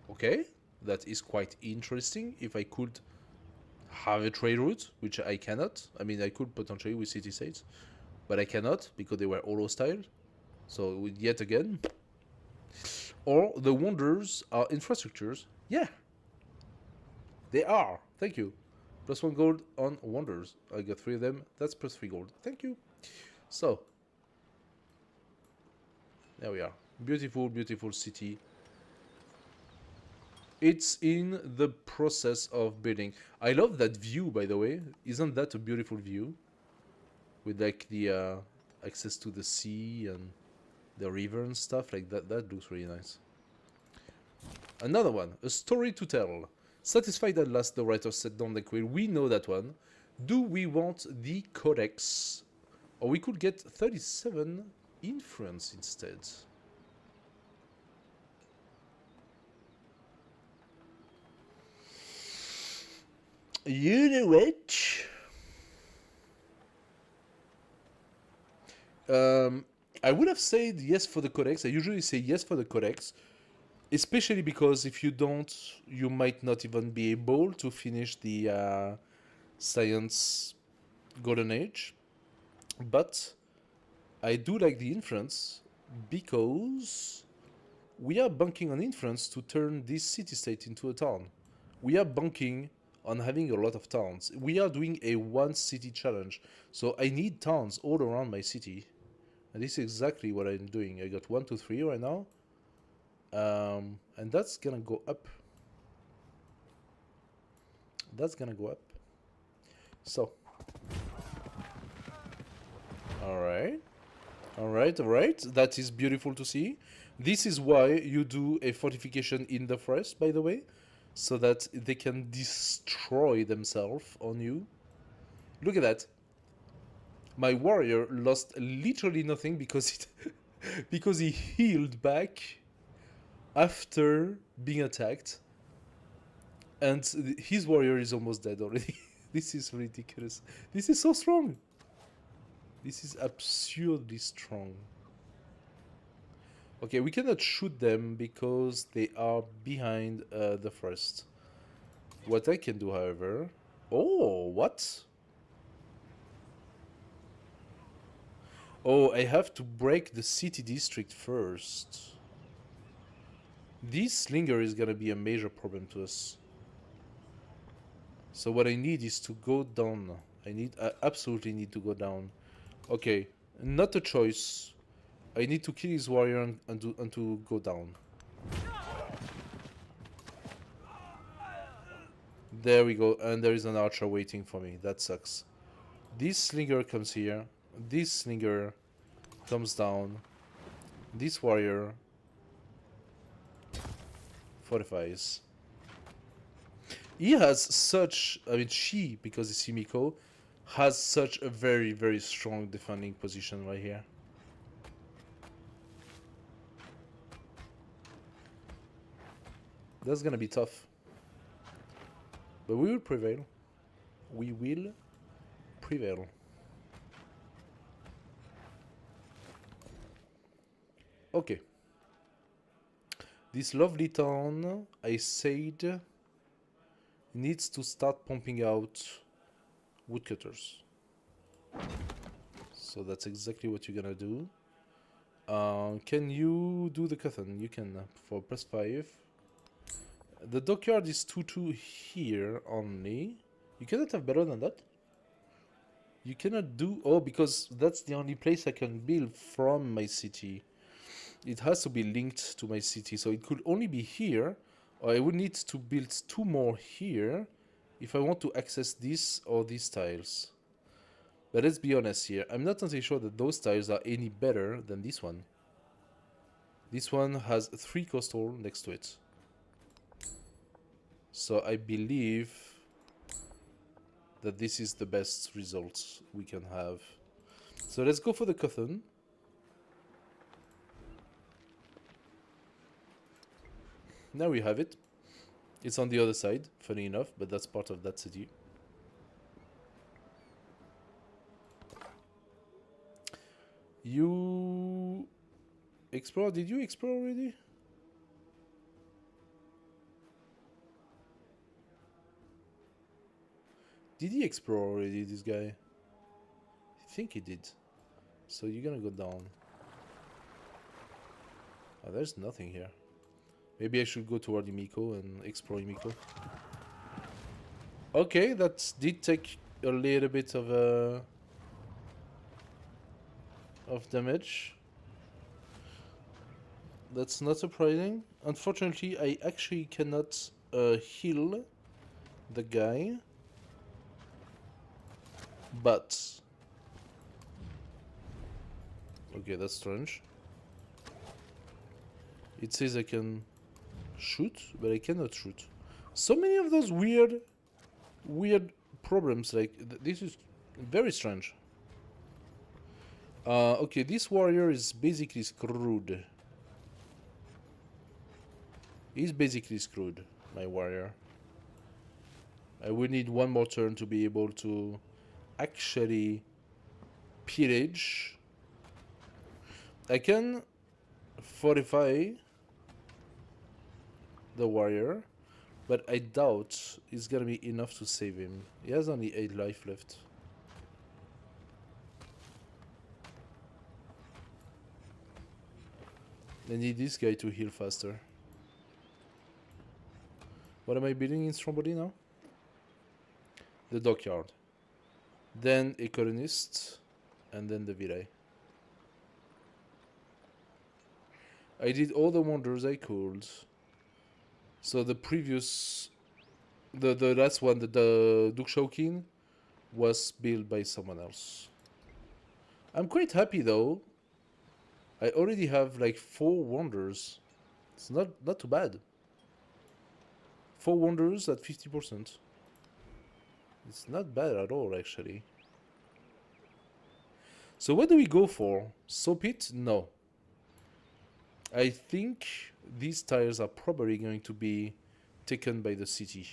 Okay, that is quite interesting. If I could have a trade route, which I cannot. I mean, I could potentially with city-states, but I cannot because they were all hostile. So, yet again. Or the wonders are infrastructures. Yeah, they are. Thank you. +1 gold on wonders. I got 3 of them. That's +3 gold. Thank you. So, there we are. Beautiful, beautiful city. It's in the process of building. I love that view, by the way. Isn't that a beautiful view? With like the access to the sea and the river and stuff like that. That looks really nice. Another one. A story to tell. Satisfied at last, the writer set down the quill. We know that one. Do we want the codex? Or we could get 37 influence instead. You know which. I would have said yes for the codex. I usually say yes for the codex, especially because if you don't, you might not even be able to finish the science golden age. But I do like the inference because we are banking on inference to turn this city-state into a town. We are banking on having a lot of towns. We are doing a 1 city challenge, so I need towns all around my city. And this is exactly what I'm doing. I got 1, 2, 3 right now. And that's gonna go up. That's gonna go up. So. Alright. Alright, alright. That is beautiful to see. This is why you do a fortification in the forest, by the way. So that they can destroy themselves on you. Look at that. My warrior lost literally nothing because it because he healed back after being attacked. And his warrior is almost dead already. This is ridiculous. This is so strong. This is absurdly strong. Okay, we cannot shoot them because they are behind the forest. What I can do, however... Oh, what? Oh, I have to break the city district first. This slinger is gonna be a major problem to us. So what I need is to go down. I absolutely need to go down. Okay, not a choice. I need to kill his warrior and to go down. There we go, and there is an archer waiting for me. That sucks. This slinger comes here. This slinger comes down. This warrior fortifies. He has such... I mean, she, because it's Himiko, has such a very, very strong defending position right here. That's gonna be tough. But we will prevail. We will prevail. Okay. This lovely town, I said, needs to start pumping out woodcutters. So that's exactly what you're gonna do. Can you do the cotton? You can for press 5. The dockyard is 2-2 here only. You cannot have better than that. You cannot do... Oh, because that's the only place I can build from my city. It has to be linked to my city. So it could only be here. Or I would need to build 2 more here if I want to access this or these tiles. But let's be honest here. I'm not entirely sure that those tiles are any better than this one. This one has 3 coastal next to it. So I believe that this is the best result we can have. So let's go for the cotton. Now we have it. It's on the other side, funny enough, but that's part of that city. You explore? Did you explore already? Did he explore already, this guy? I think he did. So you're gonna go down. Oh, there's nothing here. Maybe I should go toward Imiko and explore Imiko. Okay, that did take a little bit of damage. That's not surprising. Unfortunately, I actually cannot heal the guy. But... Okay, that's strange. It says I can shoot, but I cannot shoot. So many of those weird problems, like, this is very strange. Okay, this warrior is basically screwed. He's basically screwed, my warrior. I would need one more turn to be able to actually pillage. I can fortify the warrior, but I doubt it's gonna be enough to save him. He has only 8 life left. I need this guy to heal faster. What am I building in Stromboli now? The dockyard. Then a colonist, and then the villa. I did all the wonders I could. So the previous... The last one, the Duke Shaukin, was built by someone else. I'm quite happy though. I already have like 4 wonders. It's not too bad. 4 wonders at 50%. It's not bad at all, actually. So what do we go for? Soap it? No. I think these tiles are probably going to be taken by the city.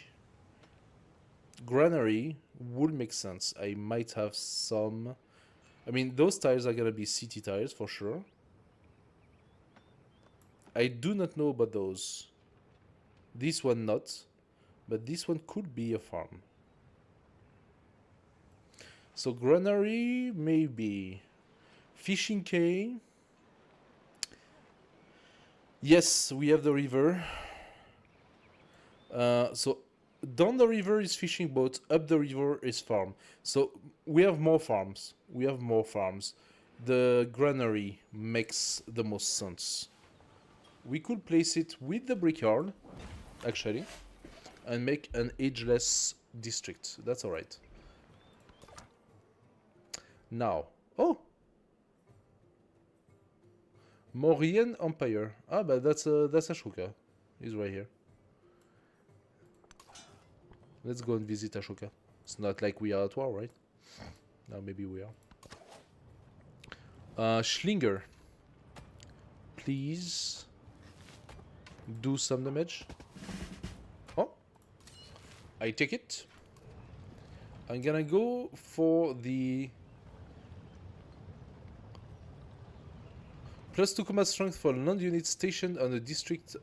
Granary would make sense. I might have some... I mean, those tiles are going to be city tiles for sure. I do not know about those. This one not. But this one could be a farm. So granary, maybe. Fishing quay. Yes, we have the river. So down the river is fishing boat, up the river is farm. So we have more farms. The granary makes the most sense. We could place it with the brickyard, actually, and make an ageless district. That's alright. Now, oh, Mauryan Empire. Ah, but that's Ashoka. He's right here. Let's go and visit Ashoka. It's not like we are at war, right? Now maybe we are. Schlinger, please do some damage. Oh, I take it. I'm gonna go for the +2 combat strength for land units stationed on a district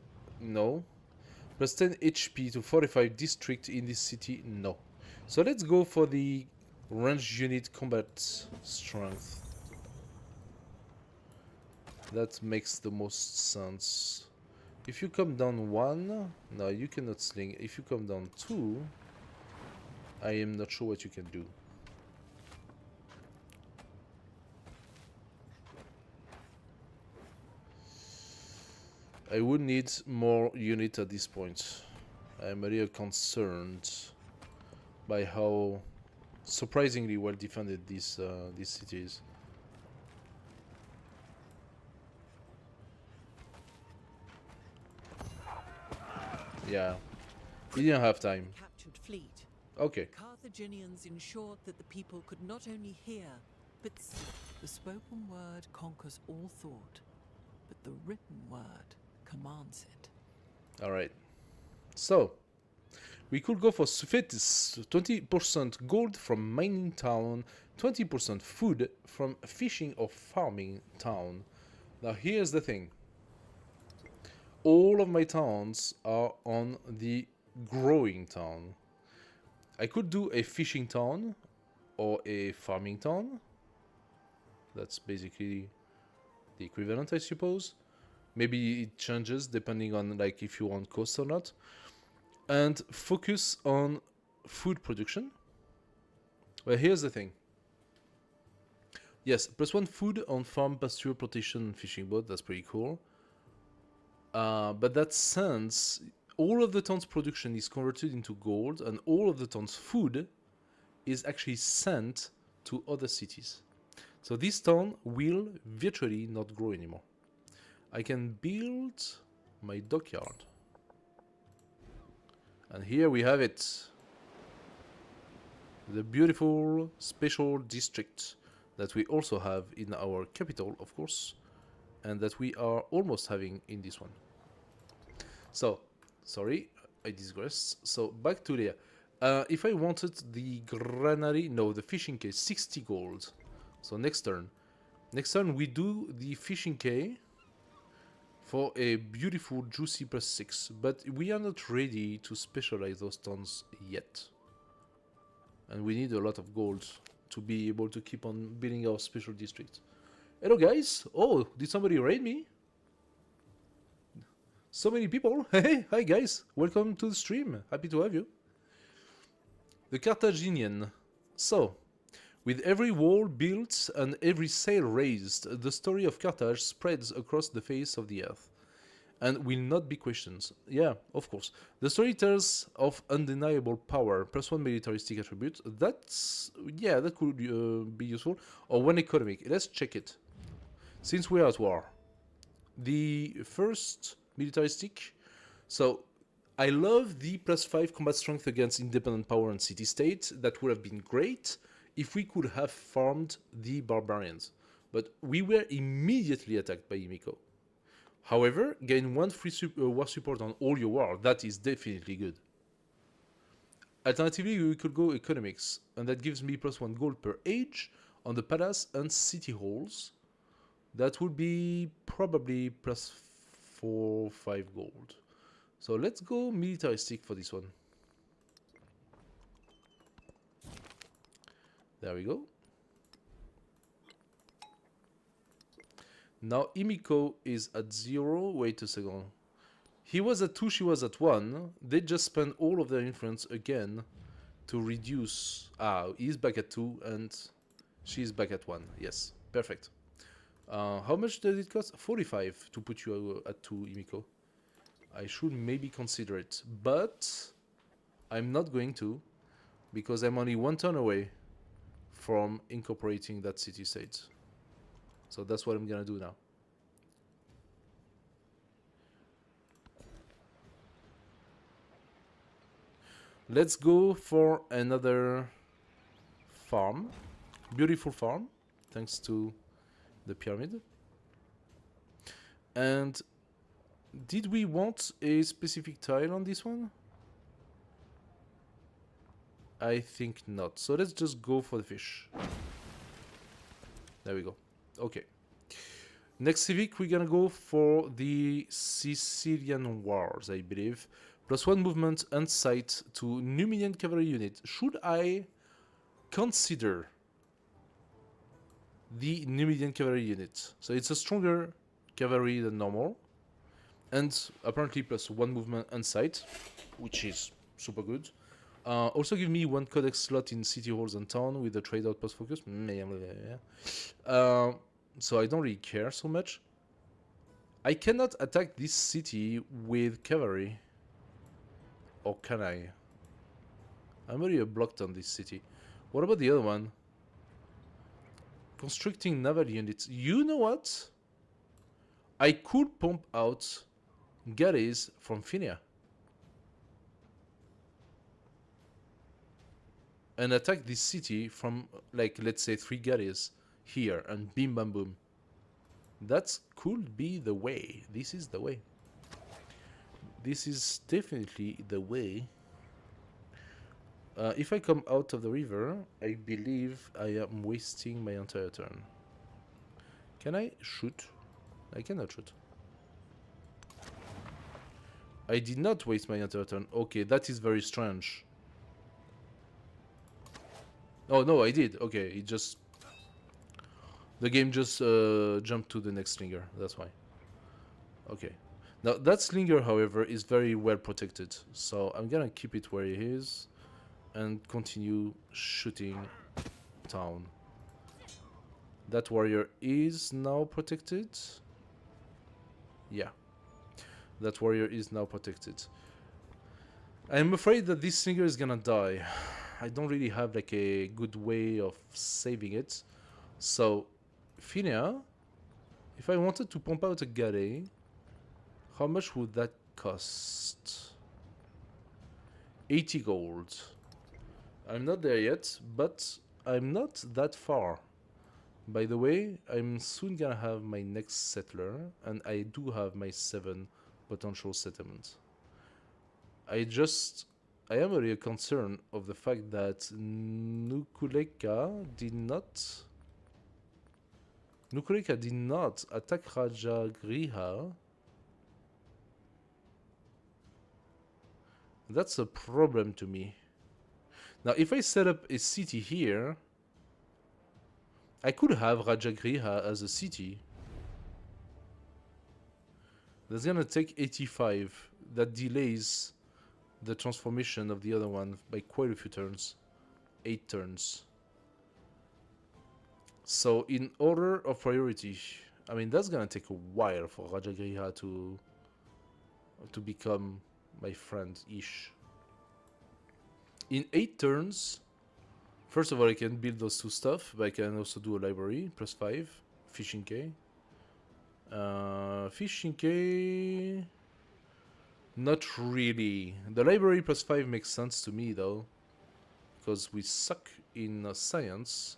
No. Plus 10 HP to 45 district in this city? No. So let's go for the ranged unit combat strength. That makes the most sense. If you come down 1, no, you cannot sling. If you come down 2, I am not sure what you can do. I would need more unit at this point. I'm a little concerned by how surprisingly well defended this city is. Yeah, we didn't have time. Captured fleet. Okay. The Carthaginians ensured that the people could not only hear, but see. The spoken word conquers all thought, but the written word commands it. Alright. So, we could go for Sufetis, 20% gold from mining town, 20% food from fishing or farming town. Now here's the thing. All of my towns are on the growing town. I could do a fishing town or a farming town. That's basically the equivalent, I suppose. Maybe it changes depending on like if you want coast or not. And focus on food production. Well, here's the thing. Yes, +1 food on farm, pasture, plantation, fishing boat. That's pretty cool. But that sends all of the town's production is converted into gold, and all of the town's food is actually sent to other cities. So this town will virtually not grow anymore. I can build my dockyard. And here we have it. The beautiful special district that we also have in our capital, of course, and that we are almost having in this one. So, sorry, I digressed. So, back to there. If I wanted the granary, no, the fishing cay, 60 gold. So, next turn. Next turn, we do the fishing cay for a beautiful juicy +6, but we are not ready to specialize those tons yet. And we need a lot of gold to be able to keep on building our special district. Hello guys! Oh, did somebody raid me? So many people! Hey, hi guys! Welcome to the stream, happy to have you. The Carthaginian. So, with every wall built and every sail raised, the story of Carthage spreads across the face of the earth, and will not be questioned. Yeah, of course. The story tells of undeniable power, +1 militaristic attribute. That's, yeah, that could be useful. Or 1 economic. Let's check it. Since we are at war, the first militaristic. So, I love the +5 combat strength against independent power and city-state. That would have been great if we could have farmed the barbarians. But we were immediately attacked by Himiko. However, gain 1 free war support on all your war. That is definitely good. Alternatively, we could go economics, and that gives me +1 gold per age on the palace and city halls. That would be probably +4, 5 gold. So let's go militaristic for this one. There we go. Now Himiko is at 0. Wait a second. He was at 2, she was at 1. They just spent all of their influence again to reduce. Ah, he's back at 2 and she's back at 1. Yes, perfect. How much does it cost? 45 to put you at 2, Himiko. I should maybe consider it, but I'm not going to, because I'm only 1 turn away from incorporating that city-state. So that's what I'm gonna do now. Let's go for another farm. Beautiful farm, thanks to the pyramid. And did we want a specific tile on this one? I think not. So let's just go for the fish. There we go. Okay. Next civic, we're gonna go for the Sicilian Wars, I believe. +1 movement and sight to Numidian cavalry unit. Should I consider the Numidian cavalry unit? So it's a stronger cavalry than normal, and apparently +1 movement and sight, which is super good. Also give me 1 codex slot in city halls and town with the trade outpost focus. So I don't really care so much. I cannot attack this city with cavalry. Or can I? I'm already blocked on this city. What about the other one? Constricting naval units. You know what? I could pump out galleys from Finia and attack this city from, like, let's say 3 galleys here, and bim bam boom. That could be the way. This is the way. This is definitely the way. If I come out of the river, I believe I am wasting my entire turn. Can I shoot? I cannot shoot. I did not waste my entire turn. Okay, that is very strange. Oh no, I did. Okay, it just... the game just jumped to the next slinger. That's why. Okay. Now, that slinger, however, is very well protected. So I'm gonna keep it where it is and continue shooting town. That warrior is now protected. Yeah. That warrior is now protected. I'm afraid that this slinger is gonna die. I don't really have like a good way of saving it. So, Finia, if I wanted to pump out a galley, how much would that cost? 80 gold. I'm not there yet, but I'm not that far. By the way, I'm soon gonna have my next settler, and I do have my 7 potential settlements. I am really concerned of the fact that Nukuleka did not attack Rajagriha. That's a problem to me. Now, if I set up a city here, I could have Rajagriha as a city. That's gonna take 85. That delays the transformation of the other one by quite a few turns. 8 turns. So, in order of priority, I mean, that's gonna take a while for Rajagriha to become my friend-ish. In 8 turns, first of all, I can build those 2 stuff, but I can also do a library, +5, fishing K. Fishing K... not really. The library +5 makes sense to me, though, because we suck in science.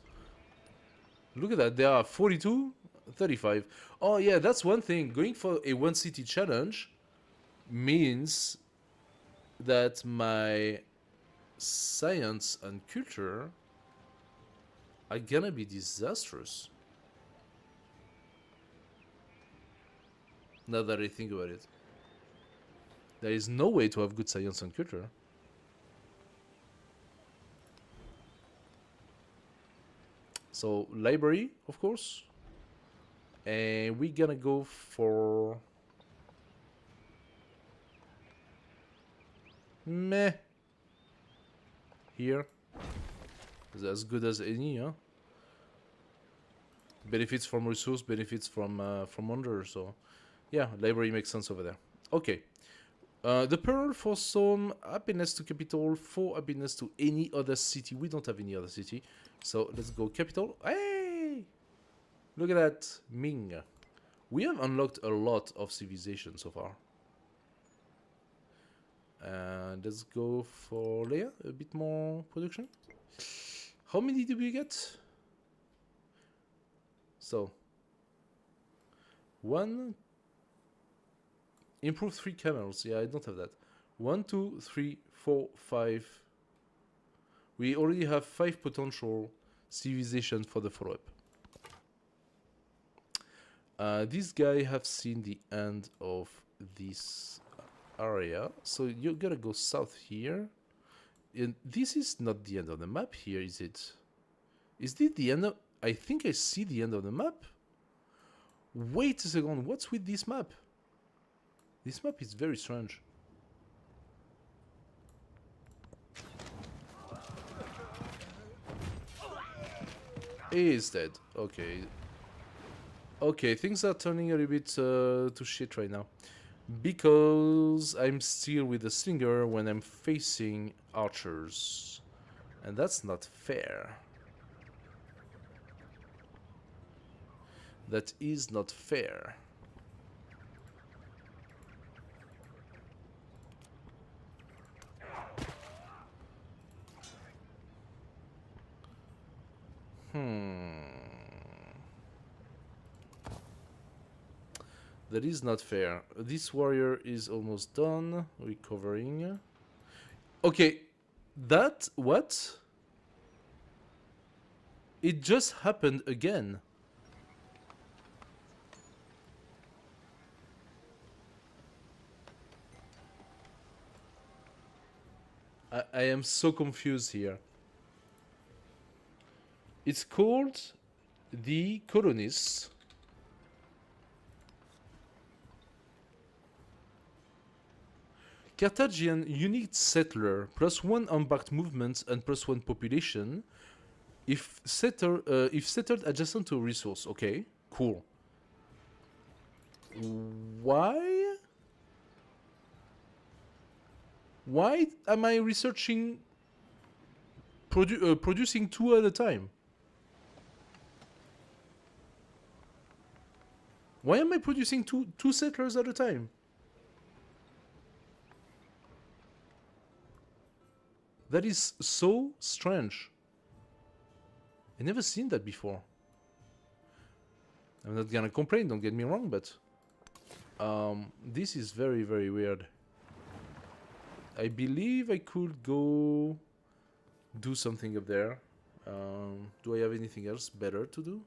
Look at that, there are 42, 35. Oh yeah, that's one thing. Going for a 1 city challenge means that my science and culture are gonna be disastrous. Now that I think about it. There is no way to have good science and culture. So, library, of course. And we're gonna go for... meh. Here. Is as good as any, huh? Benefits from resource, benefits from under, so... yeah, library makes sense over there. Okay. The pearl for some happiness to capital, 4 happiness to any other city. We don't have any other city. So let's go capital. Hey! Look at that. Ming. We have unlocked a lot of civilization so far. And let's go for Leia. A bit more production. How many did we get? So. 1. Improve 3 camels. Yeah, I don't have that. 1, 2, 3, 4, 5. We already have 5 potential civilizations for the follow-up. This guy have seen the end of this area, so you gotta go south here. And this is not the end of the map here, is it? Is this the end of... I think I see the end of the map. Wait a second, what's with this map? This map is very strange. He is dead. Okay. Okay, things are turning a little bit to shit right now. Because I'm still with the slinger when I'm facing archers. And that's not fair. That is not fair. That is not fair. This warrior is almost done. Recovering. Okay. That... what? It just happened again. I am so confused here. It's called the colonists. Carthaginian unique settler, +1 embarked movement and +1 population. If settled adjacent to a resource. Okay, cool. Why? Why am I researching producing 2 at a time? Why am I producing two settlers at a time? That is so strange. I never seen that before. I'm not gonna complain, don't get me wrong, but this is very, very weird. I believe I could go do something up there. Do I have anything else better to do?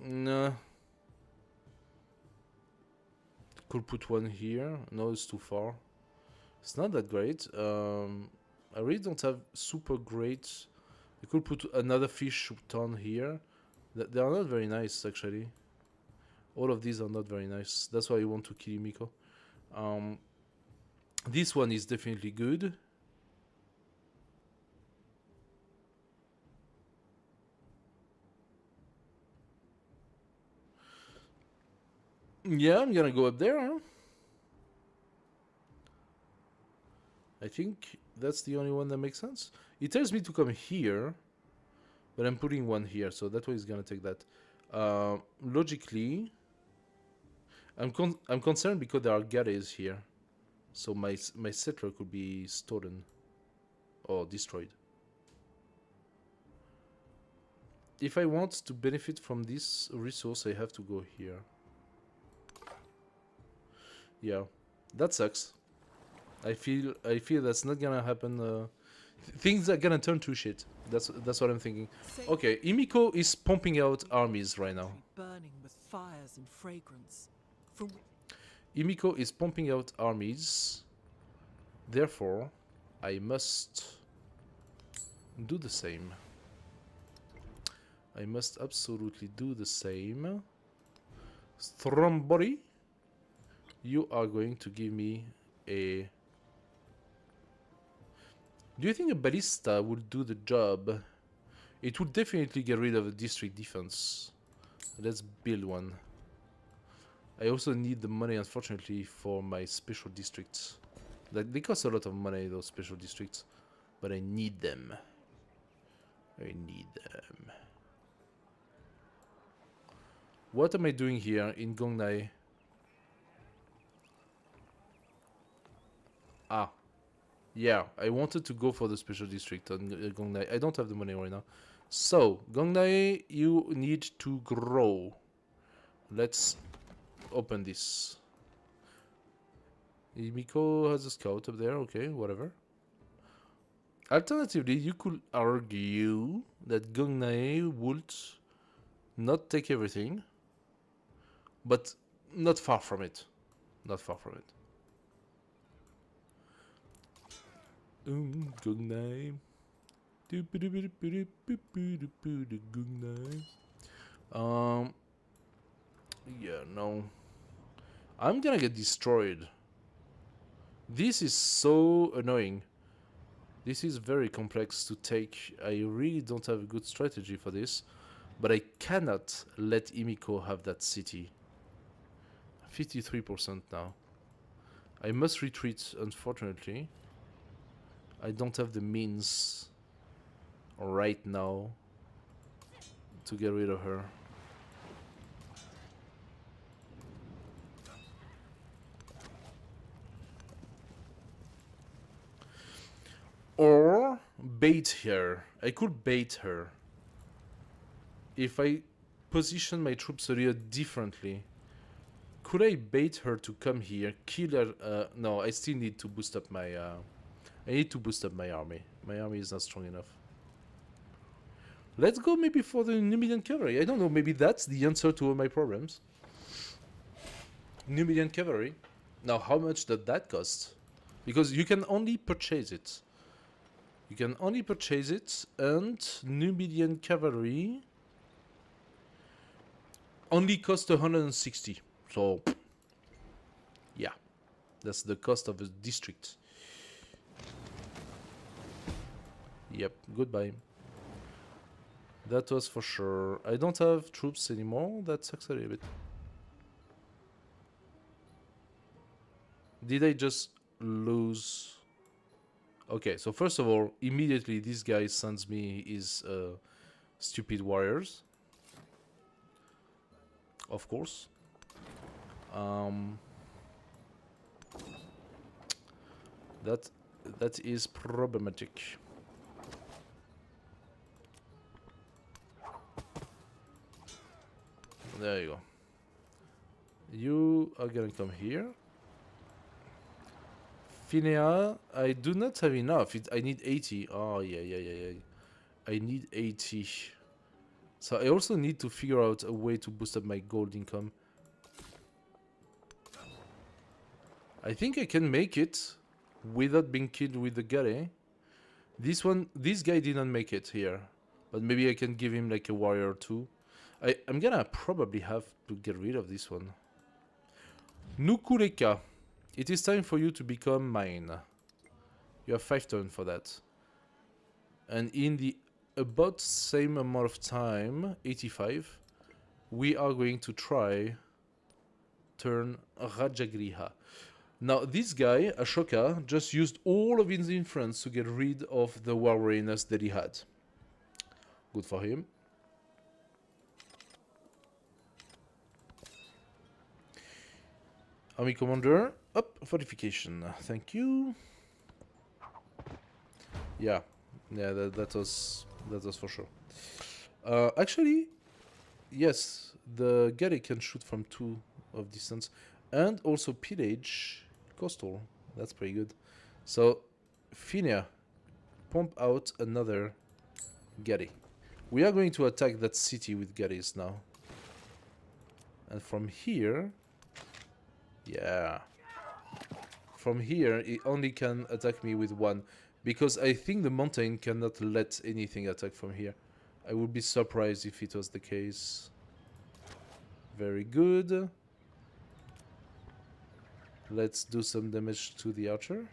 No. Could put one here. No, it's too far. It's not that great. I really don't have super great... I could put another fish ton here. They are not very nice, actually. All of these are not very nice. That's why I want to kill Miko. This one is definitely good. Yeah, I'm gonna go up there, huh? I think that's the only one that makes sense. It tells me to come here, but I'm putting one here, so that way it's gonna take that. Logically, I'm concerned because there are galleys here, so my settler could be stolen or destroyed. If I want to benefit from this resource, I have to go here. Yeah, that sucks. I feel that's not gonna happen. Things are gonna turn to shit. That's what I'm thinking. Okay, Imiko is pumping out armies right now. Burning with fires and fragrance. From Imiko is pumping out armies. Therefore, I must do the same. I must absolutely do the same. Stromboli, you are going to give me a... Do you think a ballista would do the job? It would definitely get rid of the district defense. Let's build one. I also need the money, unfortunately, for my special districts. They cost a lot of money, those special districts. But I need them. I need them. What am I doing here in Gongnai? Ah. Yeah, I wanted to go for the special district on Gongnai. I don't have the money right now. So, Gongnai, you need to grow. Let's open this. Miko has a scout up there. Okay, whatever. Alternatively, you could argue that Gongnae would not take everything, but not far from it. Not far from it. Gongnae. Um, yeah, no. I'm gonna get destroyed. This is so annoying. This is very complex to take. I really don't have a good strategy for this. But I cannot let Imiko have that city. 53% now. I must retreat, unfortunately. I don't have the means right now to get rid of her. Or bait her. I could bait her. If I position my troops a little differently, could I bait her to come here, kill her? No, I still need to boost up my... I need to boost up my army. My army is not strong enough. Let's go maybe for the Numidian cavalry. I don't know, maybe that's the answer to all my problems. Numidian cavalry. Now, how much does that cost? Because you can only purchase it. You can only purchase it, and Numidian cavalry only cost 160. So, yeah, that's the cost of a district. Yep, goodbye. That was for sure. I don't have troops anymore. That sucks a little bit. Did I just lose? Okay, so first of all, immediately this guy sends me his stupid warriors. Of course. That is problematic. There you go. You are gonna come here. Finea, I do not have enough. I need 80. Oh, yeah. I need 80. So I also need to figure out a way to boost up my gold income. I think I can make it without being killed with the galley. This guy didn't make it here. But maybe I can give him like a warrior or two. I'm gonna probably have to get rid of this one. Nukuleka. It is time for you to become mine. You have 5 turns for that. And in the about same amount of time, 85, we are going to try turn Rajagriha. Now this guy, Ashoka, just used all of his influence to get rid of the war weariness that he had. Good for him. Army commander, up, fortification. Thank you. Yeah, that was for sure. Actually, yes, the galley can shoot from 2 of distance, and also pillage coastal. That's pretty good. So, Finia, pump out another galley. We are going to attack that city with galleys now. And from here, yeah. From here, it only can attack me with 1. Because I think the mountain cannot let anything attack from here. I would be surprised if it was the case. Very good. Let's do some damage to the archer.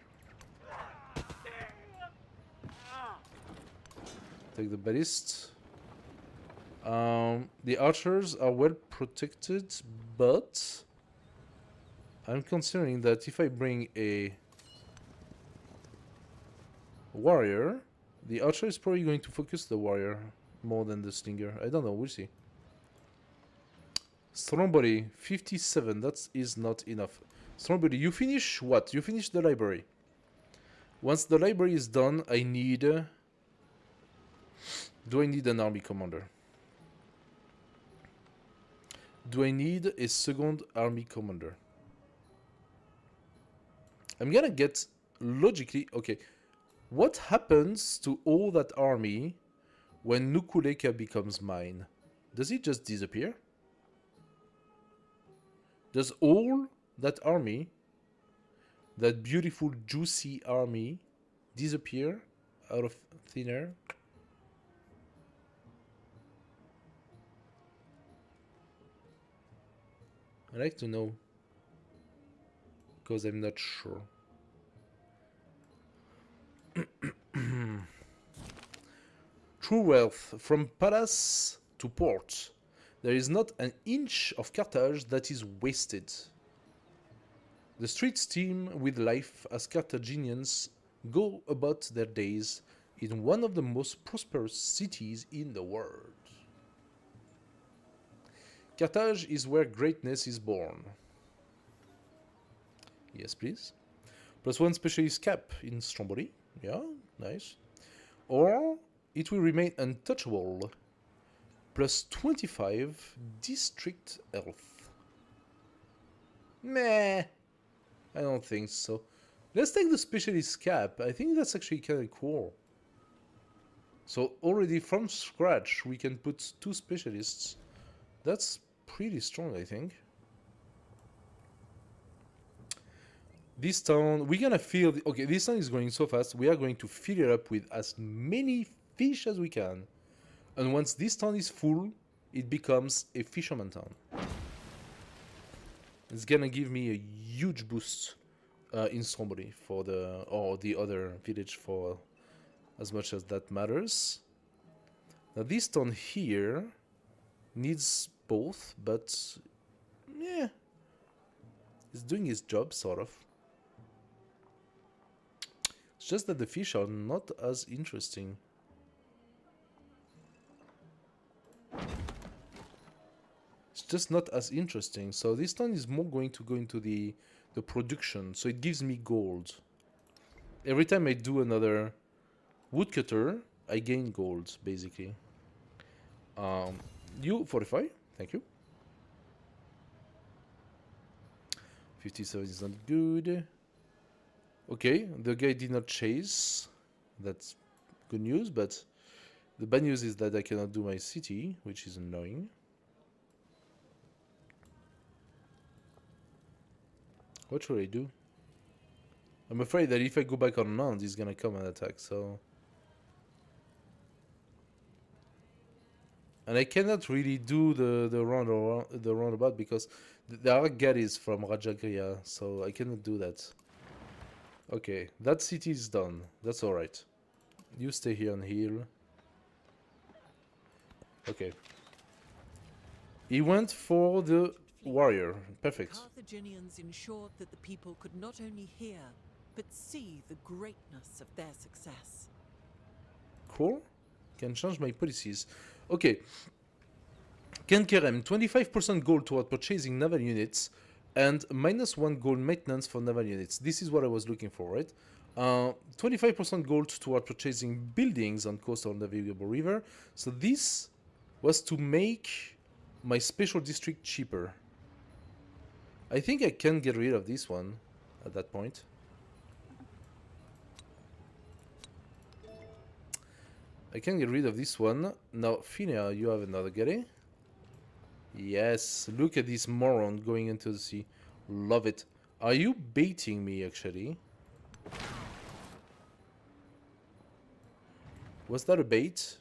Take the ballist. The archers are well protected, but I'm considering that if I bring a warrior, the archer is probably going to focus the warrior more than the slinger. I don't know, we'll see. Stromboli, 57, that is not enough. Stromboli, you finish what? You finish the library. Once the library is done, I need... do I need an army commander? Do I need a second army commander? I'm gonna get, logically, okay. What happens to all that army when Nukuleka becomes mine? Does it just disappear? Does all that army, that beautiful juicy army, disappear out of thin air? I'd like to know, because I'm not sure. True wealth, from palace to port, there is not an inch of Carthage that is wasted. The streets teem with life as Carthaginians go about their days in one of the most prosperous cities in the world. Carthage is where greatness is born. Yes, please. +1 specialist cap in Stromboli. Yeah, nice. Or it will remain untouchable. +25 district health. Meh. I don't think so. Let's take the specialist cap. I think that's actually kind of cool. So already from scratch we can put 2 specialists. That's pretty strong, I think. This town, we're gonna fill... Okay, this town is going so fast. We are going to fill it up with as many fish as we can. And once this town is full, it becomes a fisherman town. It's gonna give me a huge boost in Stromboli for the... or the other village for as much as that matters. Now this town here needs both, but... yeah. It's doing its job, sort of. It's just that the fish are not as interesting. It's just not as interesting. So this town is more going to go into the production. So it gives me gold. Every time I do another woodcutter, I gain gold, basically. You 45, thank you. 57 is not good. Okay, the guy did not chase. That's good news, but the bad news is that I cannot do my city, which is annoying. What should I do? I'm afraid that if I go back on land, he's gonna come and attack, so... And I cannot really do the roundabout because there are gaddies from Rajagriha, so I cannot do that. Okay, that city is done. That's alright. You stay here and heal. Okay. He went for the warrior. Perfect. Carthaginians ensured that the people could not only hear, but see the greatness of their success. Cool. Can change my policies. Okay. Ken Kerem, 25% gold toward purchasing naval units and -1 gold maintenance for naval units. This is what I was looking for, right? 25% gold toward purchasing buildings on coastal navigable river. So this was to make my special district cheaper. I think I can get rid of this one at that point. I can get rid of this one. Now, Finia, you have another galley. Yes, look at this moron going into the sea. Love it. Are you baiting me, actually? Was that a bait?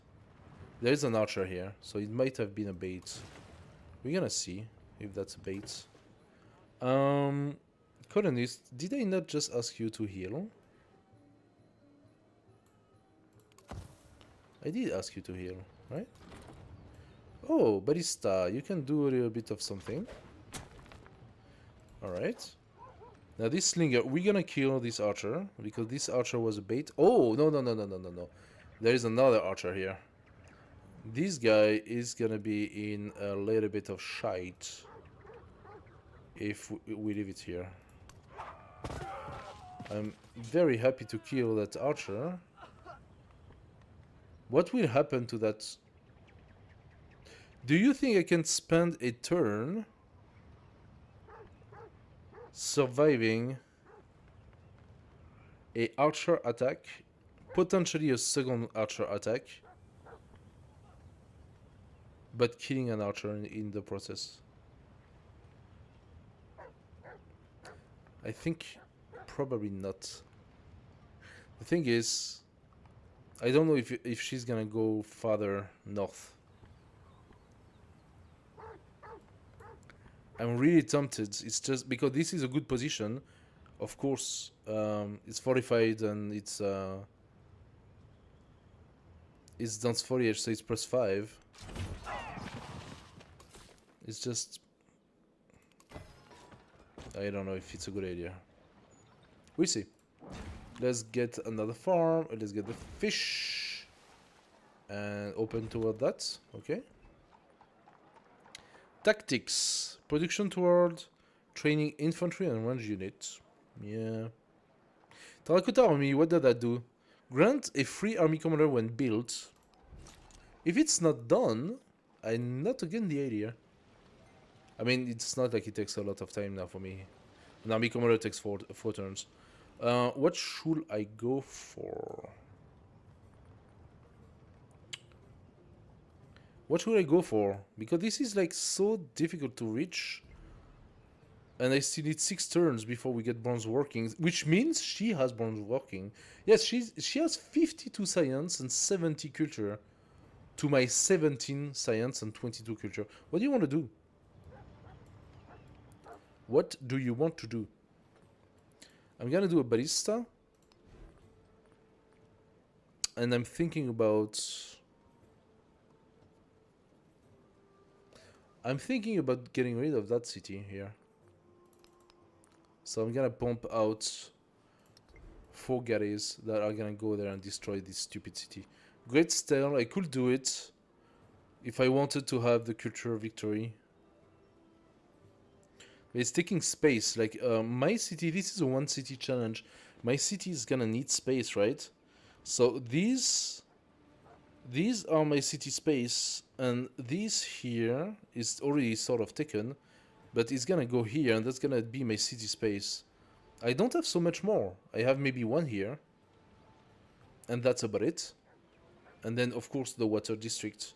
There is an archer here, so it might have been a bait. We're gonna see if that's a bait. Colonist, did I not just ask you to heal? I did ask you to heal, right? Oh, Barista, you can do a little bit of something. Alright. Now this slinger, we're gonna kill this archer, because this archer was a bait. Oh, no. There is another archer here. This guy is gonna be in a little bit of shite if we leave it here. I'm very happy to kill that archer. What will happen to that? Do you think I can spend a turn surviving a archer attack potentially a second archer attack, but killing an archer in the process. I think probably not. The thing is, I don't know if she's gonna go farther north. I'm really tempted. It's just because this is a good position. Of course, it's fortified and it's dense foliage, so it's +5. It's just, I don't know if it's a good idea. We see. Let's get another farm. Let's get the fish and open toward that. Okay. Tactics. Production toward training infantry and range units. Yeah. Terracotta Army, what did that do? Grant a free army commander when built. If it's not done, I'm not against the idea. I mean, it's not like it takes a lot of time now for me. An army commander takes four turns. What should I go for? What should I go for? Because this is like so difficult to reach. And I still need 6 turns before we get bronze working, which means she has bronze working. Yes, she has 52 science and 70 culture to my 17 science and 22 culture. What do you want to do? What do you want to do? I'm gonna do a ballista. And I'm thinking about... I'm thinking about getting rid of that city here. So I'm gonna pump out 4 galleys that are gonna go there and destroy this stupid city. Great Stele, I could do it if I wanted to have the culture victory. But it's taking space. Like my city, this is a 1 city challenge. My city is gonna need space, right? So these are my city space, and this here is already sort of taken. But it's gonna go here, and that's gonna be my city space. I don't have so much more. I have maybe 1 here. And that's about it. And then, of course, the water district.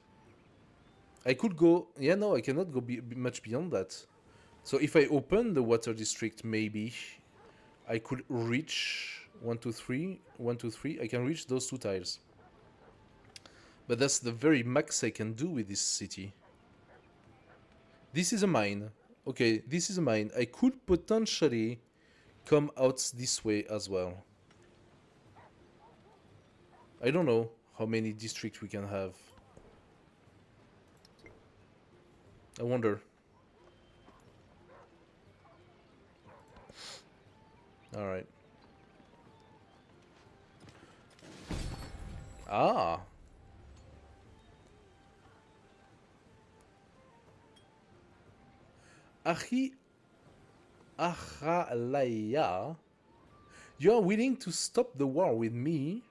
I could go... Yeah, no, I cannot go much beyond that. So if I open the water district, maybe I could reach 1, 2, 3. 1, 2, 3. I can reach those 2 tiles. But that's the very max I can do with this city. This is a mine. Okay, this is mine. I could potentially come out this way as well. I don't know how many districts we can have. I wonder. Alright. Ah! Achalaya, you are willing to stop the war with me?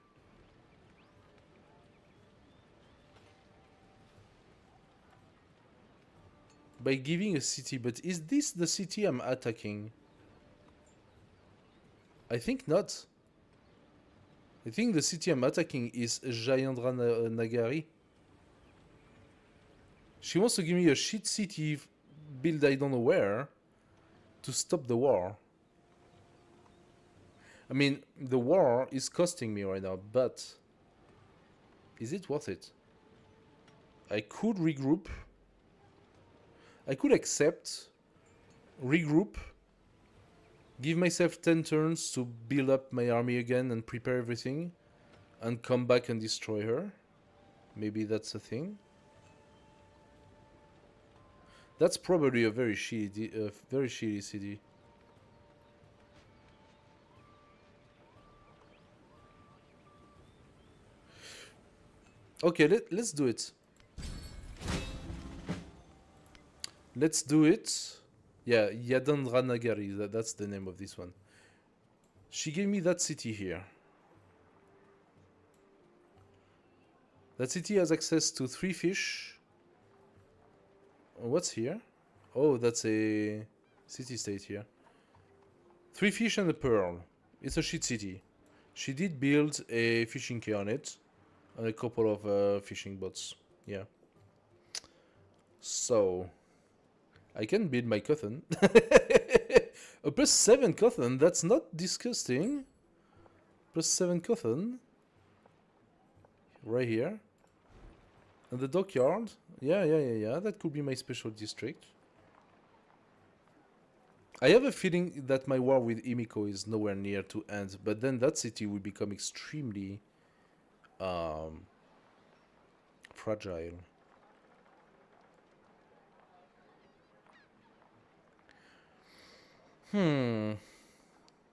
By giving a city, but is this the city I'm attacking? I think not. I think the city I'm attacking is Jayendra Nagari. She wants to give me a shit city build I don't know where to stop the war. I mean, the war is costing me right now, but is it worth it? I could regroup. I could accept, regroup, give myself 10 turns to build up my army again and prepare everything, and come back and destroy her. Maybe that's a thing. That's probably a very shitty city. Okay, let's do it. Let's do it. Yeah, Yadandra Nagari, that's the name of this one. She gave me that city here. That city has access to 3 fish. What's here? Oh, that's a city-state here. 3 fish and a pearl. It's a shit city. She did build a fishing quay on it, and a couple of fishing boats. Yeah. So I can build my cotton. A +7 cotton. That's not disgusting. +7 cotton. Right here. And the dockyard. Yeah. That could be my special district. I have a feeling that my war with Imiko is nowhere near to end, but then that city will become extremely fragile.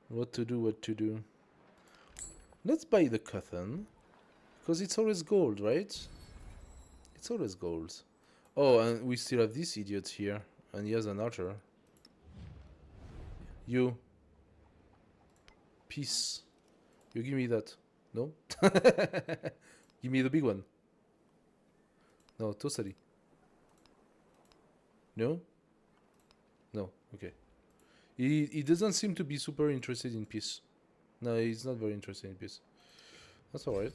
What to do? Let's buy the cotton, because it's always gold, right? It's always gold. Oh, and we still have this idiot here, and he has an archer. You. Peace. You give me that. No? Give me the big one. No, totally. No? No, okay. He doesn't seem to be super interested in peace. No, he's not very interested in peace. That's alright.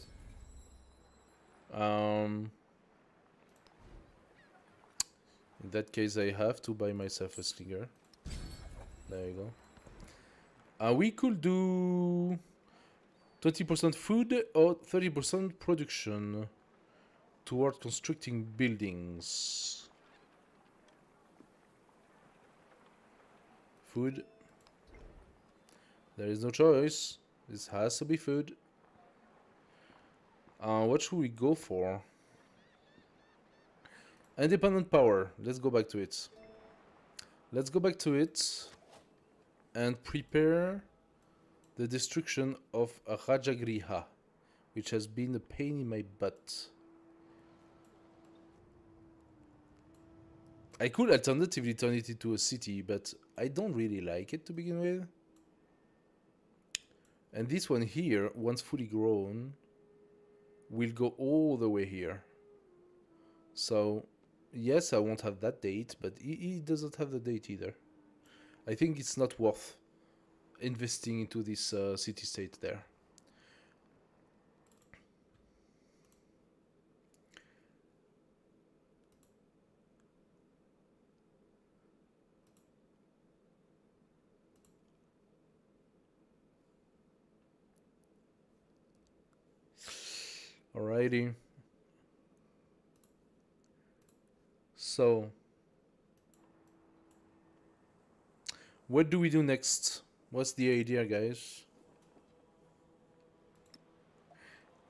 In that case, I have to buy myself a slinger. There you go. We could do 20% food or 30% production toward constructing buildings. Food. There is no choice. This has to be food. What should we go for? Independent power. Let's go back to it. Let's go back to it and prepare the destruction of Rajagriha, which has been a pain in my butt. I could alternatively turn it into a city, but I don't really like it to begin with. And this one here, once fully grown, will go all the way here. So, yes, I won't have that date, but he doesn't have the date either. I think it's not worth investing into this city-state there. Alrighty. So, what do we do next? What's the idea, guys?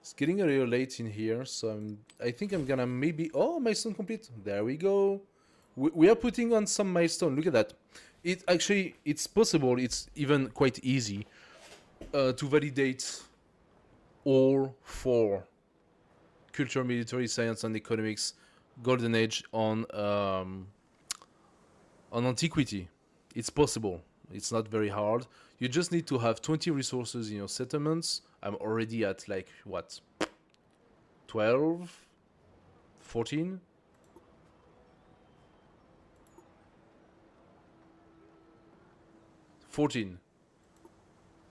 It's getting a little late in here, so I think I'm gonna maybe... Oh, milestone complete. There we go. We are putting on some milestone. Look at that. It's possible. It's even quite easy to validate all 4 culture, military, science, and economics golden age on antiquity. It's possible. It's not very hard. You just need to have 20 resources in your settlements. I'm already at like what, 12, 14.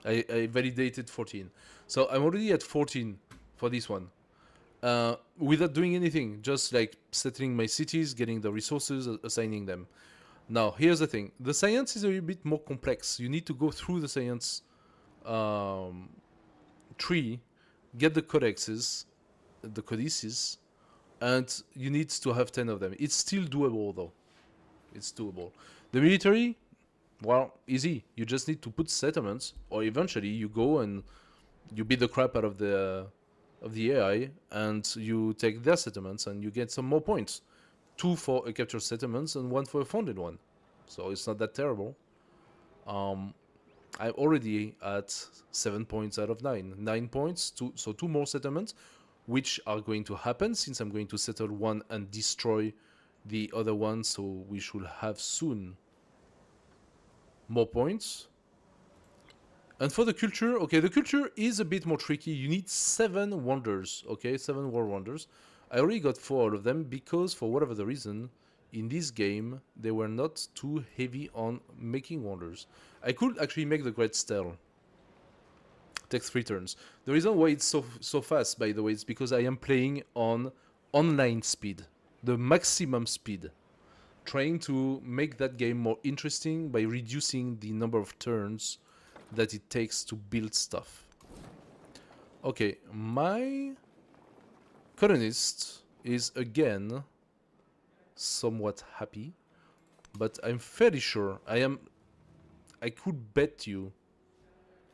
I validated 14. So I'm already at 14 for this one. Without doing anything, just like settling my cities, getting the resources, assigning them. Now, here's the thing. The science is a little bit more complex. You need to go through the science tree, get the codices, and you need to have 10 of them. It's still doable, though. It's doable. The military, well, easy. You just need to put settlements, or eventually you go and you beat the crap out of the AI, and you take their settlements, and you get some more points. 2 for a captured settlements and 1 for a founded one. So it's not that terrible. I'm already at 7 points out of 9. 9 points, so 2 more settlements, which are going to happen since I'm going to settle one and destroy the other one. So we should have soon more points. And for the culture, okay, the culture is a bit more tricky. You need 7 wonders, okay, 7 war wonders. I already got 4 out of them because, for whatever the reason, in this game, they were not too heavy on making wonders. I could actually make the Great Stele. Takes 3 turns. The reason why it's so fast, by the way, is because I am playing on online speed, the maximum speed, trying to make that game more interesting by reducing the number of turns that it takes to build stuff. Okay, my colonist is again somewhat happy, but I'm fairly sure I could bet you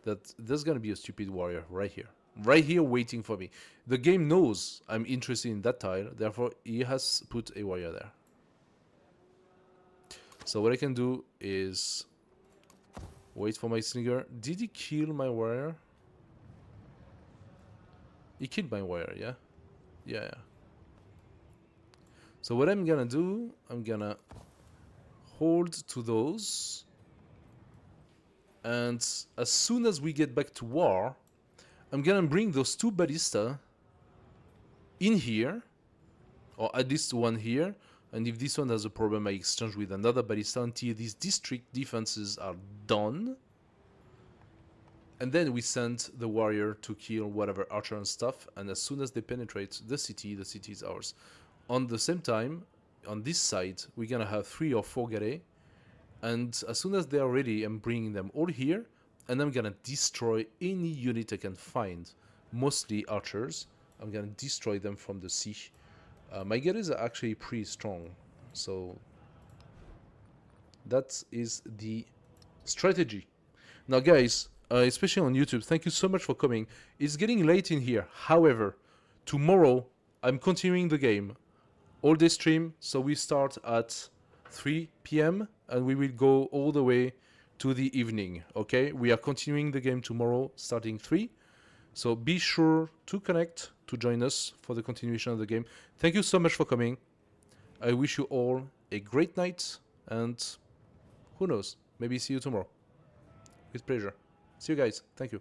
that there's gonna be a stupid warrior right here waiting for me. The game knows I'm interested in that tile, therefore he has put a warrior there. So what I can do is wait for my slinger. Did he kill my warrior? He killed my warrior, yeah? Yeah. So what I'm gonna do, I'm gonna hold to those. And as soon as we get back to war, I'm gonna bring those 2 ballista in here, or at least one here. And if this one has a problem, I exchange with another ballista until these district defenses are done. And then we send the warrior to kill whatever archer and stuff. And as soon as they penetrate the city is ours. On the same time, on this side, we're gonna have 3 or 4 galleys. And as soon as they are ready, I'm bringing them all here. And I'm gonna destroy any unit I can find. Mostly archers. I'm gonna destroy them from the sea. My galleys are actually pretty strong. So that is the strategy. Now guys, especially on YouTube, thank you so much for coming. It's getting late in here. However, tomorrow I'm continuing the game. All day stream, so we start at 3 p.m. and we will go all the way to the evening, okay? We are continuing the game tomorrow starting 3. So be sure to connect, to join us for the continuation of the game. Thank you so much for coming. I wish you all a great night, and who knows, maybe see you tomorrow. With pleasure. See you guys. Thank you.